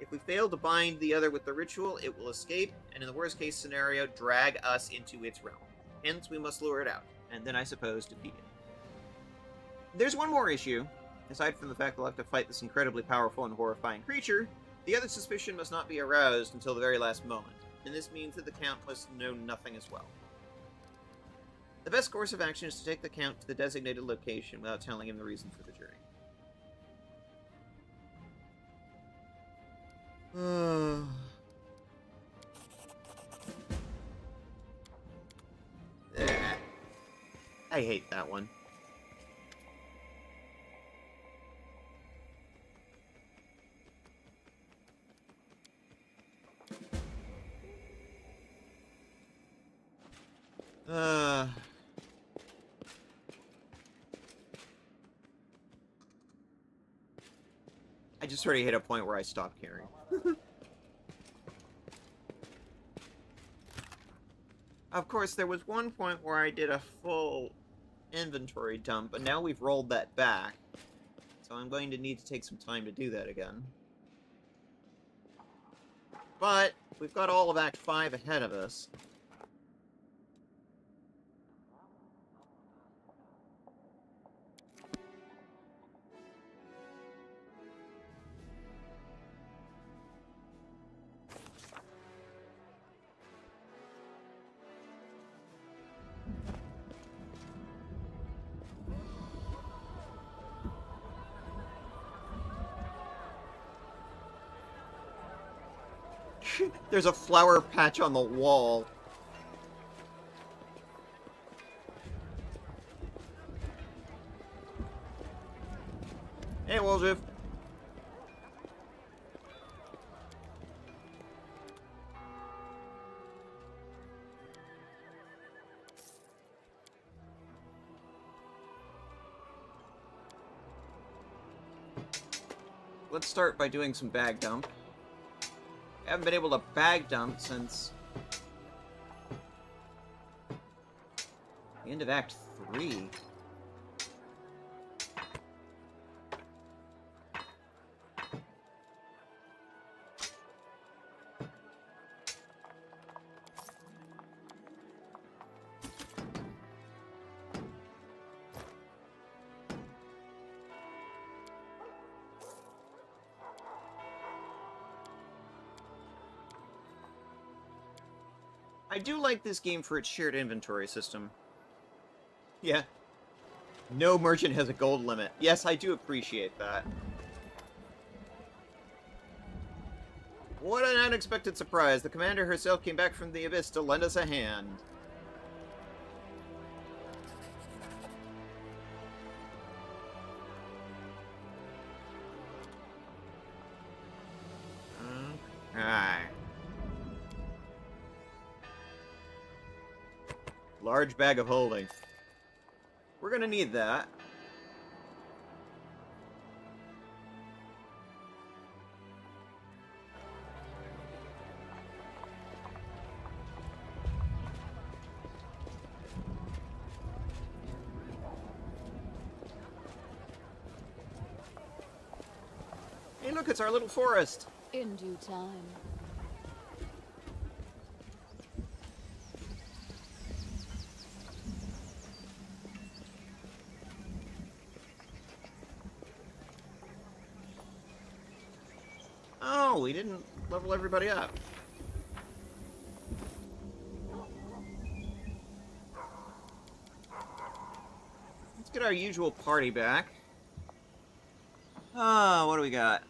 If we fail to bind the Other with the ritual, it will escape, and in the worst case scenario, drag us into its realm. Hence, we must lure it out, and then I suppose defeat it. There's one more issue. Aside from the fact we'll have to fight this incredibly powerful and horrifying creature, the Other suspicion must not be aroused until the very last moment, and this means that the Count must know nothing as well. The best course of action is to take the Count to the designated location without telling him the reason for the journey. I hate that one. I just already hit a point where I stopped caring. Of course, there was one point where I did a full inventory dump, but now we've rolled that back. So I'm going to need to take some time to do that again. But we've got all of Act 5 ahead of us. There's a flower patch on the wall. Hey, Woljev. Let's start by doing some bag dump. I haven't been able to bag dump since the end of Act 3. I do like this game for its shared inventory system. Yeah. No merchant has a gold limit. Yes, I do appreciate that. What an unexpected surprise. The commander herself came back from the abyss to lend us a hand. Alright. Large bag of holding. We're gonna need that. Hey, look, it's our little forest. In due time. Oh, we didn't level everybody up. Let's get our usual party back. Ah, what do we got?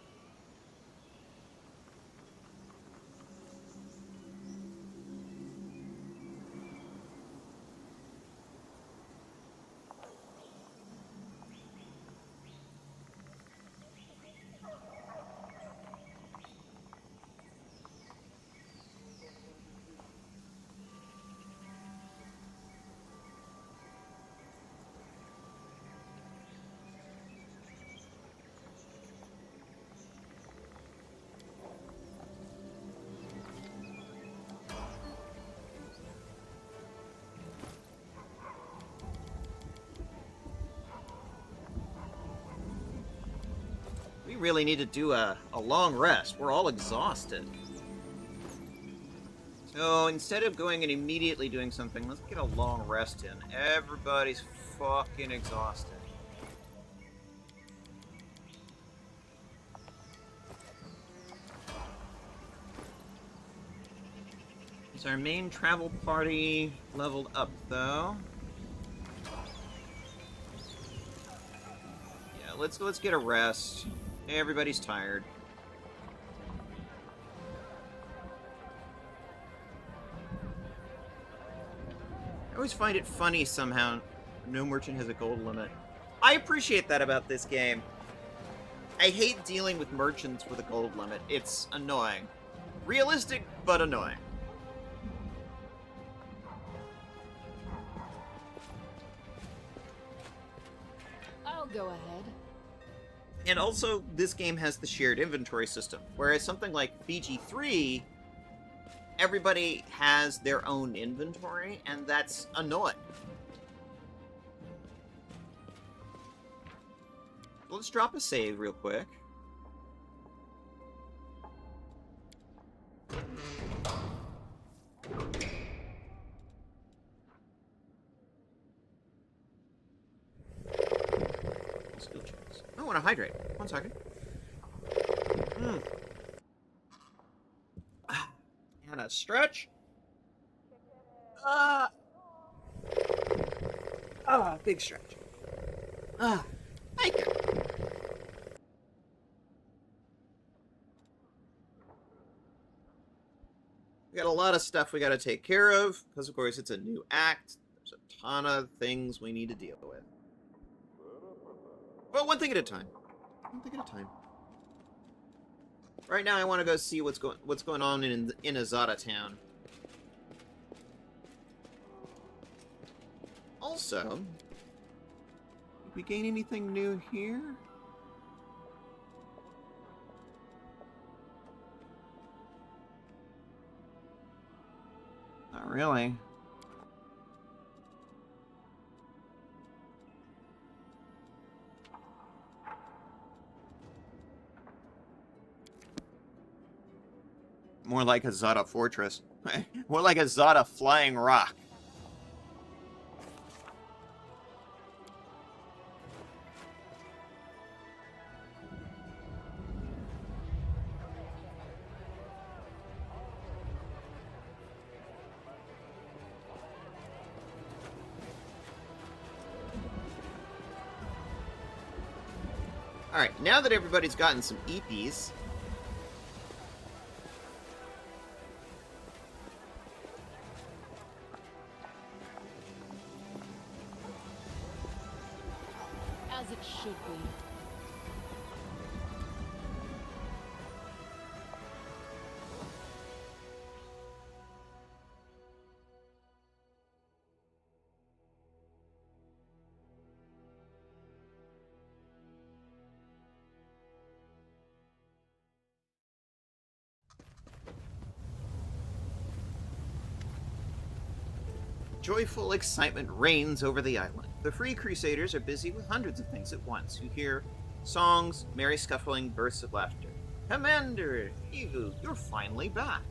We really need to do a long rest. We're all exhausted. So instead of going and immediately doing something, let's get a long rest in. Everybody's fucking exhausted. Is our main travel party leveled up, though? Yeah, let's get a rest. Everybody's tired. I always find it funny somehow No merchant has a gold limit. I appreciate that about this game. I hate dealing with merchants with a gold limit. It's annoying. Realistic, but annoying. I'll go ahead. And also, this game has the shared inventory system, whereas something like Fiji 3, everybody has their own inventory, and that's annoying. Let's drop a save real quick. Skill checks. I want to hydrate. 1 second. And a stretch. Big stretch. Thank you. We got a lot of stuff we got to take care of, because of course it's a new act. There's a ton of things we need to deal with. Well, one thing at a time. One thing at a time. Right now, I want to go see what's going on in Azada Town. Also, did we gain anything new here? Not really. More like a Zada fortress. More like a Zada flying rock. Alright, now that everybody's gotten some EPs, As it should be. joyful excitement reigns over the island. The Free Crusaders are busy with hundreds of things at once. You hear songs, merry scuffling, bursts of laughter. Commander Evu, you're finally back.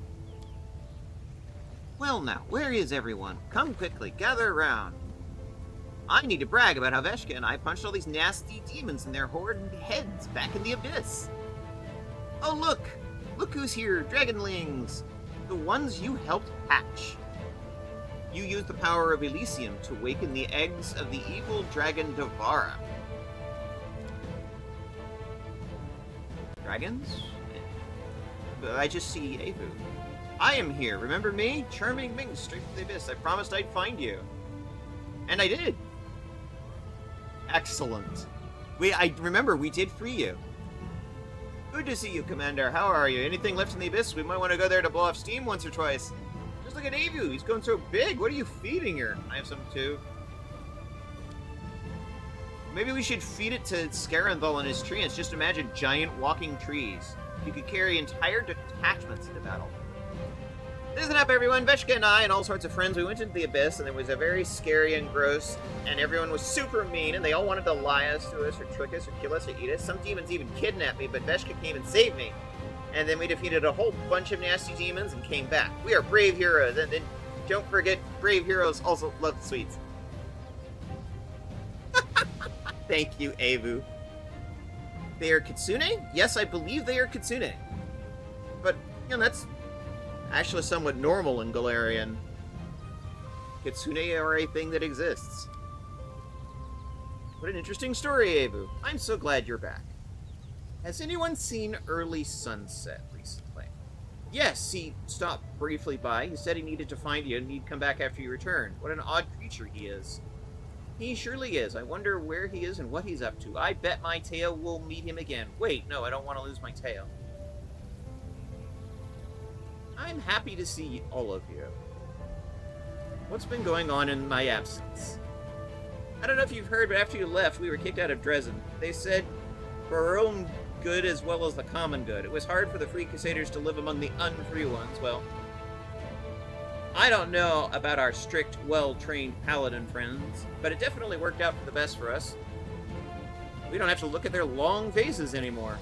Well now, where is everyone? Come quickly, gather around. I need to brag about how Veshka and I punched all these nasty demons in their horrid heads back in the abyss. Oh look! Look who's here, Dragonlings! The ones you helped hatch. You used the power of Elysium to waken the eggs of the evil dragon Devara. Dragons? I just see Evu. I am here, remember me? Charming Ming, straight from the abyss. I promised I'd find you. And I did. Excellent. I remember, we did free you. Good to see you, Commander. How are you? Anything left in the abyss? We might want to go there to blow off steam once or twice. Just look at Evu. He's going so big. What are you feeding her? I have some too. Maybe we should feed it to Scaranthal and his treants. Just imagine giant walking trees. You could carry entire detachments into battle. Listen up, everyone. Veshka and I and all sorts of friends, we went into the abyss, and it was a very scary and gross, and everyone was super mean, and they all wanted to lie us to us, or trick us, or kill us, or eat us. Some demons even kidnapped me, but Veshka came and saved me. And then we defeated a whole bunch of nasty demons and came back. We are brave heroes, and then don't forget, brave heroes also love sweets. Thank you, Evu. They are Kitsune? Yes, I believe they are Kitsune. But, you know, that's actually somewhat normal in Golarion. Kitsune are a thing that exists. What an interesting story, Evu. I'm so glad you're back. Has anyone seen Early Sunset recently? Yes, he stopped briefly by. He said he needed to find you and he'd come back after you returned. What an odd creature he is. He surely is. I wonder where he is and what he's up to. I bet my tail will meet him again. Wait, no, I don't want to lose my tail. I'm happy to see all of you. What's been going on in my absence? I don't know if you've heard, but after you left, we were kicked out of Dresden. They said for our own good as well as the common good. It was hard for the free crusaders to live among the unfree ones. Well, I don't know about our strict, well-trained paladin friends, but it definitely worked out for the best for us. We don't have to look at their long faces anymore.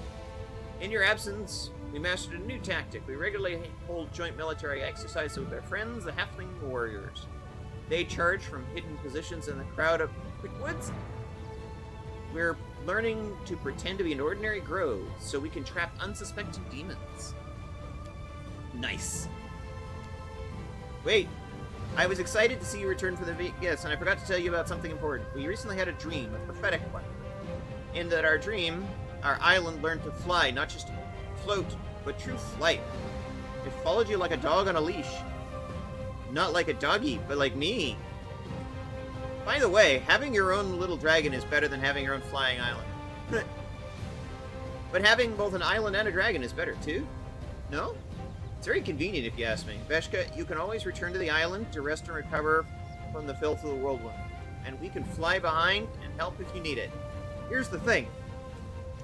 In your absence, we mastered a new tactic. We regularly hold joint military exercises with our friends, the Halfling warriors. They charge from hidden positions in the crowd of quickwoods. We're learning to pretend to be an ordinary grove so we can trap unsuspecting demons. Nice. Wait, I was excited to see you return for the yes, and I forgot to tell you about something important. We recently had a dream, a prophetic one. In that our dream, our island learned to fly, not just float, but true flight. It followed you like a dog on a leash. Not like a doggy, but like me. By the way, having your own little dragon is better than having your own flying island. But having both an island and a dragon is better, too. No? It's very convenient, if you ask me. Veshka, you can always return to the island to rest and recover from the filth of the whirlwind. And we can fly behind and help if you need it. Here's the thing.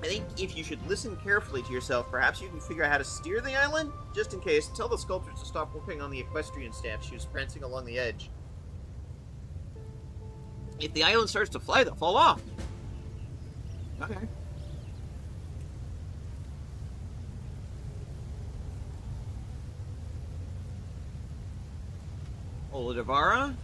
I think if you should listen carefully to yourself, perhaps you can figure out how to steer the island? Just in case, tell the sculptors to stop working on the equestrian staff she was prancing along the edge. If the island starts to fly, they'll fall off. Okay. Oladavara?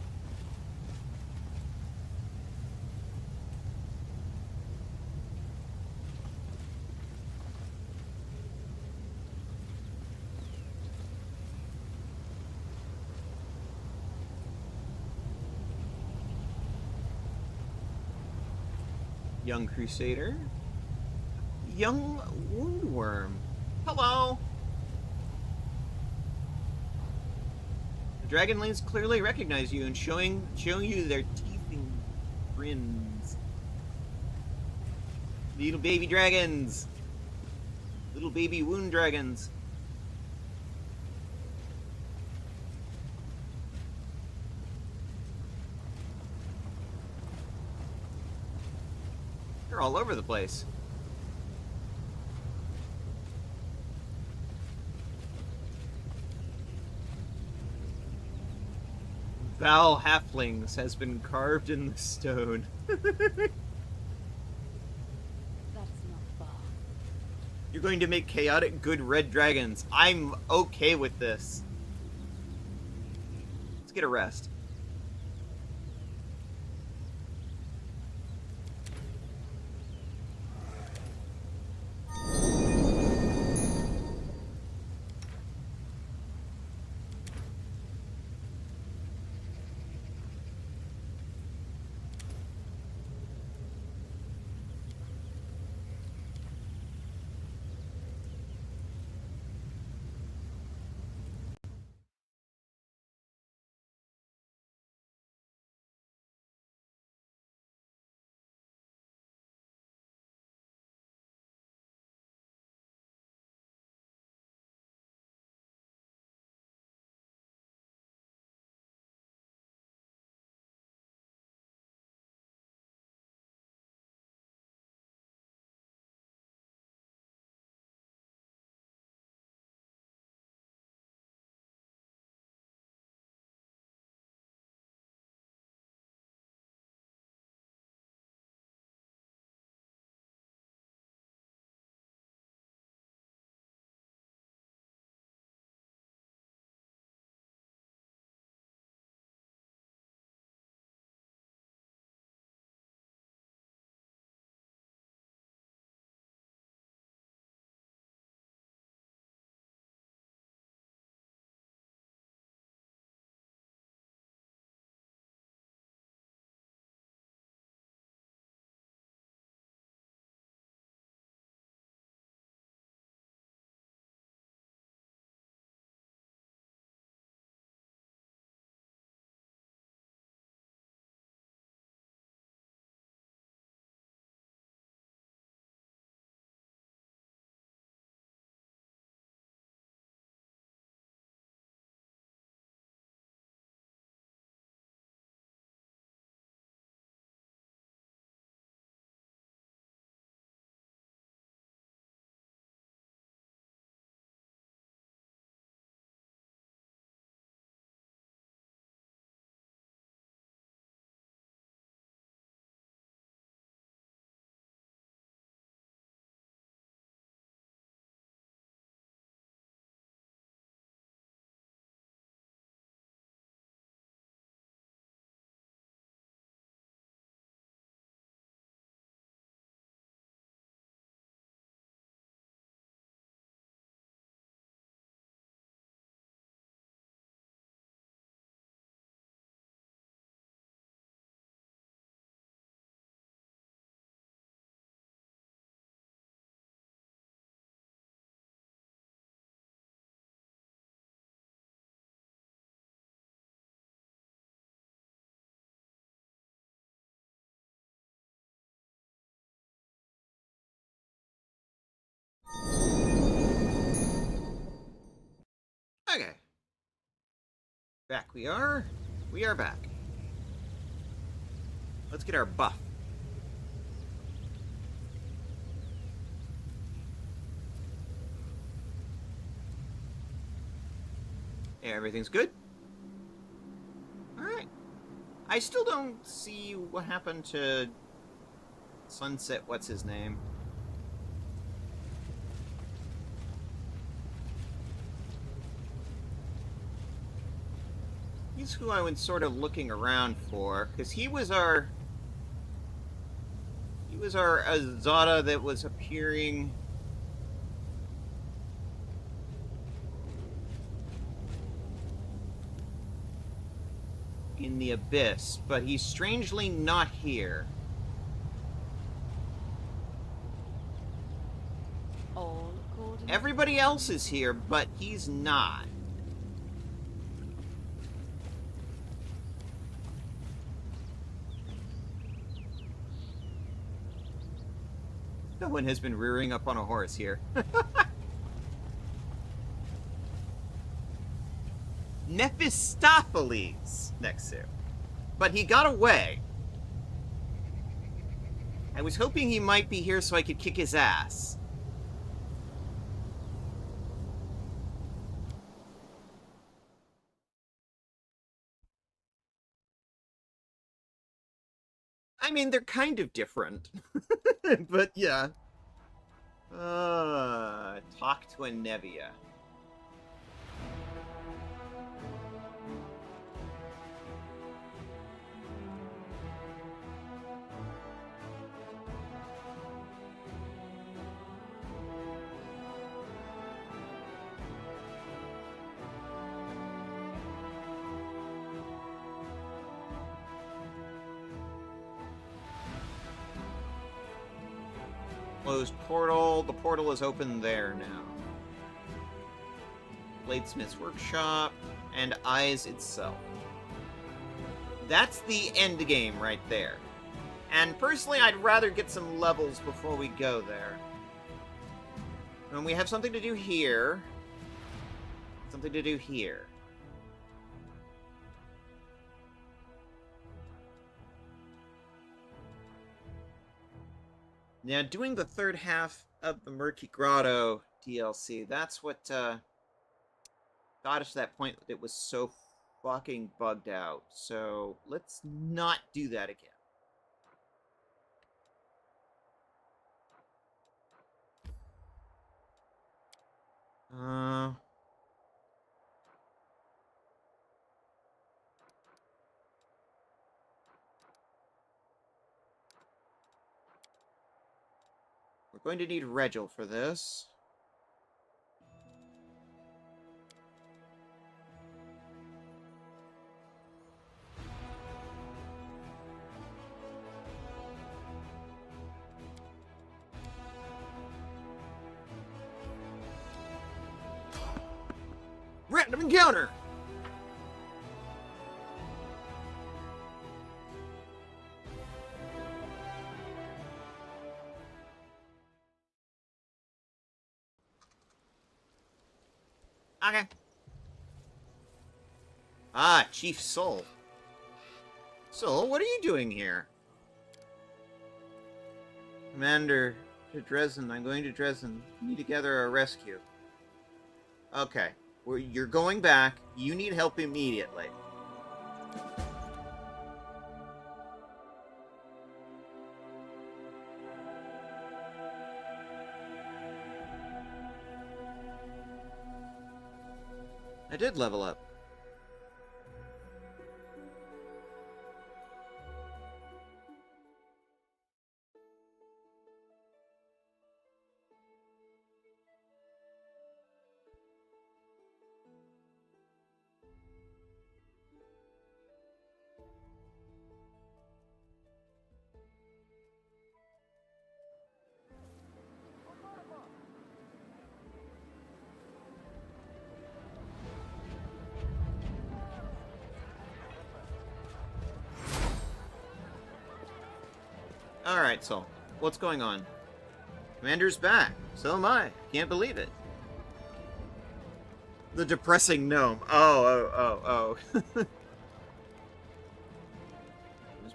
Young Crusader. Young Woundworm. Hello! The Dragonlings clearly recognize you and showing you their teething grins. Little baby dragons! Little baby wound dragons. They're all over the place. Val Halflings has been carved in the stone. That's not far. You're going to make chaotic good red dragons. I'm okay with this. Let's get a rest. Okay. Back we are. We are back. Let's get our buff. Yeah, everything's good. Alright. I still don't see what happened to Sunset, what's his name? He's who I was sort of looking around for, because he was our Azada that was appearing in the Abyss, but he's strangely not here. All according. Everybody else is here, but he's not. No one has been rearing up on a horse here. Mephistopheles next to. But he got away. I was hoping he might be here so I could kick his ass. I mean, they're kind of different. But yeah. Talk to a Nevia. Closed portal. The portal is open there now. Bladesmith's Workshop and Eyes itself. That's the end game right there. And personally, I'd rather get some levels before we go there. And we have something to do here. Something to do here. Now, doing the third half of the Murky Grotto DLC, that's what got us to that point that it was so fucking bugged out. So, let's not do that again. We're going to need Regil for this. Random encounter! Okay. Ah, Chief Soul. Soul, what are you doing here? Commander to Dresden. I'm going to Dresden. Need to gather a rescue. Okay. You're going back. You need help immediately. I did level up. Alright, so, what's going on? Commander's back. So am I. Can't believe it. The depressing gnome. Oh. Must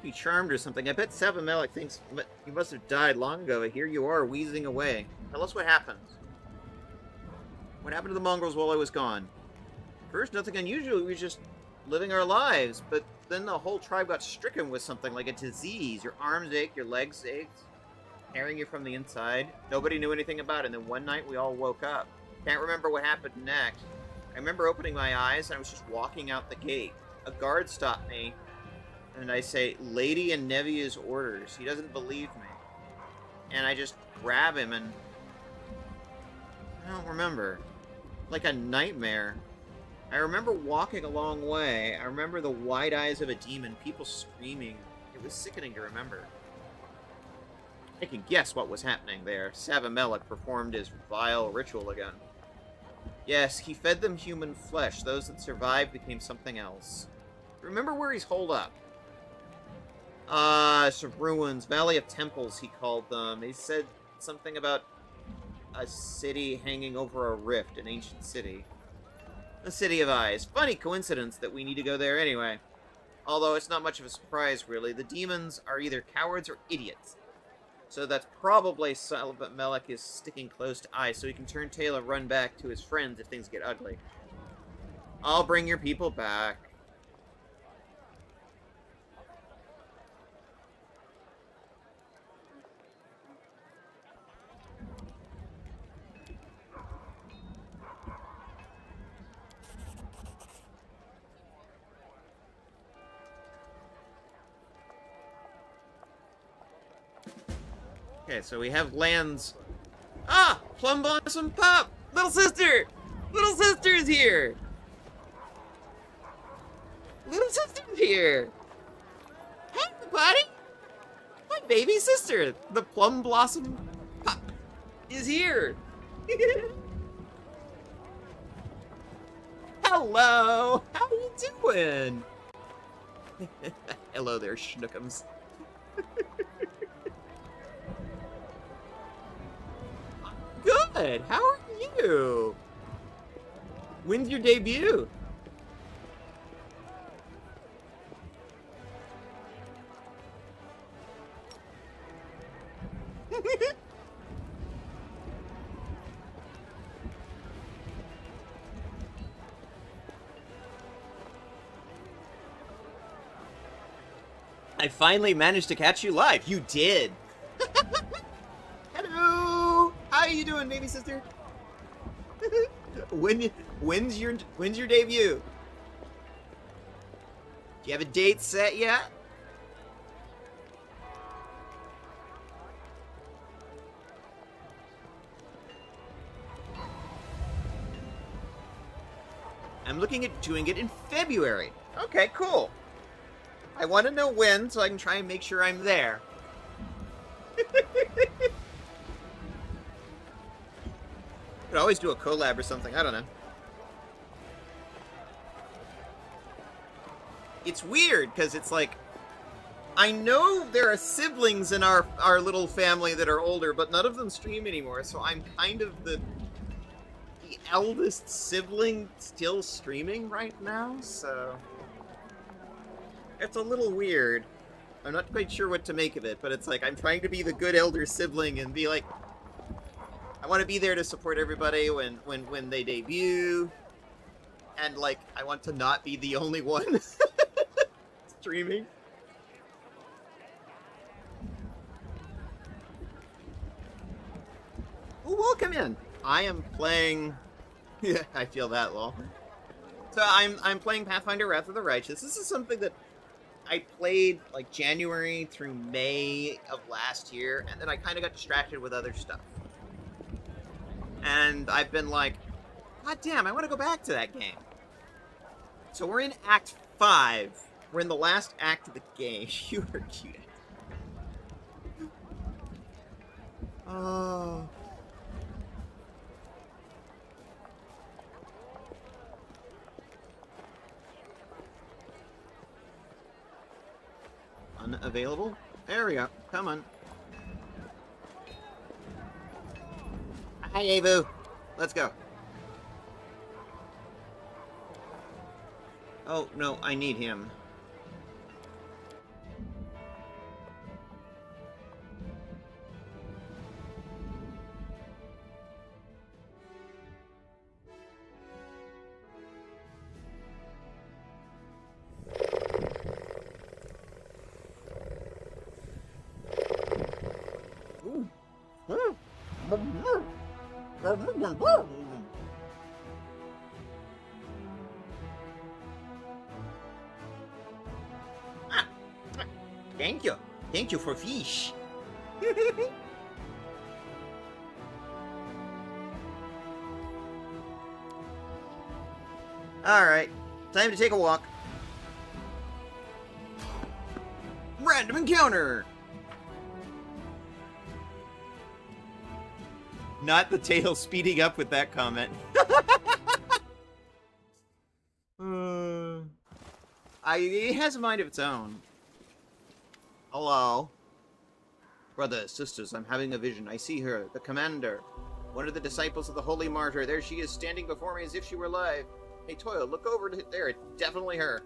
be charmed or something. I bet Savamelic thinks you must have died long ago, but here you are, wheezing away. Tell us what happened. What happened to the mongrels while I was gone? First, nothing unusual. We were just living our lives, but then the whole tribe got stricken with something like a disease. Your arms ached, your legs ached, tearing you from the inside. Nobody knew anything about it, and then one night we all woke up. Can't remember what happened next. I remember opening my eyes, and I was just walking out the gate. A guard stopped me, and I say, "Lady and Nevia's orders." He doesn't believe me. And I just grab him, and I don't remember. Like a nightmare. I remember walking a long way. I remember the wide eyes of a demon, people screaming. It was sickening to remember. I can guess what was happening there. Savamelic performed his vile ritual again. Yes, he fed them human flesh. Those that survived became something else. Remember where he's holed up? Some ruins. Valley of Temples, he called them. He said something about a city hanging over a rift, an ancient city. The City of Eyes. Funny coincidence that we need to go there anyway. Although it's not much of a surprise, really. The demons are either cowards or idiots. So that's probably Savamelic is sticking close to Eyes so he can turn tail and run back to his friends if things get ugly. I'll bring your people back. Okay, so we have lands. Ah! Plum Blossom Pop! Little sister! Little sister's here! Little sister's here! Hey, everybody! My baby sister, the Plum Blossom Pop, is here! Hello! How you doing? Hello there, Schnookums. Good. How are you? When's your debut? I finally managed to catch you live. You did. Hello. How are you doing, baby sister? When's your debut? Do you have a date set yet? I'm looking at doing it in February. Okay, cool. I want to know when so I can try and make sure I'm there. Could always do a collab or something. I don't know. It's weird because it's like, I know there are siblings in our little family that are older, but none of them stream anymore. So I'm kind of the eldest sibling still streaming right now. So it's a little weird. I'm not quite sure what to make of it, but it's like I'm trying to be the good elder sibling and be like, I want to be there to support everybody when they debut, and like I want to not be the only one streaming. Oh, welcome in. I am playing. Yeah, I feel that, lol. So I'm playing Pathfinder: Wrath of the Righteous. This is something that I played like January through May of last year, and then I kind of got distracted with other stuff. And I've been like, God damn, I want to go back to that game. So we're in Act 5. We're in the last act of the game. You are cute. Oh. Unavailable? There we go. Come on. Hi, Avu. Let's go. Oh, no, I need him. Thank you. Thank you for fish. Alright. Time to take a walk. Random encounter! Not the tail speeding up with that comment. It has a mind of its own. Hello. Brothers, sisters, I'm having a vision. I see her, the commander. One of the disciples of the Holy Martyr. There she is, standing before me as if she were alive. Hey, Toyo, look over there. It's definitely her.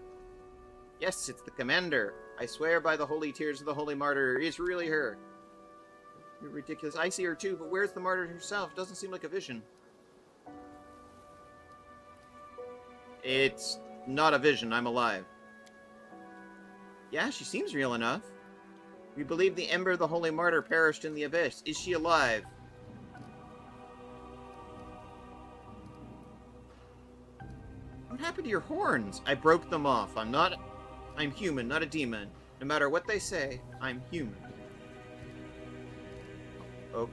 Yes, it's the commander. I swear by the holy tears of the Holy Martyr, it's really her. You're ridiculous. I see her too, but where's the martyr herself? Doesn't seem like a vision. It's not a vision. I'm alive. Yeah, she seems real enough. We believe the ember of the Holy Martyr perished in the abyss. Is she alive? What happened to your horns? I broke them off. I'm human, not a demon. No matter what they say, I'm human. Oh,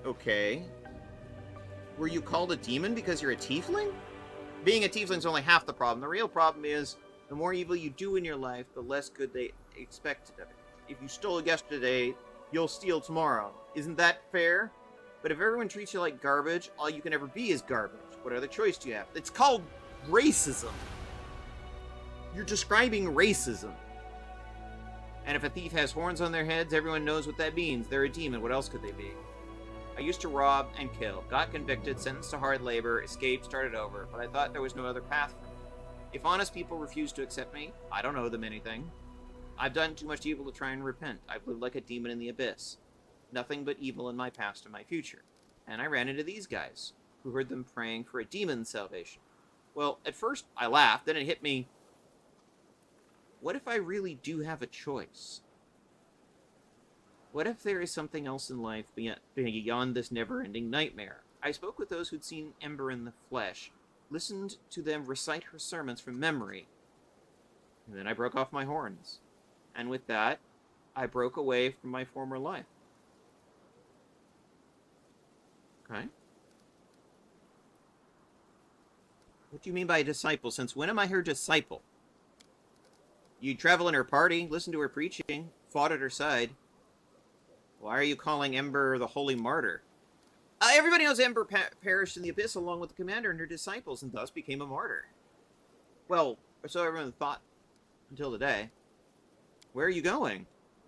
okay. Were you called a demon because you're a tiefling? Being a tiefling's only half the problem. The real problem is, the more evil you do in your life, the less good they expect of it. If you stole yesterday, you'll steal tomorrow. Isn't that fair? But if everyone treats you like garbage, all you can ever be is garbage. What other choice do you have? It's called racism. You're describing racism. And if a thief has horns on their heads, everyone knows what that means. They're a demon. What else could they be? I used to rob and kill, got convicted, sentenced to hard labor, escaped, started over, but I thought there was no other path for me. If honest people refuse to accept me, I don't owe them anything. I've done too much evil to try and repent. I've lived like a demon in the abyss. Nothing but evil in my past and my future. And I ran into these guys, who heard them praying for a demon's salvation. Well, at first I laughed, then it hit me. What if I really do have a choice? What if there is something else in life beyond this never-ending nightmare? I spoke with those who'd seen Ember in the flesh, listened to them recite her sermons from memory, and then I broke off my horns. And with that, I broke away from my former life. Okay. What do you mean by a disciple? Since when am I her disciple? You travel in her party, listen to her preaching, fought at her side. Why are you calling Ember the Holy Martyr? Everybody knows Ember perished in the abyss along with the commander and her disciples, and thus became a martyr. Well, so everyone thought until today. Where are you going?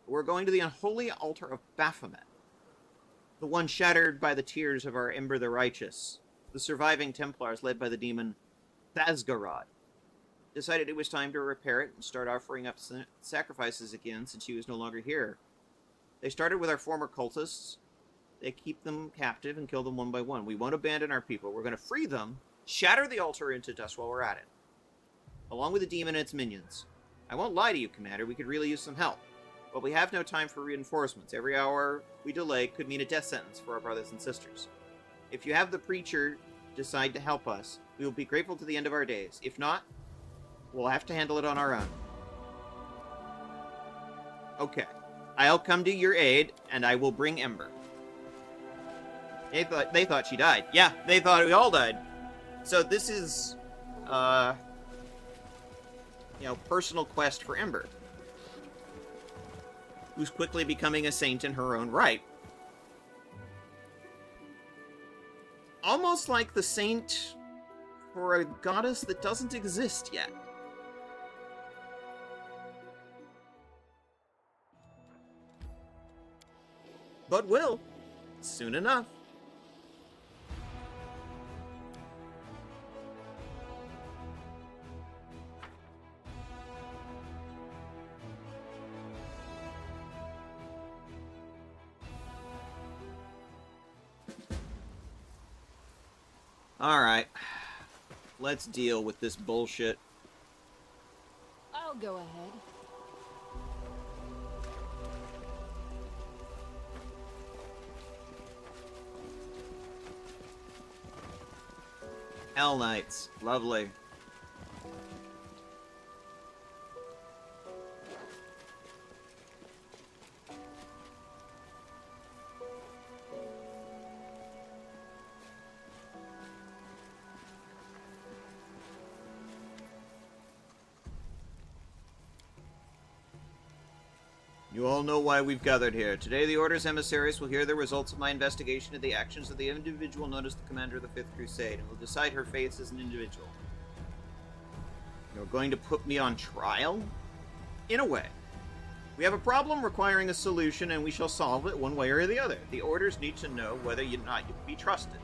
We're going to the unholy altar of Baphomet, the one shattered by the tears of our Ember the Righteous. The surviving Templars, led by the demon Thasgarod, decided it was time to repair it and start offering up sacrifices again since she was no longer here. They started with our former cultists. They keep them captive and kill them one by one. We won't abandon our people. We're going to free them, shatter the altar into dust while we're at it, along with the demon and its minions. I won't lie to you, Commander. We could really use some help. But we have no time for reinforcements. Every hour we delay could mean a death sentence for our brothers and sisters. If you have the preacher decide to help us, we will be grateful to the end of our days. If not, we'll have to handle it on our own. Okay. I'll come to your aid, and I will bring Ember. They thought she died. Yeah, they thought we all died. So this is, personal quest for Ember, who's quickly becoming a saint in her own right. Almost like the saint for a goddess that doesn't exist yet. But will, soon enough. Alright. Let's deal with this bullshit. I'll go ahead. Hell Knights. Lovely. You all know why we've gathered here. Today, the Order's emissaries will hear the results of my investigation of the actions of the individual known as the Commander of the Fifth Crusade, and will decide her fates as an individual. You're going to put me on trial? In a way. We have a problem requiring a solution, and we shall solve it one way or the other. The Orders need to know whether or not you can be trusted.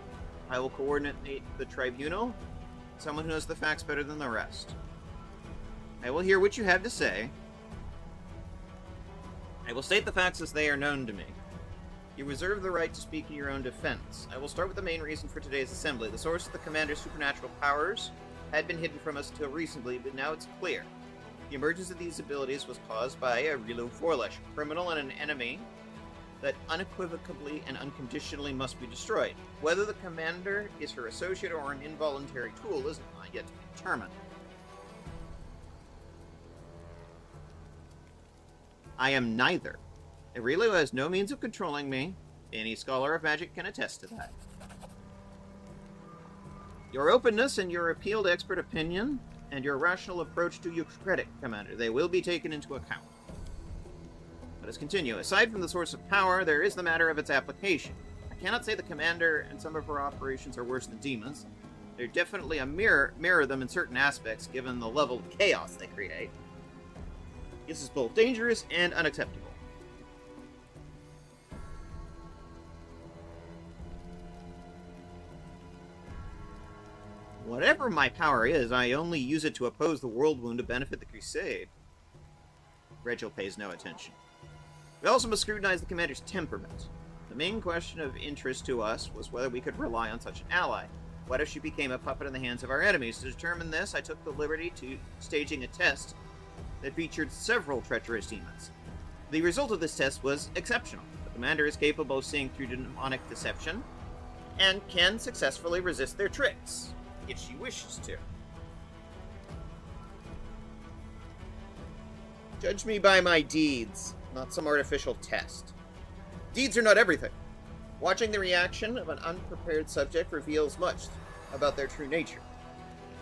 I will coordinate the tribunal, someone who knows the facts better than the rest. I will hear what you have to say. I will state the facts as they are known to me. You reserve the right to speak in your own defense. I will start with the main reason for today's assembly. The source of the Commander's supernatural powers had been hidden from us until recently, but now it's clear. The emergence of these abilities was caused by a Rilu Forlesh, a criminal and an enemy that unequivocally and unconditionally must be destroyed. Whether the Commander is her associate or an involuntary tool is not yet to be determined. I am neither. Aurelio has no means of controlling me. Any scholar of magic can attest to that. Your openness and your appeal to expert opinion and your rational approach to your credit, Commander, they will be taken into account. Let us continue. Aside from the source of power, there is the matter of its application. I cannot say the Commander and some of her operations are worse than demons. They're definitely a mirror them in certain aspects, given the level of chaos they create. This is both dangerous and unacceptable. Whatever my power is, I only use it to oppose the world wound to benefit the Crusade. Rachel pays no attention. We also must scrutinize the Commander's temperament. The main question of interest to us was whether we could rely on such an ally. What if she became a puppet in the hands of our enemies? To determine this, I took the liberty to staging a test that featured several treacherous demons. The result of this test was exceptional. The Commander is capable of seeing through demonic deception and can successfully resist their tricks, if she wishes to. Judge me by my deeds, not some artificial test. Deeds are not everything. Watching the reaction of an unprepared subject reveals much about their true nature.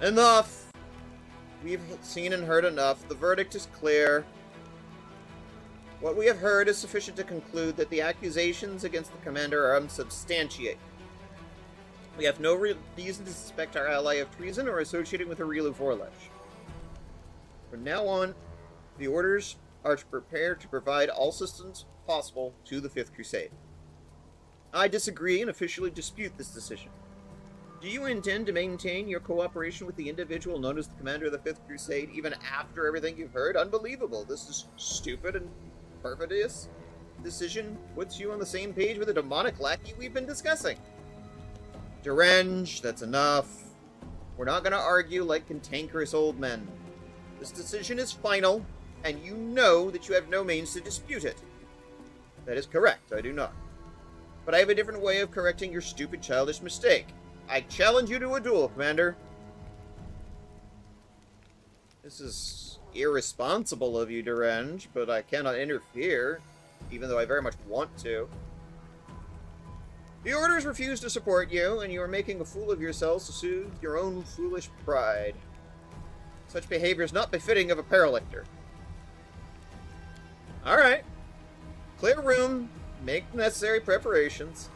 Enough! We've seen and heard enough. The verdict is clear. What we have heard is sufficient to conclude that the accusations against the Commander are unsubstantiated. We have no reason to suspect our ally of treason or associating with Aurelio Forlesh. From now on, the Orders are prepared to provide all assistance possible to the Fifth Crusade. I disagree and officially dispute this decision. Do you intend to maintain your cooperation with the individual known as the Commander of the Fifth Crusade even after everything you've heard? Unbelievable. This is stupid and perfidious. Decision puts you on the same page with the demonic lackey we've been discussing. Derenge, that's enough. We're not going to argue like cantankerous old men. This decision is final, and you know that you have no means to dispute it. That is correct, I do not. But I have a different way of correcting your stupid, childish mistake. I challenge you to a duel, Commander. This is irresponsible of you, Derenge, but I cannot interfere, even though I very much want to. The Orders refuse to support you, and you are making a fool of yourselves to soothe your own foolish pride. Such behavior is not befitting of a paralictor. Alright. Clear room. Make necessary preparations.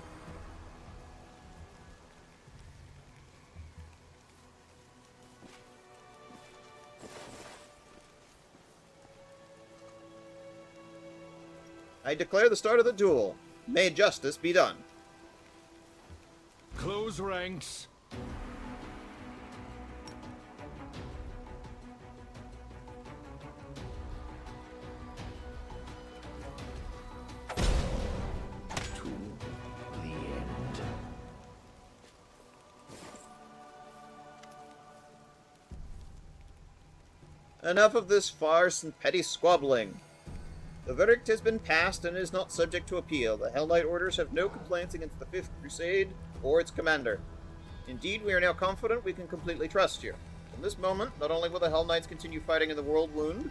I declare the start of the duel. May justice be done. Close ranks. To the end. Enough of this farce and petty squabbling. The verdict has been passed and is not subject to appeal. The Hell Knight orders have no complaints against the Fifth Crusade or its commander. Indeed, we are now confident we can completely trust you. From this moment, not only will the Hell Knights continue fighting in the World Wound,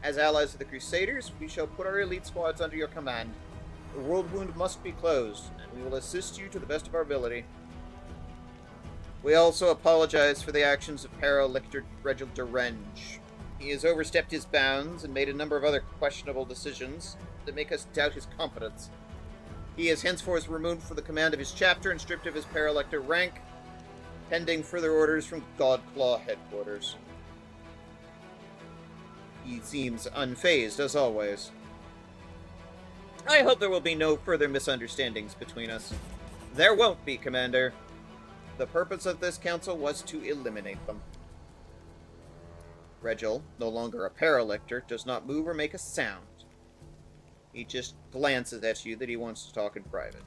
as allies of the Crusaders, we shall put our elite squads under your command. The World Wound must be closed, and we will assist you to the best of our ability. We also apologize for the actions of Para-Lictor Reginald Derenge. He has overstepped his bounds and made a number of other questionable decisions that make us doubt his competence. He is henceforth removed from the command of his chapter and stripped of his Para-Lictor rank, pending further orders from Godclaw headquarters. He seems unfazed, as always. I hope there will be no further misunderstandings between us. There won't be, Commander. The purpose of this council was to eliminate them. Regil, no longer a Para-Lictor, does not move or make a sound. He just glances at you that he wants to talk in private.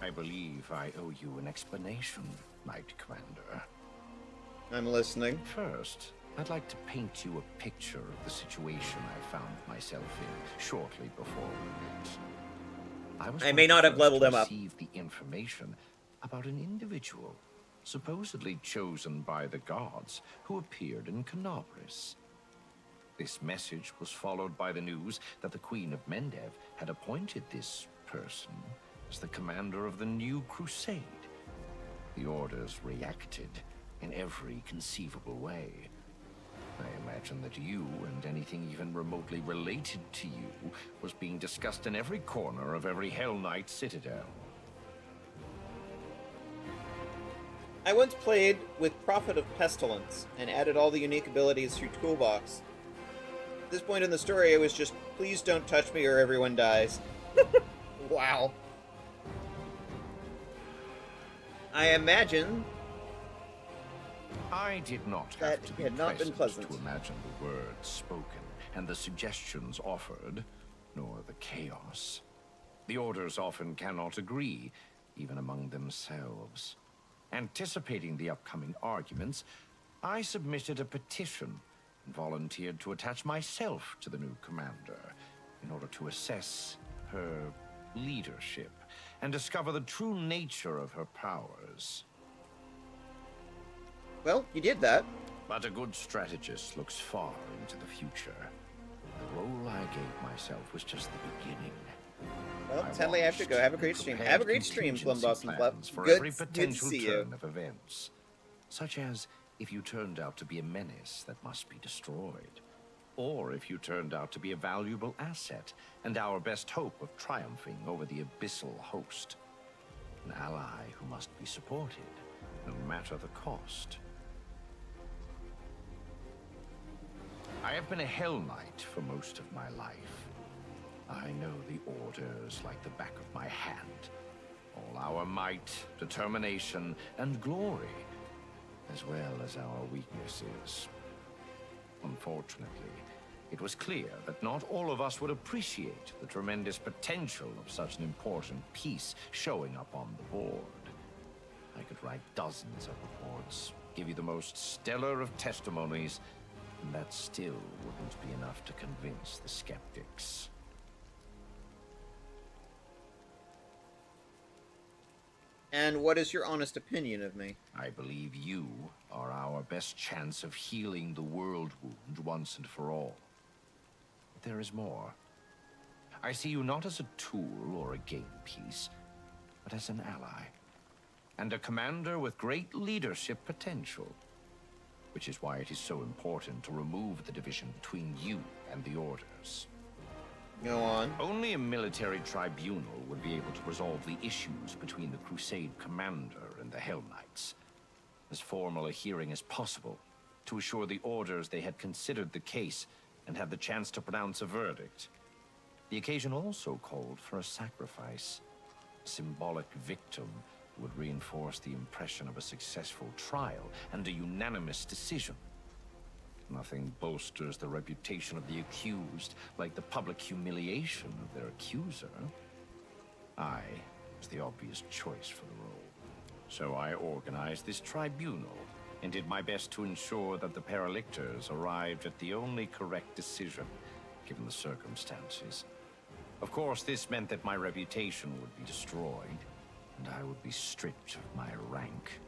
I believe I owe you an explanation, Knight Commander. I'm listening. First, I'd like to paint you a picture of the situation I found myself in shortly before we met. I may not have leveled him up. Received the information about an individual supposedly chosen by the gods who appeared in Canobris. This message was followed by the news that the Queen of Mendev had appointed this person as the commander of the new crusade. The orders reacted in every conceivable way. I imagine that you, and anything even remotely related to you, was being discussed in every corner of every Hell Knight citadel. I once played with Prophet of Pestilence and added all the unique abilities through Toolbox. At this point in the story, it was just, please don't touch me or everyone dies. Wow. I imagine I did not have to be been pleasant to imagine the words spoken and the suggestions offered, nor the chaos. The orders often cannot agree, even among themselves. Anticipating the upcoming arguments, I submitted a petition and volunteered to attach myself to the new commander in order to assess her leadership and discover the true nature of her powers. Well, you did that. But a good strategist looks far into the future. The role I gave myself was just the beginning. Well, sadly I have to go. Have a great stream. Have a great stream, Plumboss and Flap. For Good, every good to potential see turn you. of events. Such as if you turned out to be a menace that must be destroyed. Or if you turned out to be a valuable asset and our best hope of triumphing over the abyssal host. An ally who must be supported, no matter the cost. I have been a Hell Knight for most of my life. I know the orders like the back of my hand. All our might, determination, and glory, as well as our weaknesses. Unfortunately, it was clear that not all of us would appreciate the tremendous potential of such an important piece showing up on the board. I could write dozens of reports, give you the most stellar of testimonies, and that still wouldn't be enough to convince the skeptics. And what is your honest opinion of me? I believe you are our best chance of healing the world wound once and for all. But there is more. I see you not as a tool or a game piece, but as an ally. And a commander with great leadership potential. Which is why it is so important to remove the division between you and the orders. Go on. Only a military tribunal would be able to resolve the issues between the Crusade commander and the Hell Knights. As formal a hearing as possible, to assure the orders they had considered the case and had the chance to pronounce a verdict. The occasion also called for a sacrifice. A symbolic victim would reinforce the impression of a successful trial and a unanimous decision. Nothing bolsters the reputation of the accused like the public humiliation of their accuser. I was the obvious choice for the role. So I organized this tribunal and did my best to ensure that the Paralictors arrived at the only correct decision, given the circumstances. Of course, this meant that my reputation would be destroyed, and I would be stripped of my rank.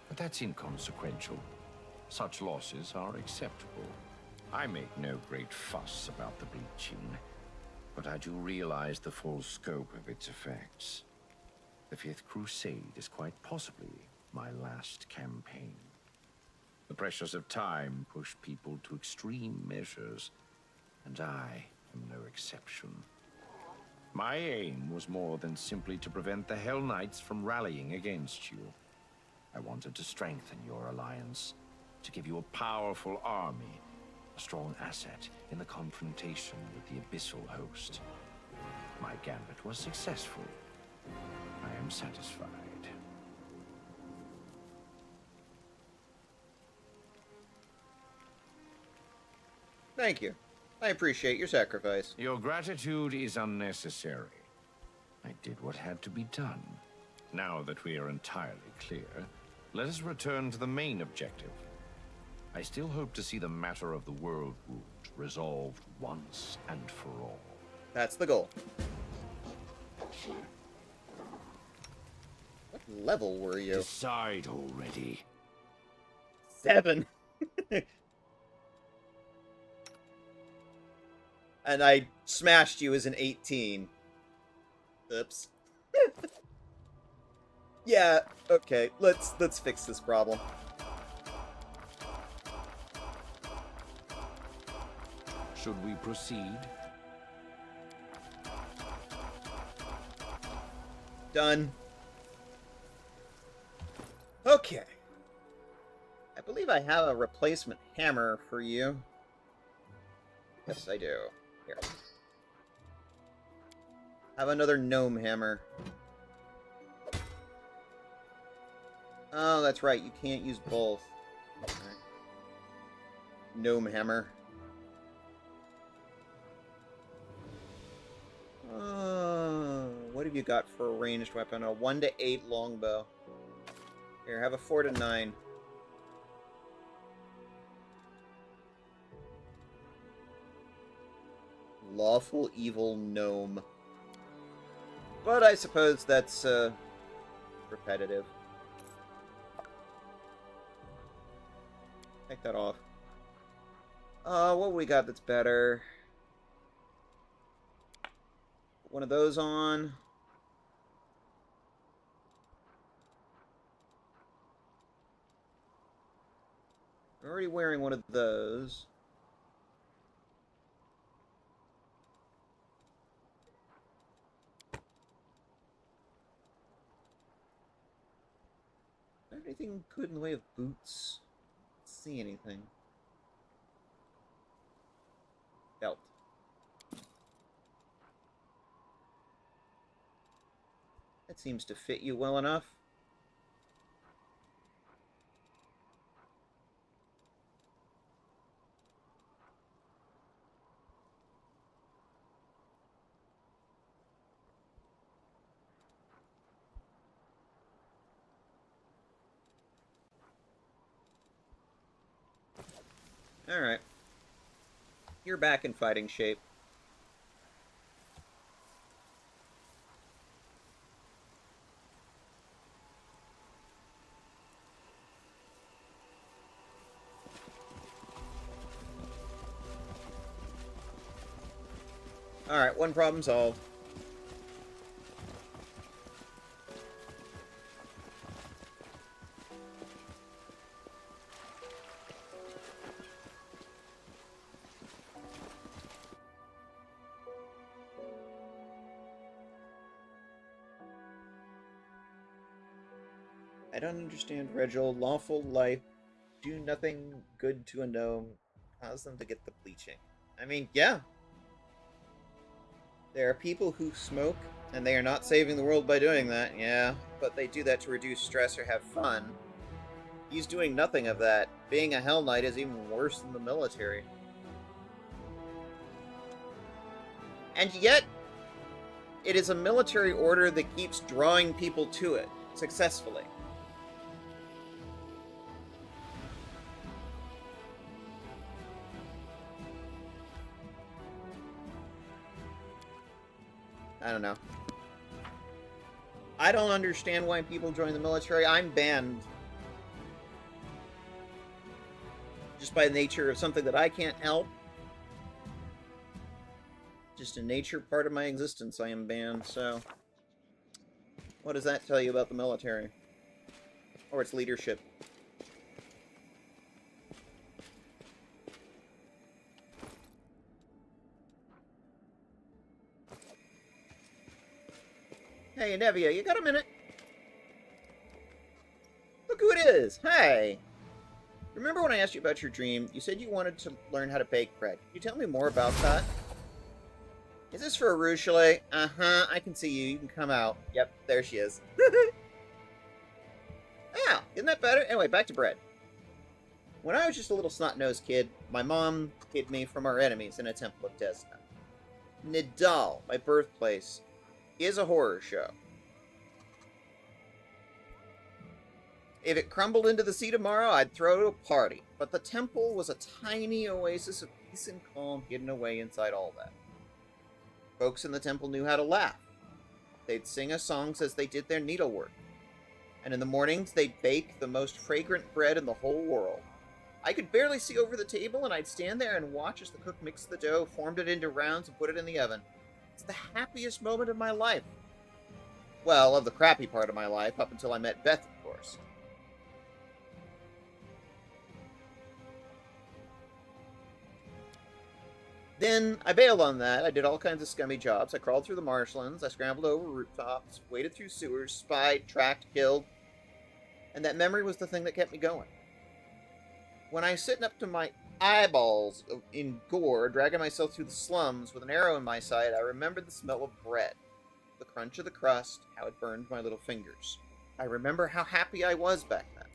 But that's inconsequential. Such losses are acceptable. I make no great fuss about the bleaching, but I do realize the full scope of its effects. The Fifth Crusade is quite possibly my last campaign. The pressures of time push people to extreme measures, and I am no exception. My aim was more than simply to prevent the Hell Knights from rallying against you. I wanted to strengthen your alliance, to give you a powerful army, a strong asset in the confrontation with the Abyssal Host. My gambit was successful. I am satisfied. Thank you. I appreciate your sacrifice. Your gratitude is unnecessary. I did what had to be done. Now that we are entirely clear, let us return to the main objective. I still hope to see the matter of the World Wound resolved once and for all. That's the goal. What level were you? Decide already. 7. And I smashed you as an 18. Oops. Yeah, okay. Let's fix this problem. Should we proceed? Done. Okay. I believe I have a replacement hammer for you. Yes, I do. Here. Have another gnome hammer. Oh, that's right. You can't use both. Okay. Gnome hammer. What have you got for a ranged weapon? A 1 to 8 longbow. Here, have a 4 to 9. Lawful evil gnome. But I suppose that's repetitive. Take that off. What we got that's better? Put one of those on. I'm already wearing one of those. Is there anything good in the way of boots? Let's see anything. Belt. That seems to fit you well enough. Alright. You're back in fighting shape. Alright, one problem solved. I don't understand, Reginald. Lawful life, do nothing good to a gnome, cause them to get the bleaching. I mean, yeah. There are people who smoke, and they are not saving the world by doing that, yeah. But they do that to reduce stress or have fun. He's doing nothing of that. being a Hell Knight is even worse than the military. And yet, it is a military order that keeps drawing people to it successfully. I don't know. I don't understand why people join the military. I'm banned. Just by the nature of something that I can't help. Just a nature part of my existence, I am banned, so... What does that tell you about the military? Or its leadership? Hey, Nevia, you got a minute? Look who it is! Hey! Remember when I asked you about your dream? You said you wanted to learn how to bake bread. Can you tell me more about that? Is this for Arushale? Uh-huh, I can see you. You can come out. Yep, there she is. Ow, isn't that better? Anyway, back to bread. When I was just a little snot-nosed kid, my mom hid me from our enemies in a temple of Desna. Nidal, my birthplace, is a horror show. If it crumbled into the sea tomorrow, I'd throw a party. But the temple was a tiny oasis of peace and calm hidden away inside all that. Folks in the temple knew how to laugh. They'd sing us songs as they did their needlework. And in the mornings, they'd bake the most fragrant bread in the whole world. I could barely see over the table, and I'd stand there and watch as the cook mixed the dough, formed it into rounds, and put it in the oven. It's the happiest moment of my life. Well, of the crappy part of my life, up until I met Beth, of course. Then I bailed on that. I did all kinds of scummy jobs. I crawled through the marshlands. I scrambled over rooftops, waded through sewers, spied, tracked, killed. And that memory was the thing that kept me going. When I was sitting up to my eyeballs in gore, dragging myself through the slums with an arrow in my side, I remembered the smell of bread, the crunch of the crust, how it burned my little fingers. I remember how happy I was back then.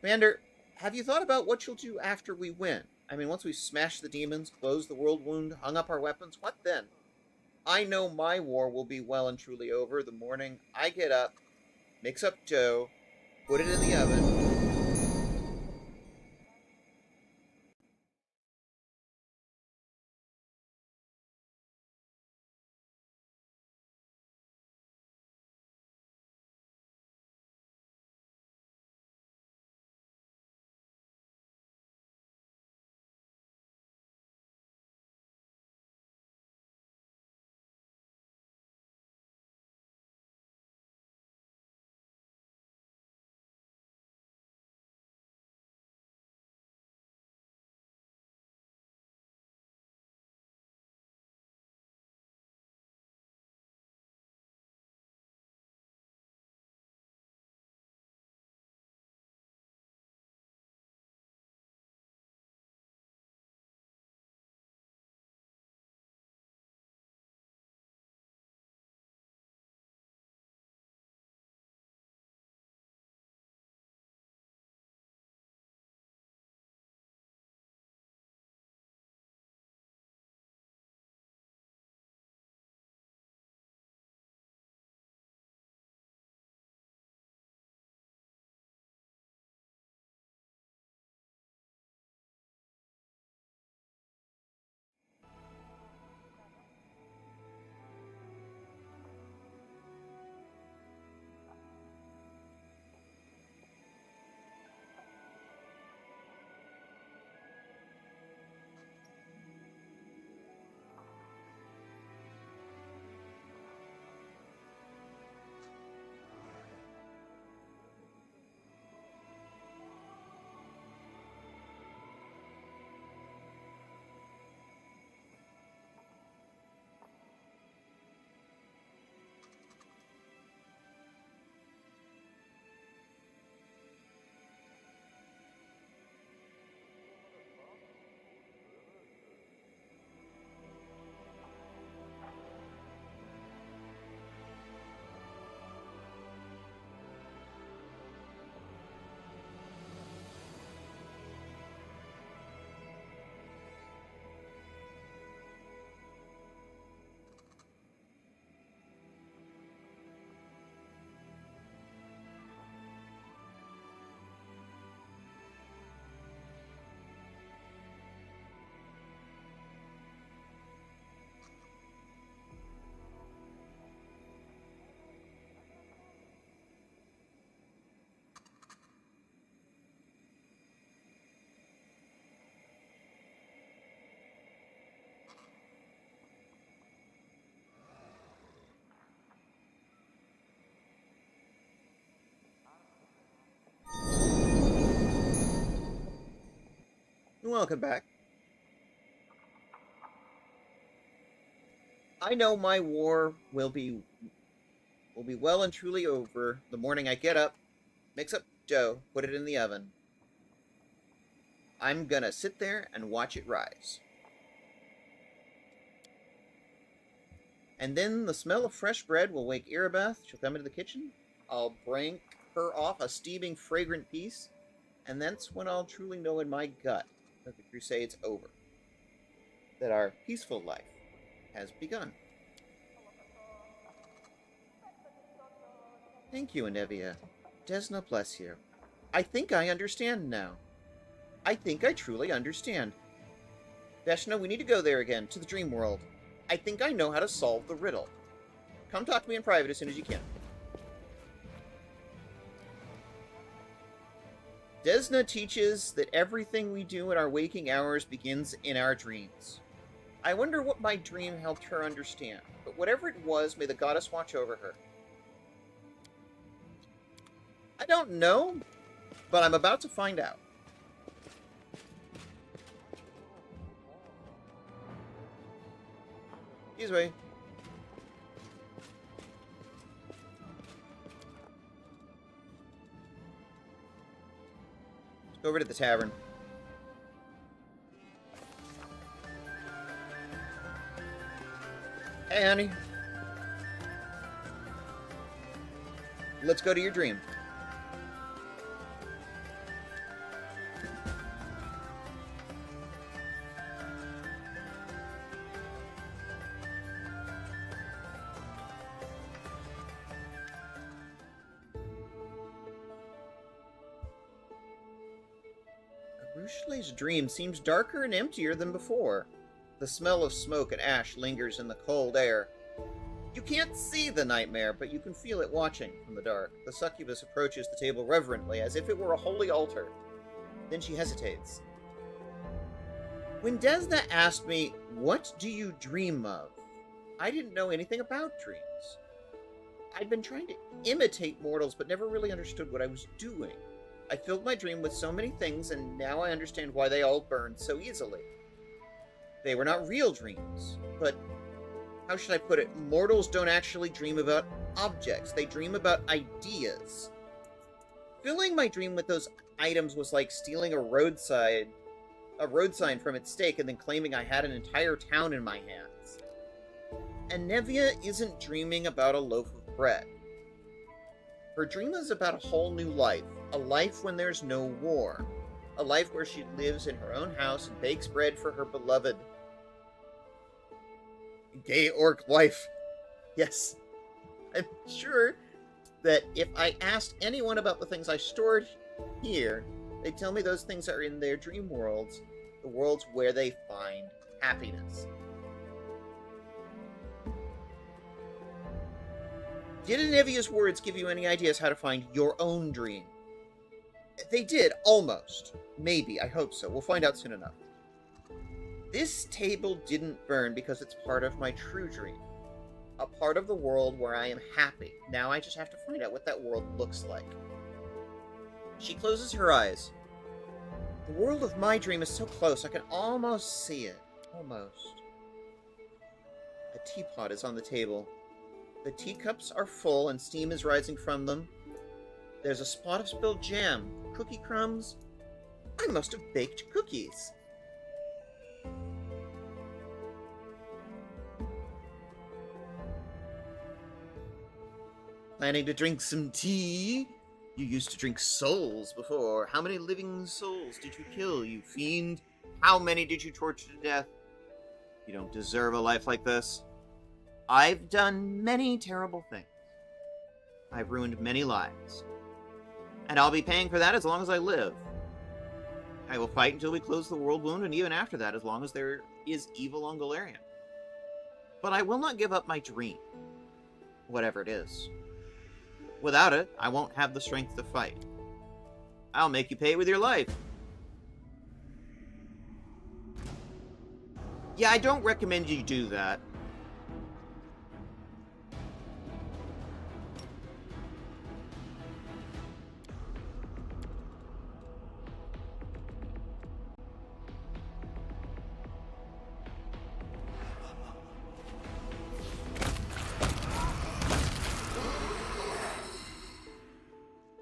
Commander, have you thought about what you'll do after we win? I mean, once we've smashed the demons, closed the world wound, hung up our weapons, what then? I know my war will be well and truly over the morning I get up, mix up dough, put it in the oven, welcome back. I know my war will be well and truly over the morning I get up, mix up dough, put it in the oven. I'm gonna sit there and watch it rise. And then the smell of fresh bread will wake Irabeth. She'll come into the kitchen. I'll bring her off a steaming, fragrant piece. And that's when I'll truly know in my gut that the Crusade's over. That our peaceful life has begun. Thank you, Anevia. Desna bless you. I think I understand now. I think I truly understand. Veshka, we need to go there again, to the dream world. I think I know how to solve the riddle. Come talk to me in private as soon as you can. Desna teaches that everything we do in our waking hours begins in our dreams. I wonder what my dream helped her understand, but whatever it was, may the goddess watch over her. I don't know, but I'm about to find out. This way. Let's go over to the tavern. Hey, honey. Let's go to your dream. Rushleigh's dream seems darker and emptier than before. The smell of smoke and ash lingers in the cold air. You can't see the nightmare, but you can feel it watching from the dark. The succubus approaches the table reverently, as if it were a holy altar. Then she hesitates. When Desna asked me, "What do you dream of?" I didn't know anything about dreams. I'd been trying to imitate mortals, but never really understood what I was doing. I filled my dream with so many things, and now I understand why they all burned so easily. They were not real dreams, but how should I put it? Mortals don't actually dream about objects. They dream about ideas. Filling my dream with those items was like stealing a road sign from its stake and then claiming I had an entire town in my hands. And Nevia isn't dreaming about a loaf of bread. Her dream is about a whole new life, a life when there's no war, a life where she lives in her own house and bakes bread for her beloved gay orc wife. Yes, I'm sure that if I asked anyone about the things I stored here, they'd tell me those things are in their dream worlds, the worlds where they find happiness. Did Anevia's words give you any ideas how to find your own dream? They did, almost. Maybe, I hope so. We'll find out soon enough. This table didn't burn because it's part of my true dream. A part of the world where I am happy. Now I just have to find out what that world looks like. She closes her eyes. The world of my dream is so close, I can almost see it. Almost. A teapot is on the table. The teacups are full and steam is rising from them. There's a spot of spilled jam, cookie crumbs. I must have baked cookies. Planning to drink some tea? You used to drink souls before. How many living souls did you kill, you fiend? How many did you torture to death? You don't deserve a life like this. I've done many terrible things. I've ruined many lives. And I'll be paying for that as long as I live. I will fight until we close the world wound, and even after that, as long as there is evil on Golarion. But I will not give up my dream, whatever it is. Without it, I won't have the strength to fight. I'll make you pay with your life. Yeah, I don't recommend you do that.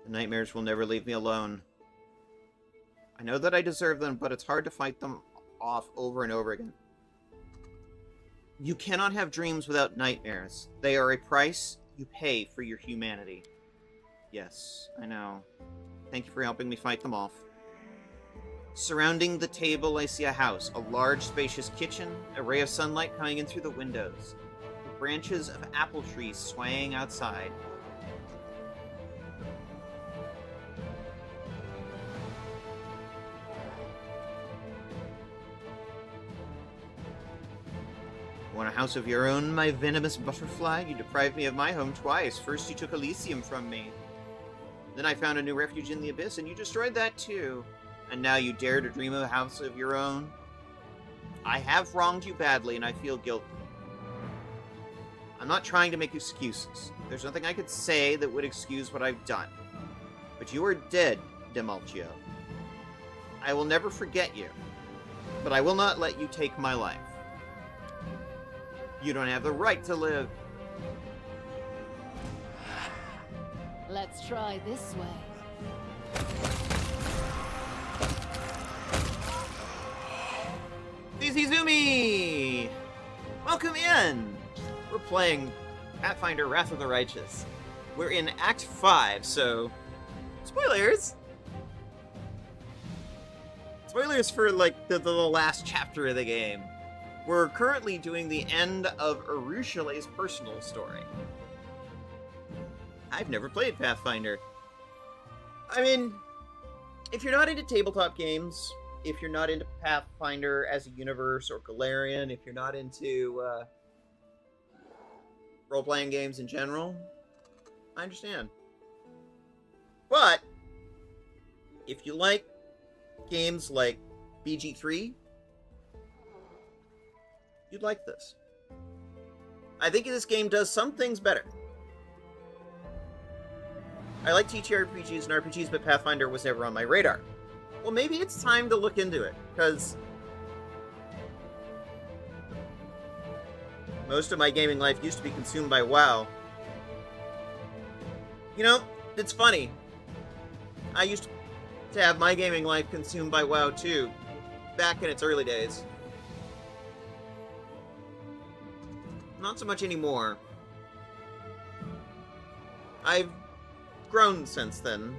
The nightmares will never leave me alone. I know that I deserve them, but it's hard to fight them off over and over again. You cannot have dreams without nightmares. They are a price you pay for your humanity. Yes, I know. Thank you for helping me fight them off. Surrounding the table, I see a house, a large, spacious kitchen, a ray of sunlight coming in through the windows, the branches of apple trees swaying outside. Want a house of your own, my venomous butterfly? You deprived me of my home twice. First you took Elysium from me. Then I found a new refuge in the Abyss, and you destroyed that too. And now you dare to dream of a house of your own? I have wronged you badly, and I feel guilty. I'm not trying to make excuses. There's nothing I could say that would excuse what I've done. But you are dead, Demulcio. I will never forget you, but I will not let you take my life. You don't have the right to live. Let's try this way. Zumi! Welcome in! We're playing Pathfinder Wrath of the Righteous. We're in Act 5, so... Spoilers! Spoilers for, like, the last chapter of the game. We're currently doing the end of Arushale's personal story. I've never played Pathfinder. I mean, if you're not into tabletop games, if you're not into Pathfinder as a universe or Golarion, if you're not into role-playing games in general, I understand. But if you like games like BG3, you'd like this. I think this game does some things better. I like TTRPGs and RPGs, but Pathfinder was never on my radar. Well, maybe it's time to look into it, because most of my gaming life used to be consumed by WoW. You know, it's funny. I used to have my gaming life consumed by WoW too, back in its early days. Not so much anymore. I've grown since then.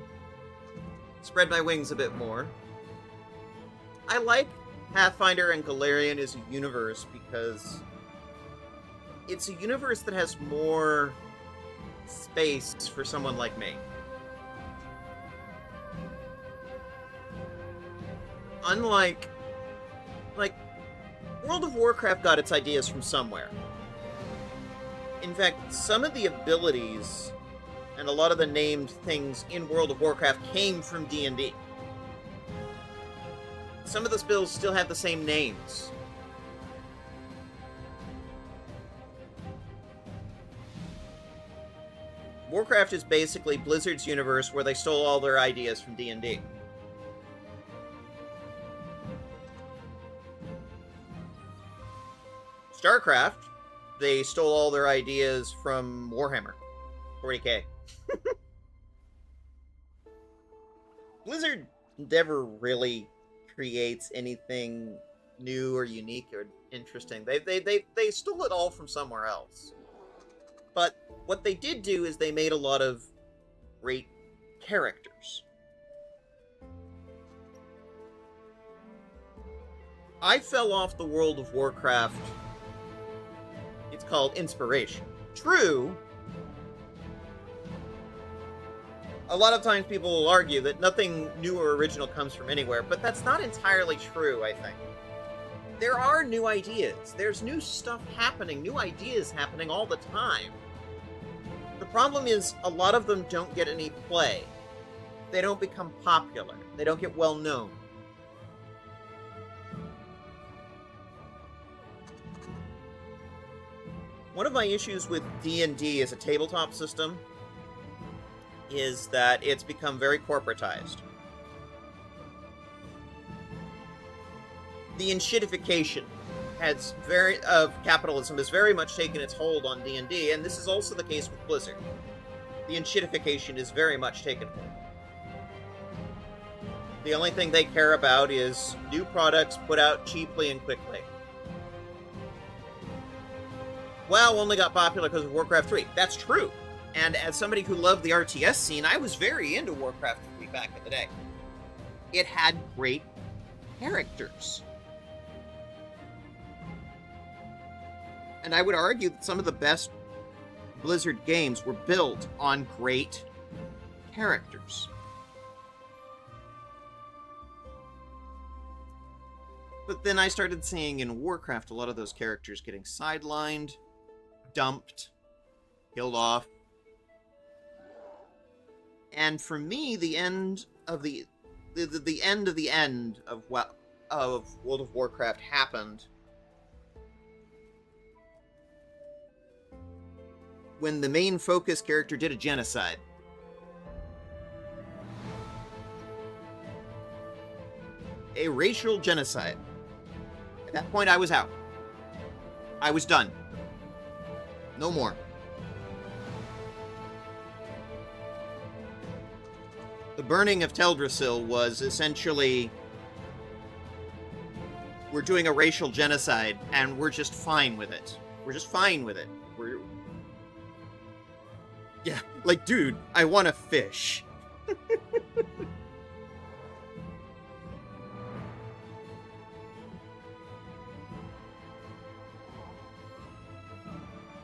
Spread my wings a bit more. I like Pathfinder and Golarion as a universe because it's a universe that has more space for someone like me. Unlike, World of Warcraft got its ideas from somewhere. In fact, some of the abilities and a lot of the named things in World of Warcraft came from D&D. Some of the spells still have the same names. Warcraft is basically Blizzard's universe where they stole all their ideas from D&D. StarCraft, they stole all their ideas from Warhammer 40k. Blizzard never really creates anything new or unique or interesting. They stole it all from somewhere else. But what they did do is they made a lot of great characters. I fell off the World of Warcraft. It's called inspiration. True. A lot of times people will argue that nothing new or original comes from anywhere, but that's not entirely true, I think. There are new ideas. There's new stuff happening, new ideas happening all the time. The problem is, a lot of them don't get any play. They don't become popular. They don't get well known. One of my issues with D&D as a tabletop system is that it's become very corporatized. The enshittification of capitalism has very much taken its hold on D&D, and this is also the case with Blizzard. the enshittification is very much taken hold. The only thing they care about is new products put out cheaply and quickly. WoW only got popular because of Warcraft 3. That's true. And as somebody who loved the RTS scene, I was very into Warcraft 3 back in the day. It had great characters. And I would argue that some of the best Blizzard games were built on great characters. But then I started seeing in Warcraft a lot of those characters getting sidelined, dumped, killed off. And for me, the end of the end of the end of World of Warcraft happened when the main focus character did a genocide. A racial genocide. At that point, I was out. I was done. No more. The burning of Teldrassil was essentially, we're doing a racial genocide, and we're just fine with it. We're just fine with it. Yeah, like, dude, I want to fish.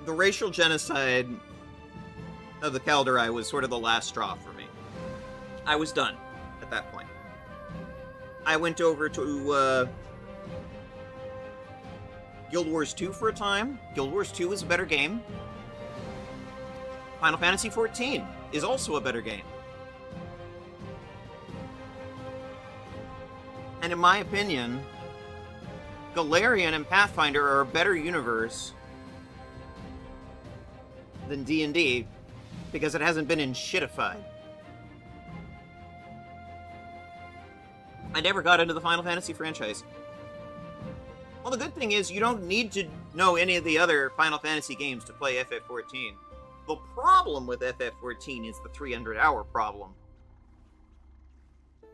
The racial genocide of the Kaldari was sort of the last straw for me. I was done at that point. I went over to Guild Wars 2 for a time. Guild Wars 2 is a better game. Final Fantasy XIV is also a better game. And in my opinion, Golarion and Pathfinder are a better universe than D&D because it hasn't been enshittified. I never got into the Final Fantasy franchise. Well, the good thing is you don't need to know any of the other Final Fantasy games to play FF14. The problem with FF14 is the 300-hour problem.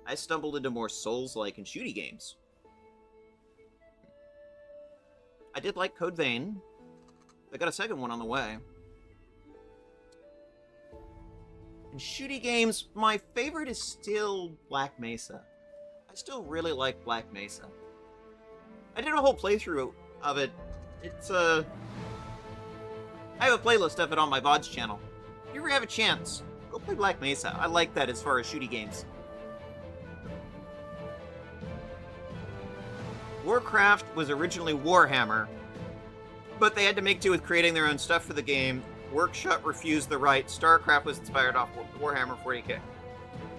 I stumbled into more Souls-like and shooty games. I did like Code Vein. I got a second one on the way. In shooty games, my favorite is still Black Mesa. I still really like Black Mesa. I did a whole playthrough of it. It's, I have a playlist of it on my VODs channel. If you ever have a chance, go play Black Mesa. I like that as far as shooty games. Warcraft was originally Warhammer, but they had to make do with creating their own stuff for the game. Workshop refused the right. StarCraft was inspired off Warhammer 40k.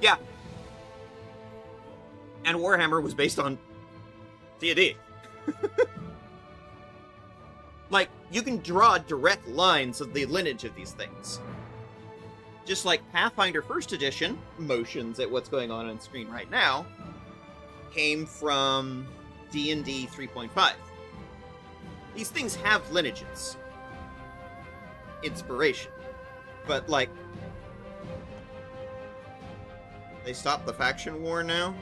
Yeah. And Warhammer was based on D&D. Like, you can draw direct lines of the lineage of these things. Just like Pathfinder 1st Edition, motions at what's going on screen right now, came from D&D 3.5. These things have lineages. Inspiration. But, like, they stopped the faction war now?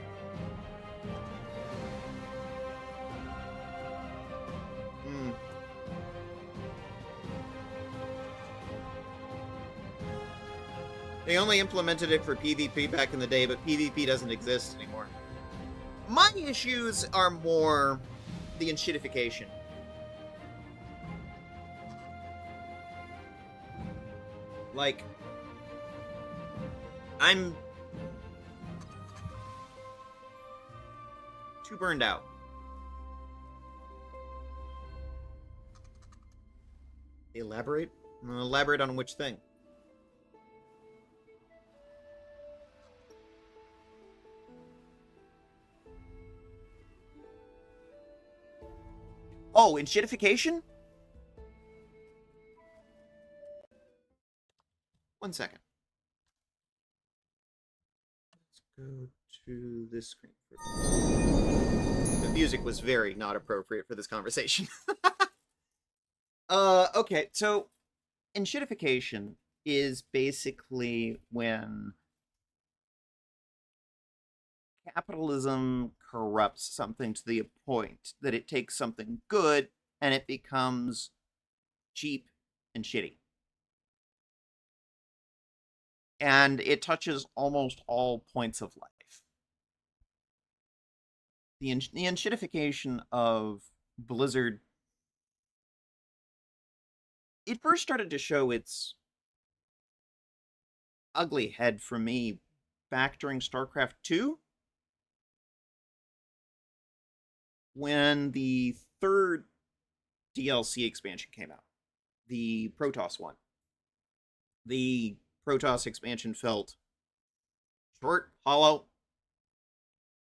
They only implemented it for PvP back in the day, but PvP doesn't exist anymore. My issues are more the enshittification. Like, I'm too burned out. Elaborate? Elaborate on which thing? Oh, enshittification? One second. Let's go to this screen first. The music was very not appropriate for this conversation. Okay, so enshittification is basically when capitalism corrupts something to the point that it takes something good and it becomes cheap and shitty. And it touches almost all points of life. The enshittification of Blizzard, it first started to show its ugly head for me back during StarCraft 2, when the third DLC expansion came out, the Protoss one. The Protoss expansion felt short, hollow.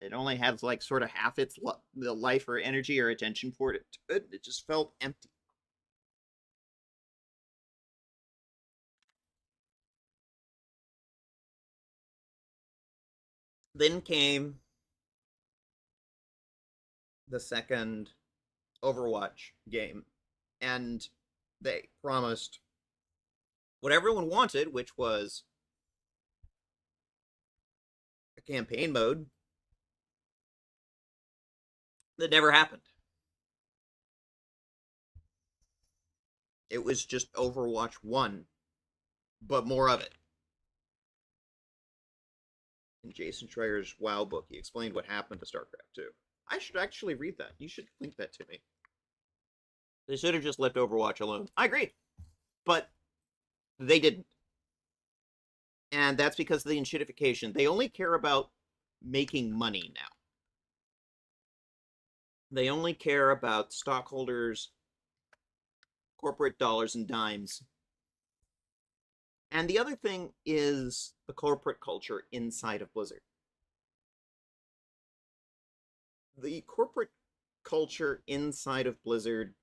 It only had like sort of half its the life or energy or attention poured into it. It just felt empty. Then came the second Overwatch game, and they promised what everyone wanted, which was a campaign mode that never happened. It was just Overwatch 1, but more of it. In Jason Schreier's WoW book, he explained what happened to StarCraft 2. I should actually read that. You should link that to me. They should have just left Overwatch alone. I agree. But they didn't. And that's because of the enshittification. They only care about making money now. They only care about stockholders, corporate dollars and dimes. And the other thing is the corporate culture inside of Blizzard. The corporate culture inside of Blizzard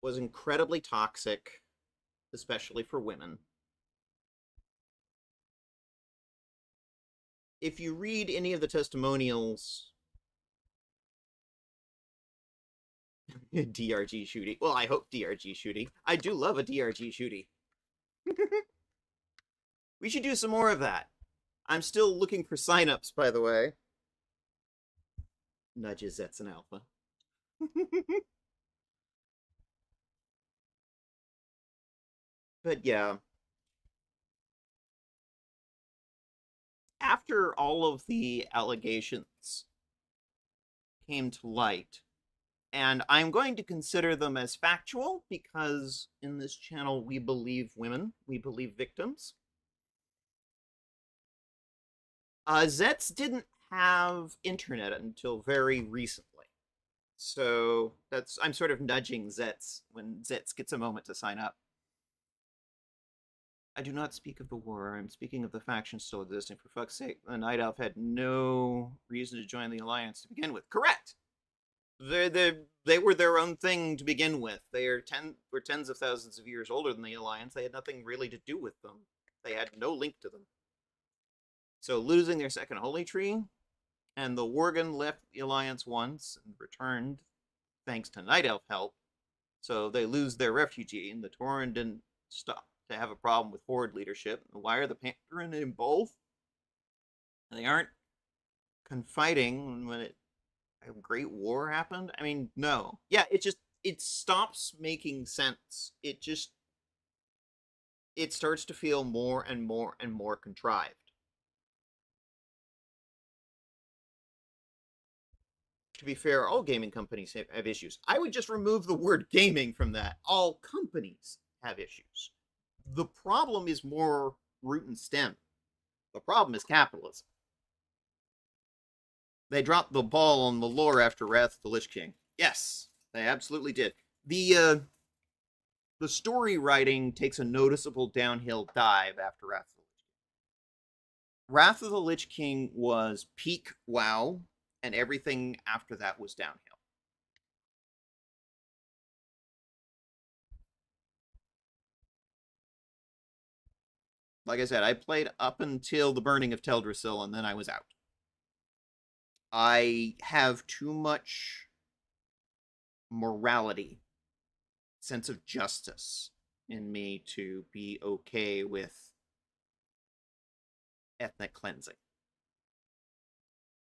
was incredibly toxic, especially for women. If you read any of the testimonials, DRG shooty. Well, I hope DRG shooty. I do love a DRG shooty. We should do some more of that. I'm still looking for signups, by the way. Nudges, that's an alpha. But yeah. After all of the allegations came to light, and I'm going to consider them as factual because in this channel we believe women, we believe victims. Zets didn't have internet until very recently. So I'm sort of nudging Zets when Zets gets a moment to sign up. I do not speak of the war. I'm speaking of the faction still existing. For fuck's sake, the Night Elf had no reason to join the Alliance to begin with. Correct! They were their own thing to begin with. They were tens of thousands of years older than the Alliance. They had nothing really to do with them. They had no link to them. So losing their second Holy Tree, and the Worgen left the Alliance once and returned thanks to Night Elf help. So they lose their refugee, and the Tauren didn't stop to have a problem with Horde leadership. Why are the Pantherin in both? And they aren't confiding when a great war happened? I mean, no. Yeah, it stops making sense. It starts to feel more and more and more contrived. To be fair, all gaming companies have issues. I would just remove the word gaming from that. All companies have issues. The problem is more root and stem. The problem is capitalism. They dropped the ball on the lore after Wrath of the Lich King. Yes, they absolutely did. The story writing takes a noticeable downhill dive after Wrath of the Lich King. Wrath of the Lich King was peak WoW, and everything after that was downhill. Like I said, I played up until the burning of Teldrassil, and then I was out. I have too much morality, sense of justice in me to be okay with ethnic cleansing.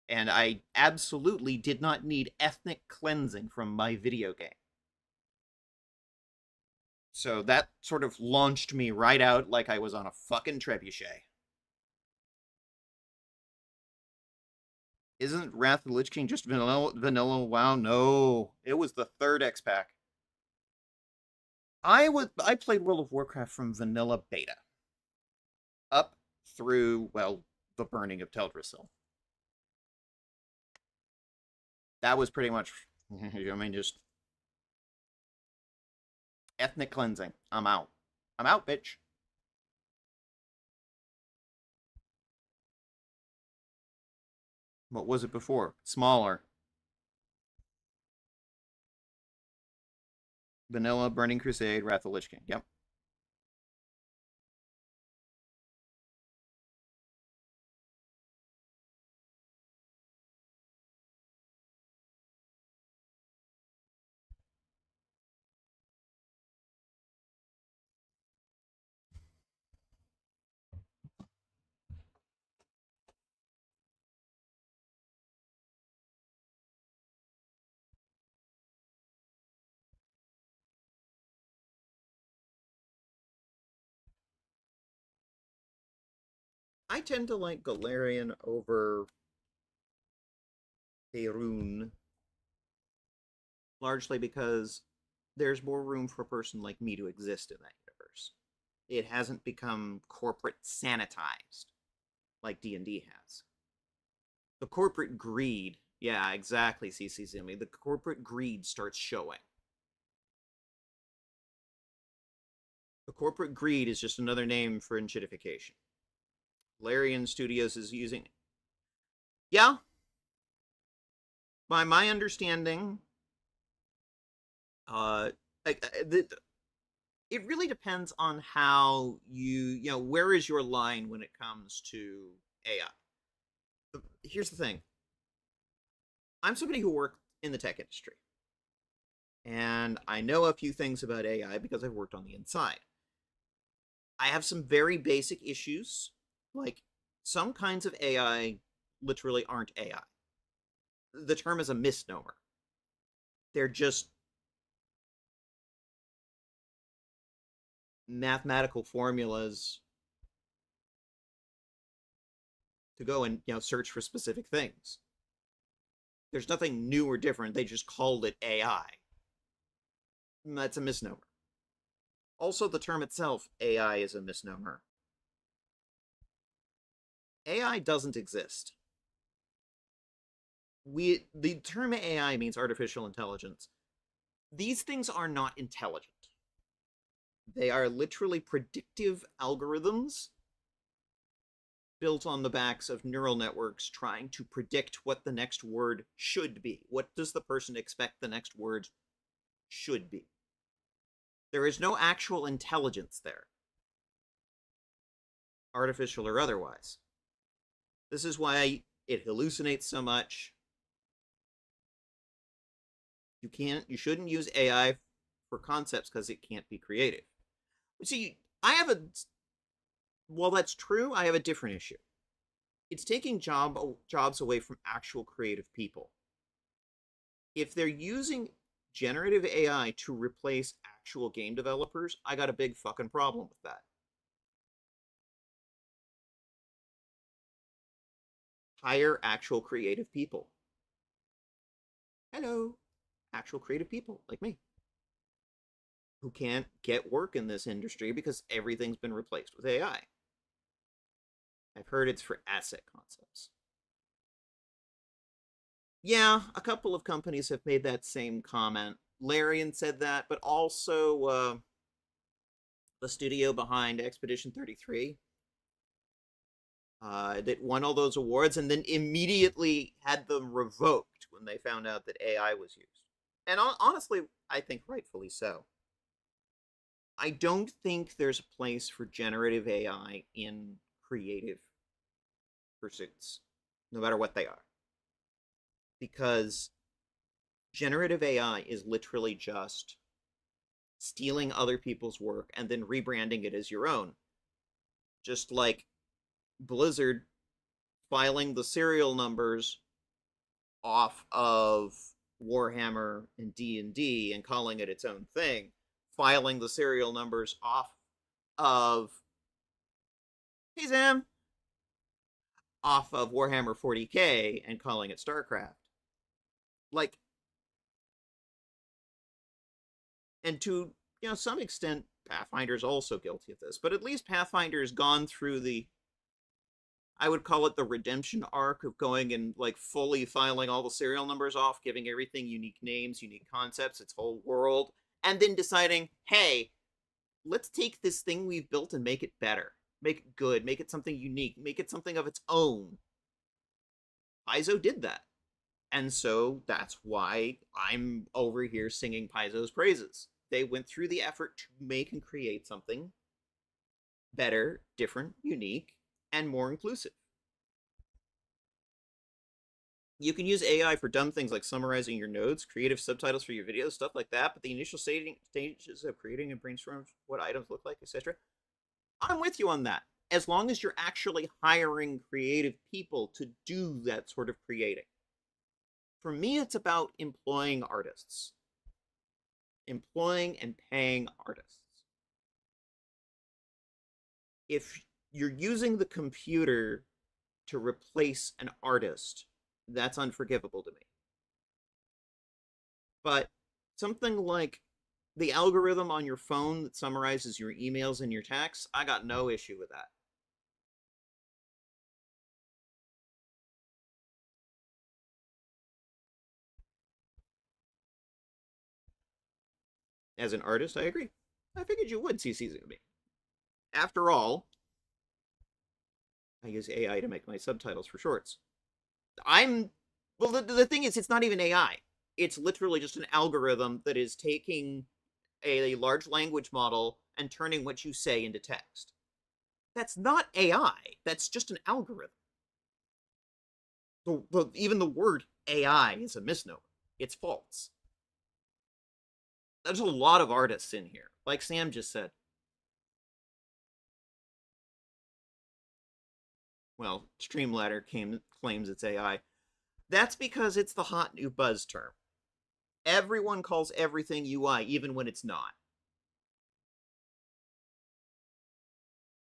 And I absolutely did not need ethnic cleansing from my video game. So that sort of launched me right out like I was on a fucking trebuchet. Isn't Wrath of the Lich King just vanilla WoW? No, it was the third X-Pack. I played World of Warcraft from vanilla beta up through, well, the burning of Teldrassil. That was pretty much, I mean, just ethnic cleansing. I'm out. I'm out, bitch. What was it before? Smaller. Vanilla, Burning Crusade, Wrath of the Lich King. Yep. I tend to like Golarion over Faerun, largely because there's more room for a person like me to exist in that universe. It hasn't become corporate sanitized like D&D has. The corporate greed, yeah, exactly, CC Zimmy. The corporate greed starts showing. The corporate greed is just another name for enshittification. Golarion Studios is using it. Yeah. By my understanding, it really depends on how you know, where is your line when it comes to AI. Here's the thing. I'm somebody who worked in the tech industry. And I know a few things about AI because I've worked on the inside. I have some very basic issues. Like, some kinds of AI literally aren't AI. The term is a misnomer. They're just mathematical formulas to go and, you know, search for specific things. There's nothing new or different. They just called it AI. And that's a misnomer. Also, the term itself, AI, is a misnomer. AI doesn't exist. The term AI means artificial intelligence. These things are not intelligent. They are literally predictive algorithms built on the backs of neural networks trying to predict what the next word should be. What does the person expect the next word should be? There is no actual intelligence there, artificial or otherwise. This is why it hallucinates so much. You shouldn't use AI for concepts because it can't be creative. See, while that's true, I have a different issue. It's taking jobs away from actual creative people. If they're using generative AI to replace actual game developers, I got a big fucking problem with that. Hire actual creative people. Hello. Actual creative people like me who can't get work in this industry because everything's been replaced with AI. I've heard it's for asset concepts. Yeah, a couple of companies have made that same comment. Larian said that, but also the studio behind Expedition 33 that won all those awards and then immediately had them revoked when they found out that AI was used. And honestly, I think rightfully so. I don't think there's a place for generative AI in creative pursuits, no matter what they are. Because generative AI is literally just stealing other people's work and then rebranding it as your own. Just like Blizzard filing the serial numbers off of Warhammer and D&D and calling it its own thing, filing the serial numbers off of hey Sam off of Warhammer 40K and calling it StarCraft. Like, and to, you know, some extent, Pathfinder's also guilty of this, but at least Pathfinder's gone through the, I would call it the redemption arc of going and like fully filing all the serial numbers off, giving everything unique names, unique concepts, its whole world, and then deciding, hey, let's take this thing we've built and make it better. Make it good, make it something unique, make it something of its own. Paizo did that. And so that's why I'm over here singing Paizo's praises. They went through the effort to make and create something better, different, unique, and more inclusive. You can use AI for dumb things like summarizing your notes, creative subtitles for your videos, stuff like that, but the initial stages of creating and brainstorming what items look like, etc., I'm with you on that. As long as you're actually hiring creative people to do that sort of creating. For me, it's about employing artists. Employing and paying artists. If you're using the computer to replace an artist, that's unforgivable to me. But something like the algorithm on your phone that summarizes your emails and your texts, I got no issue with that. As an artist, I agree. I figured you would see me. After all, I use AI to make my subtitles for shorts. Well, the thing is, it's not even AI. It's literally just an algorithm that is taking a large language model and turning what you say into text. That's not AI. That's just an algorithm. Even the word AI is a misnomer. It's false. There's a lot of artists in here, like Sam just said. Well, Streamladder claims it's AI. That's because it's the hot new buzz term. Everyone calls everything UI, even when it's not.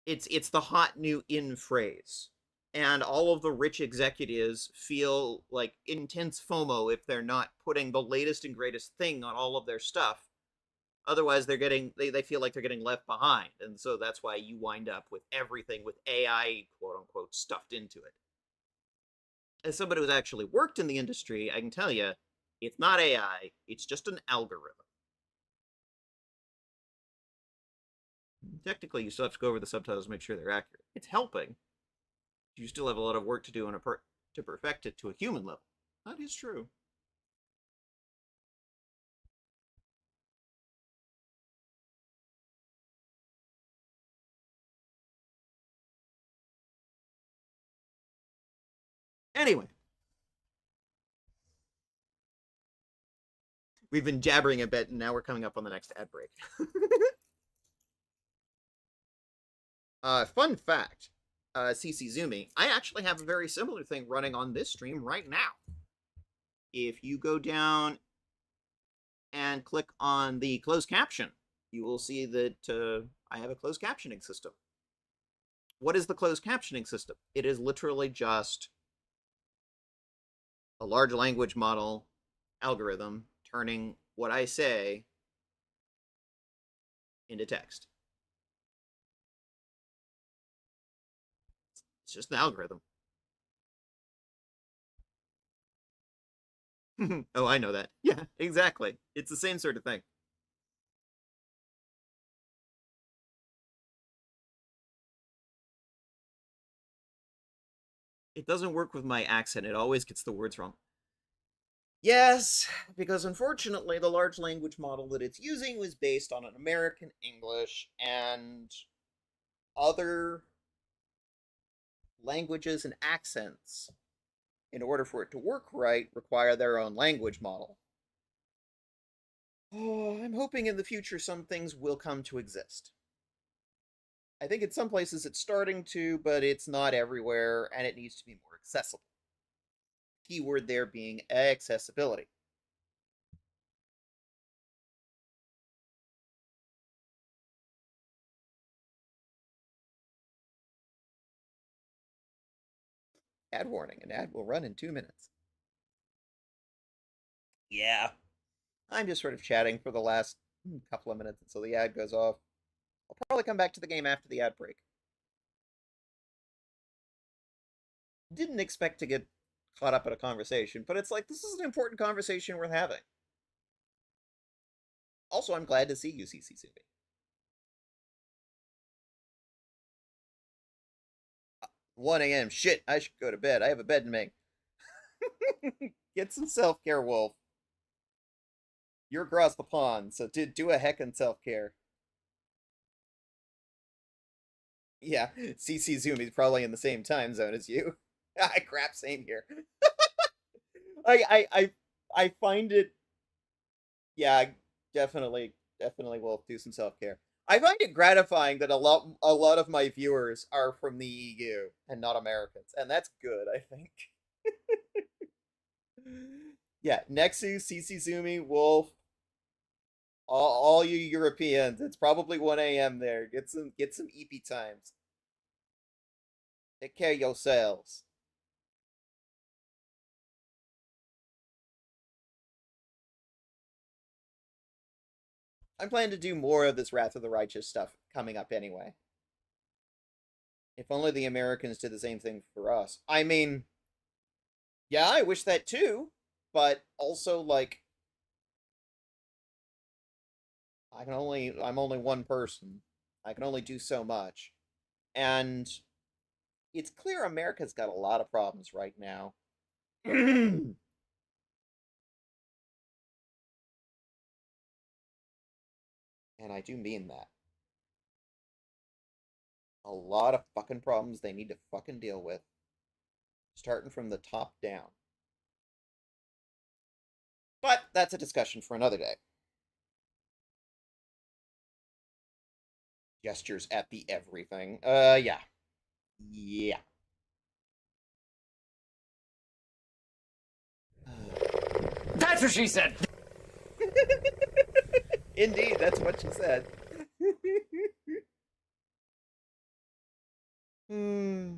It's the hot new in phrase. And all of the rich executives feel like intense FOMO if they're not putting the latest and greatest thing on all of their stuff. Otherwise, they feel like they're getting left behind. And so that's why you wind up with everything with AI, quote unquote, stuffed into it. As somebody who's actually worked in the industry, I can tell you, it's not AI, it's just an algorithm. Technically, you still have to go over the subtitles to make sure they're accurate. It's helping. You still have a lot of work to do to perfect it to a human level. That is true. Anyway. We've been jabbering a bit, and now we're coming up on the next ad break. Fun fact, CC Zumi, I actually have a very similar thing running on this stream right now. If you go down and click on the closed caption, you will see that I have a closed captioning system. What is the closed captioning system? It is literally just a large language model algorithm turning what I say into text. It's just an algorithm. Oh, I know that. Yeah, exactly. It's the same sort of thing. It doesn't work with my accent. It always gets the words wrong. Yes, because unfortunately the large language model that it's using was based on an American English, and other languages and accents, in order for it to work right, require their own language model. Oh, I'm hoping in the future some things will come to exist. I think in some places it's starting to, but it's not everywhere, and it needs to be more accessible. Keyword there being accessibility. Ad warning. An ad will run in 2 minutes. Yeah. I'm just sort of chatting for the last couple of minutes until the ad goes off. I'll probably come back to the game after the ad break. Didn't expect to get caught up in a conversation, but it's like, this is an important conversation worth having. Also, I'm glad to see you, CC Sumi. 1 a.m. Shit, I should go to bed. I have a bed to make. Get some self-care, Wolf. You're across the pond, so do a heckin' self-care. Yeah, CC Zumi's probably in the same time zone as you. Ah, crap, same here. I find it. Yeah, definitely will do some self-care. I find it gratifying that a lot of my viewers are from the EU and not Americans, and that's good, I think. Yeah, Nexus, CC Zumi, Wolf, all you Europeans. It's probably 1 a.m. there. Get some EP times. Take care of yourselves. I'm planning to do more of this Wrath of the Righteous stuff coming up anyway. If only the Americans did the same thing for us. I mean, yeah, I wish that too, but also, like, I'm only one person. I can only do so much. And it's clear America's got a lot of problems right now. And I do mean that. A lot of fucking problems they need to fucking deal with. Starting from the top down. But that's a discussion for another day. Gestures at the everything. Yeah. Yeah. That's what she said! Indeed, that's what she said. Hmm.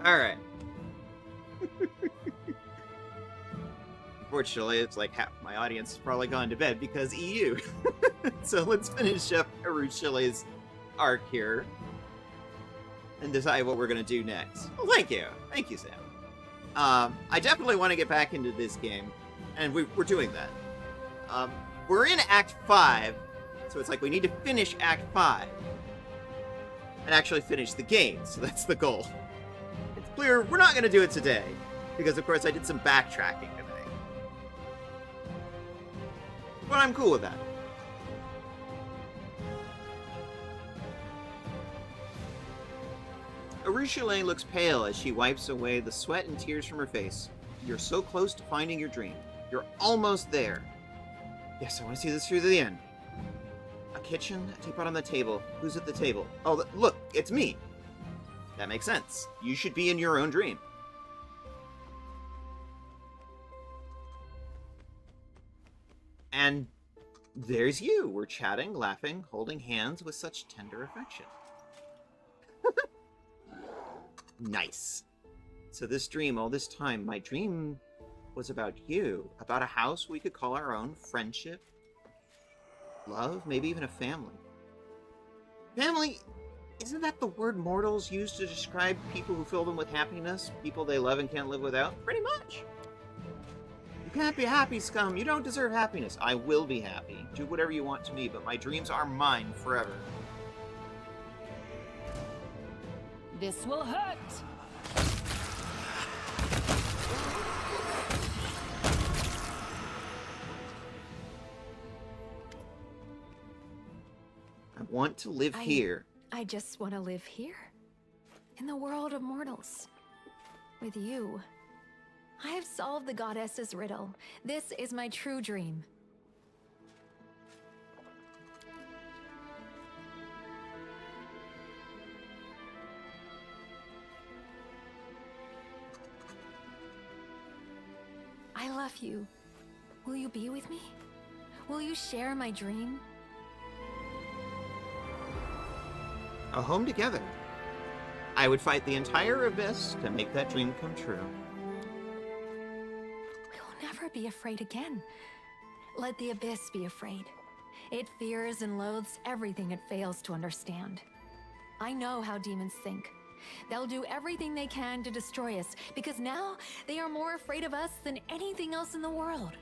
Alright. Unfortunately, it's like half my audience has probably gone to bed because EU. So let's finish up Arushale's arc here and decide what we're going to do next. Well, thank you. Thank you, Sam. I definitely want to get back into this game, and we're doing that. We're in Act 5, so it's like we need to finish Act 5 and actually finish the game, so that's the goal. It's clear we're not going to do it today, because of course I did some backtracking today. But I'm cool with that. Arushale looks pale as she wipes away the sweat and tears from her face. You're so close to finding your dream. You're almost there. Yes, I want to see this through to the end. A kitchen, a teapot on the table. Who's at the table? Oh, look, it's me. That makes sense. You should be in your own dream. And there's you. We're chatting, laughing, holding hands with such tender affection. Nice. So this dream, all this time, my dream was about you. About a house we could call our own, friendship, love, maybe even a family. Family, isn't that the word mortals use to describe people who fill them with happiness? People they love and can't live without? Pretty much. You can't be happy, scum. You don't deserve happiness. I will be happy. Do whatever you want to me, but my dreams are mine forever. This will hurt! I want to live here. I just want to live here. In the world of mortals. With you. I have solved the goddess's riddle. This is my true dream. I love you. Will you be with me? Will you share my dream? A home together. I would fight the entire abyss to make that dream come true. We will never be afraid again. Let the abyss be afraid. It fears and loathes everything it fails to understand. I know how demons think. They'll do everything they can to destroy us, because now they are more afraid of us than anything else in the world.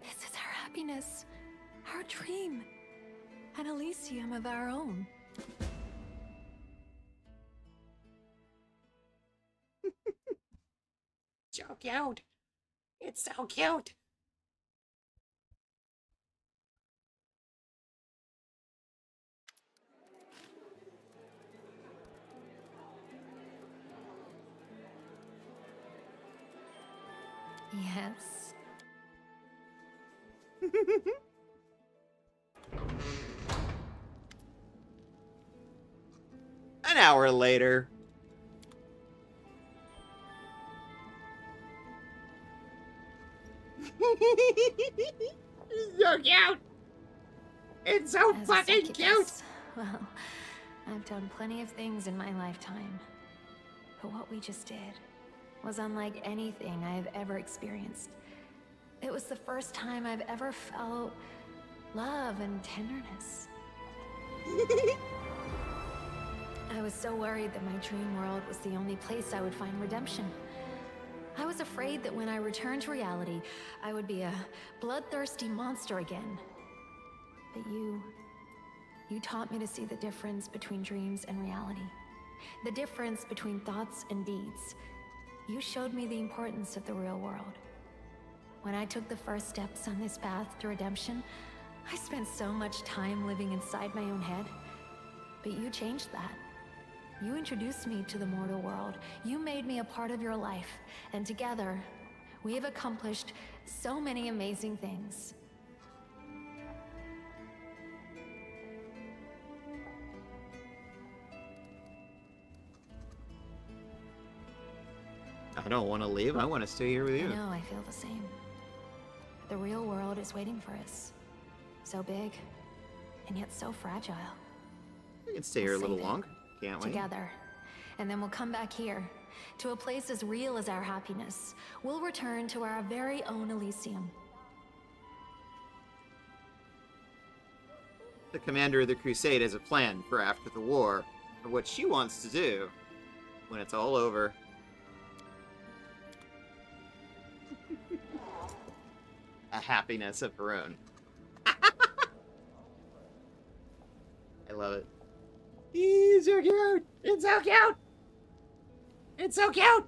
This is our happiness, our dream, an Elysium of our own. So cute. It's so cute. Yes. An hour later. So cute. It's so As a fucking cute. succubus, well, I've done plenty of things in my lifetime. But what we just did was unlike anything I have ever experienced. It was the first time I've ever felt love and tenderness. I was so worried that my dream world was the only place I would find redemption. I was afraid that when I returned to reality, I would be a bloodthirsty monster again. But you taught me to see the difference between dreams and reality. The difference between thoughts and deeds. You showed me the importance of the real world. When I took the first steps on this path to redemption, I spent so much time living inside my own head. But you changed that. You introduced me to the mortal world. You made me a part of your life. And together, we have accomplished so many amazing things. I don't want to leave. I want to stay here with I you. know, I feel the same. The real world is waiting for us. So big, and yet so fragile. We can stay here a We'll little save it. longer, can't we? Together. And then we'll come back here, to a place as real as our happiness. We'll return to our very own Elysium. The commander of the Crusade has a plan for after the war, for what she wants to do when it's all over. A happiness of her own. I love it. He's so cute. It's so cute. It's so cute.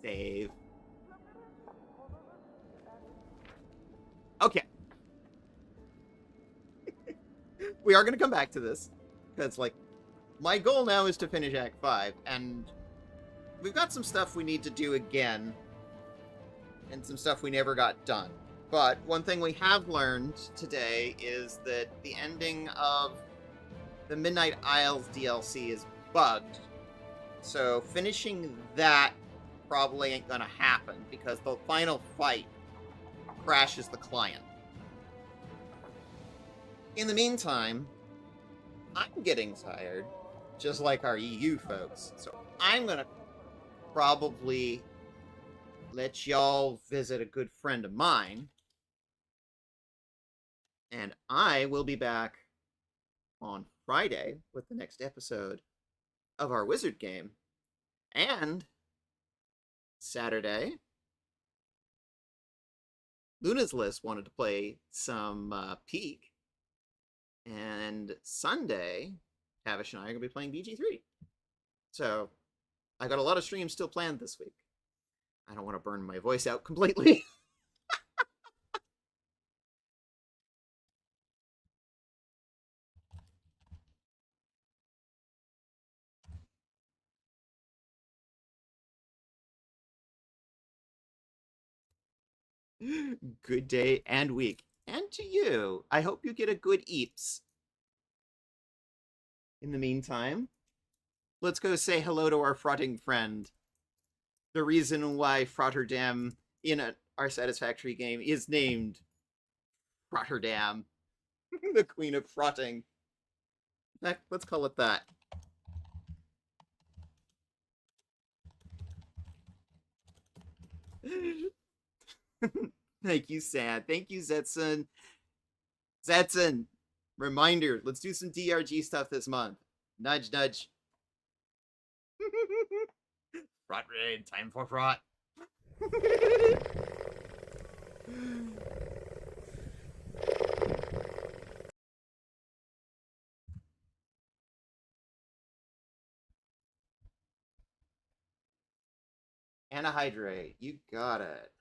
Save. Okay. We are going to come back to this. Because, like, my goal now is to finish Act 5. And we've got some stuff we need to do again. And some stuff we never got done. But one thing we have learned today is that the ending of the Midnight Isles DLC is bugged. So finishing that probably ain't gonna happen because the final fight crashes the client. In the meantime, I'm getting tired, just like our EU folks. So I'm gonna probably let y'all visit a good friend of mine. And I will be back on Friday with the next episode of our Wizard game. And Saturday, Luna's List wanted to play some Peak. And Sunday, Tavish and I are going to be playing BG3. So, I got a lot of streams still planned this week. I don't want to burn my voice out completely. Good day and week. And to you, I hope you get a good eats. In the meantime, let's go say hello to our frotting friend. The reason why Rotterdam in our Satisfactory game is named Rotterdam, the queen of frotting. In fact, let's call it that. Thank you, Sad. Thank you, Zetsun. Zetsun, reminder, let's do some DRG stuff this month. Nudge, nudge. Frot raid, time for frot. Antihydrate, you got it.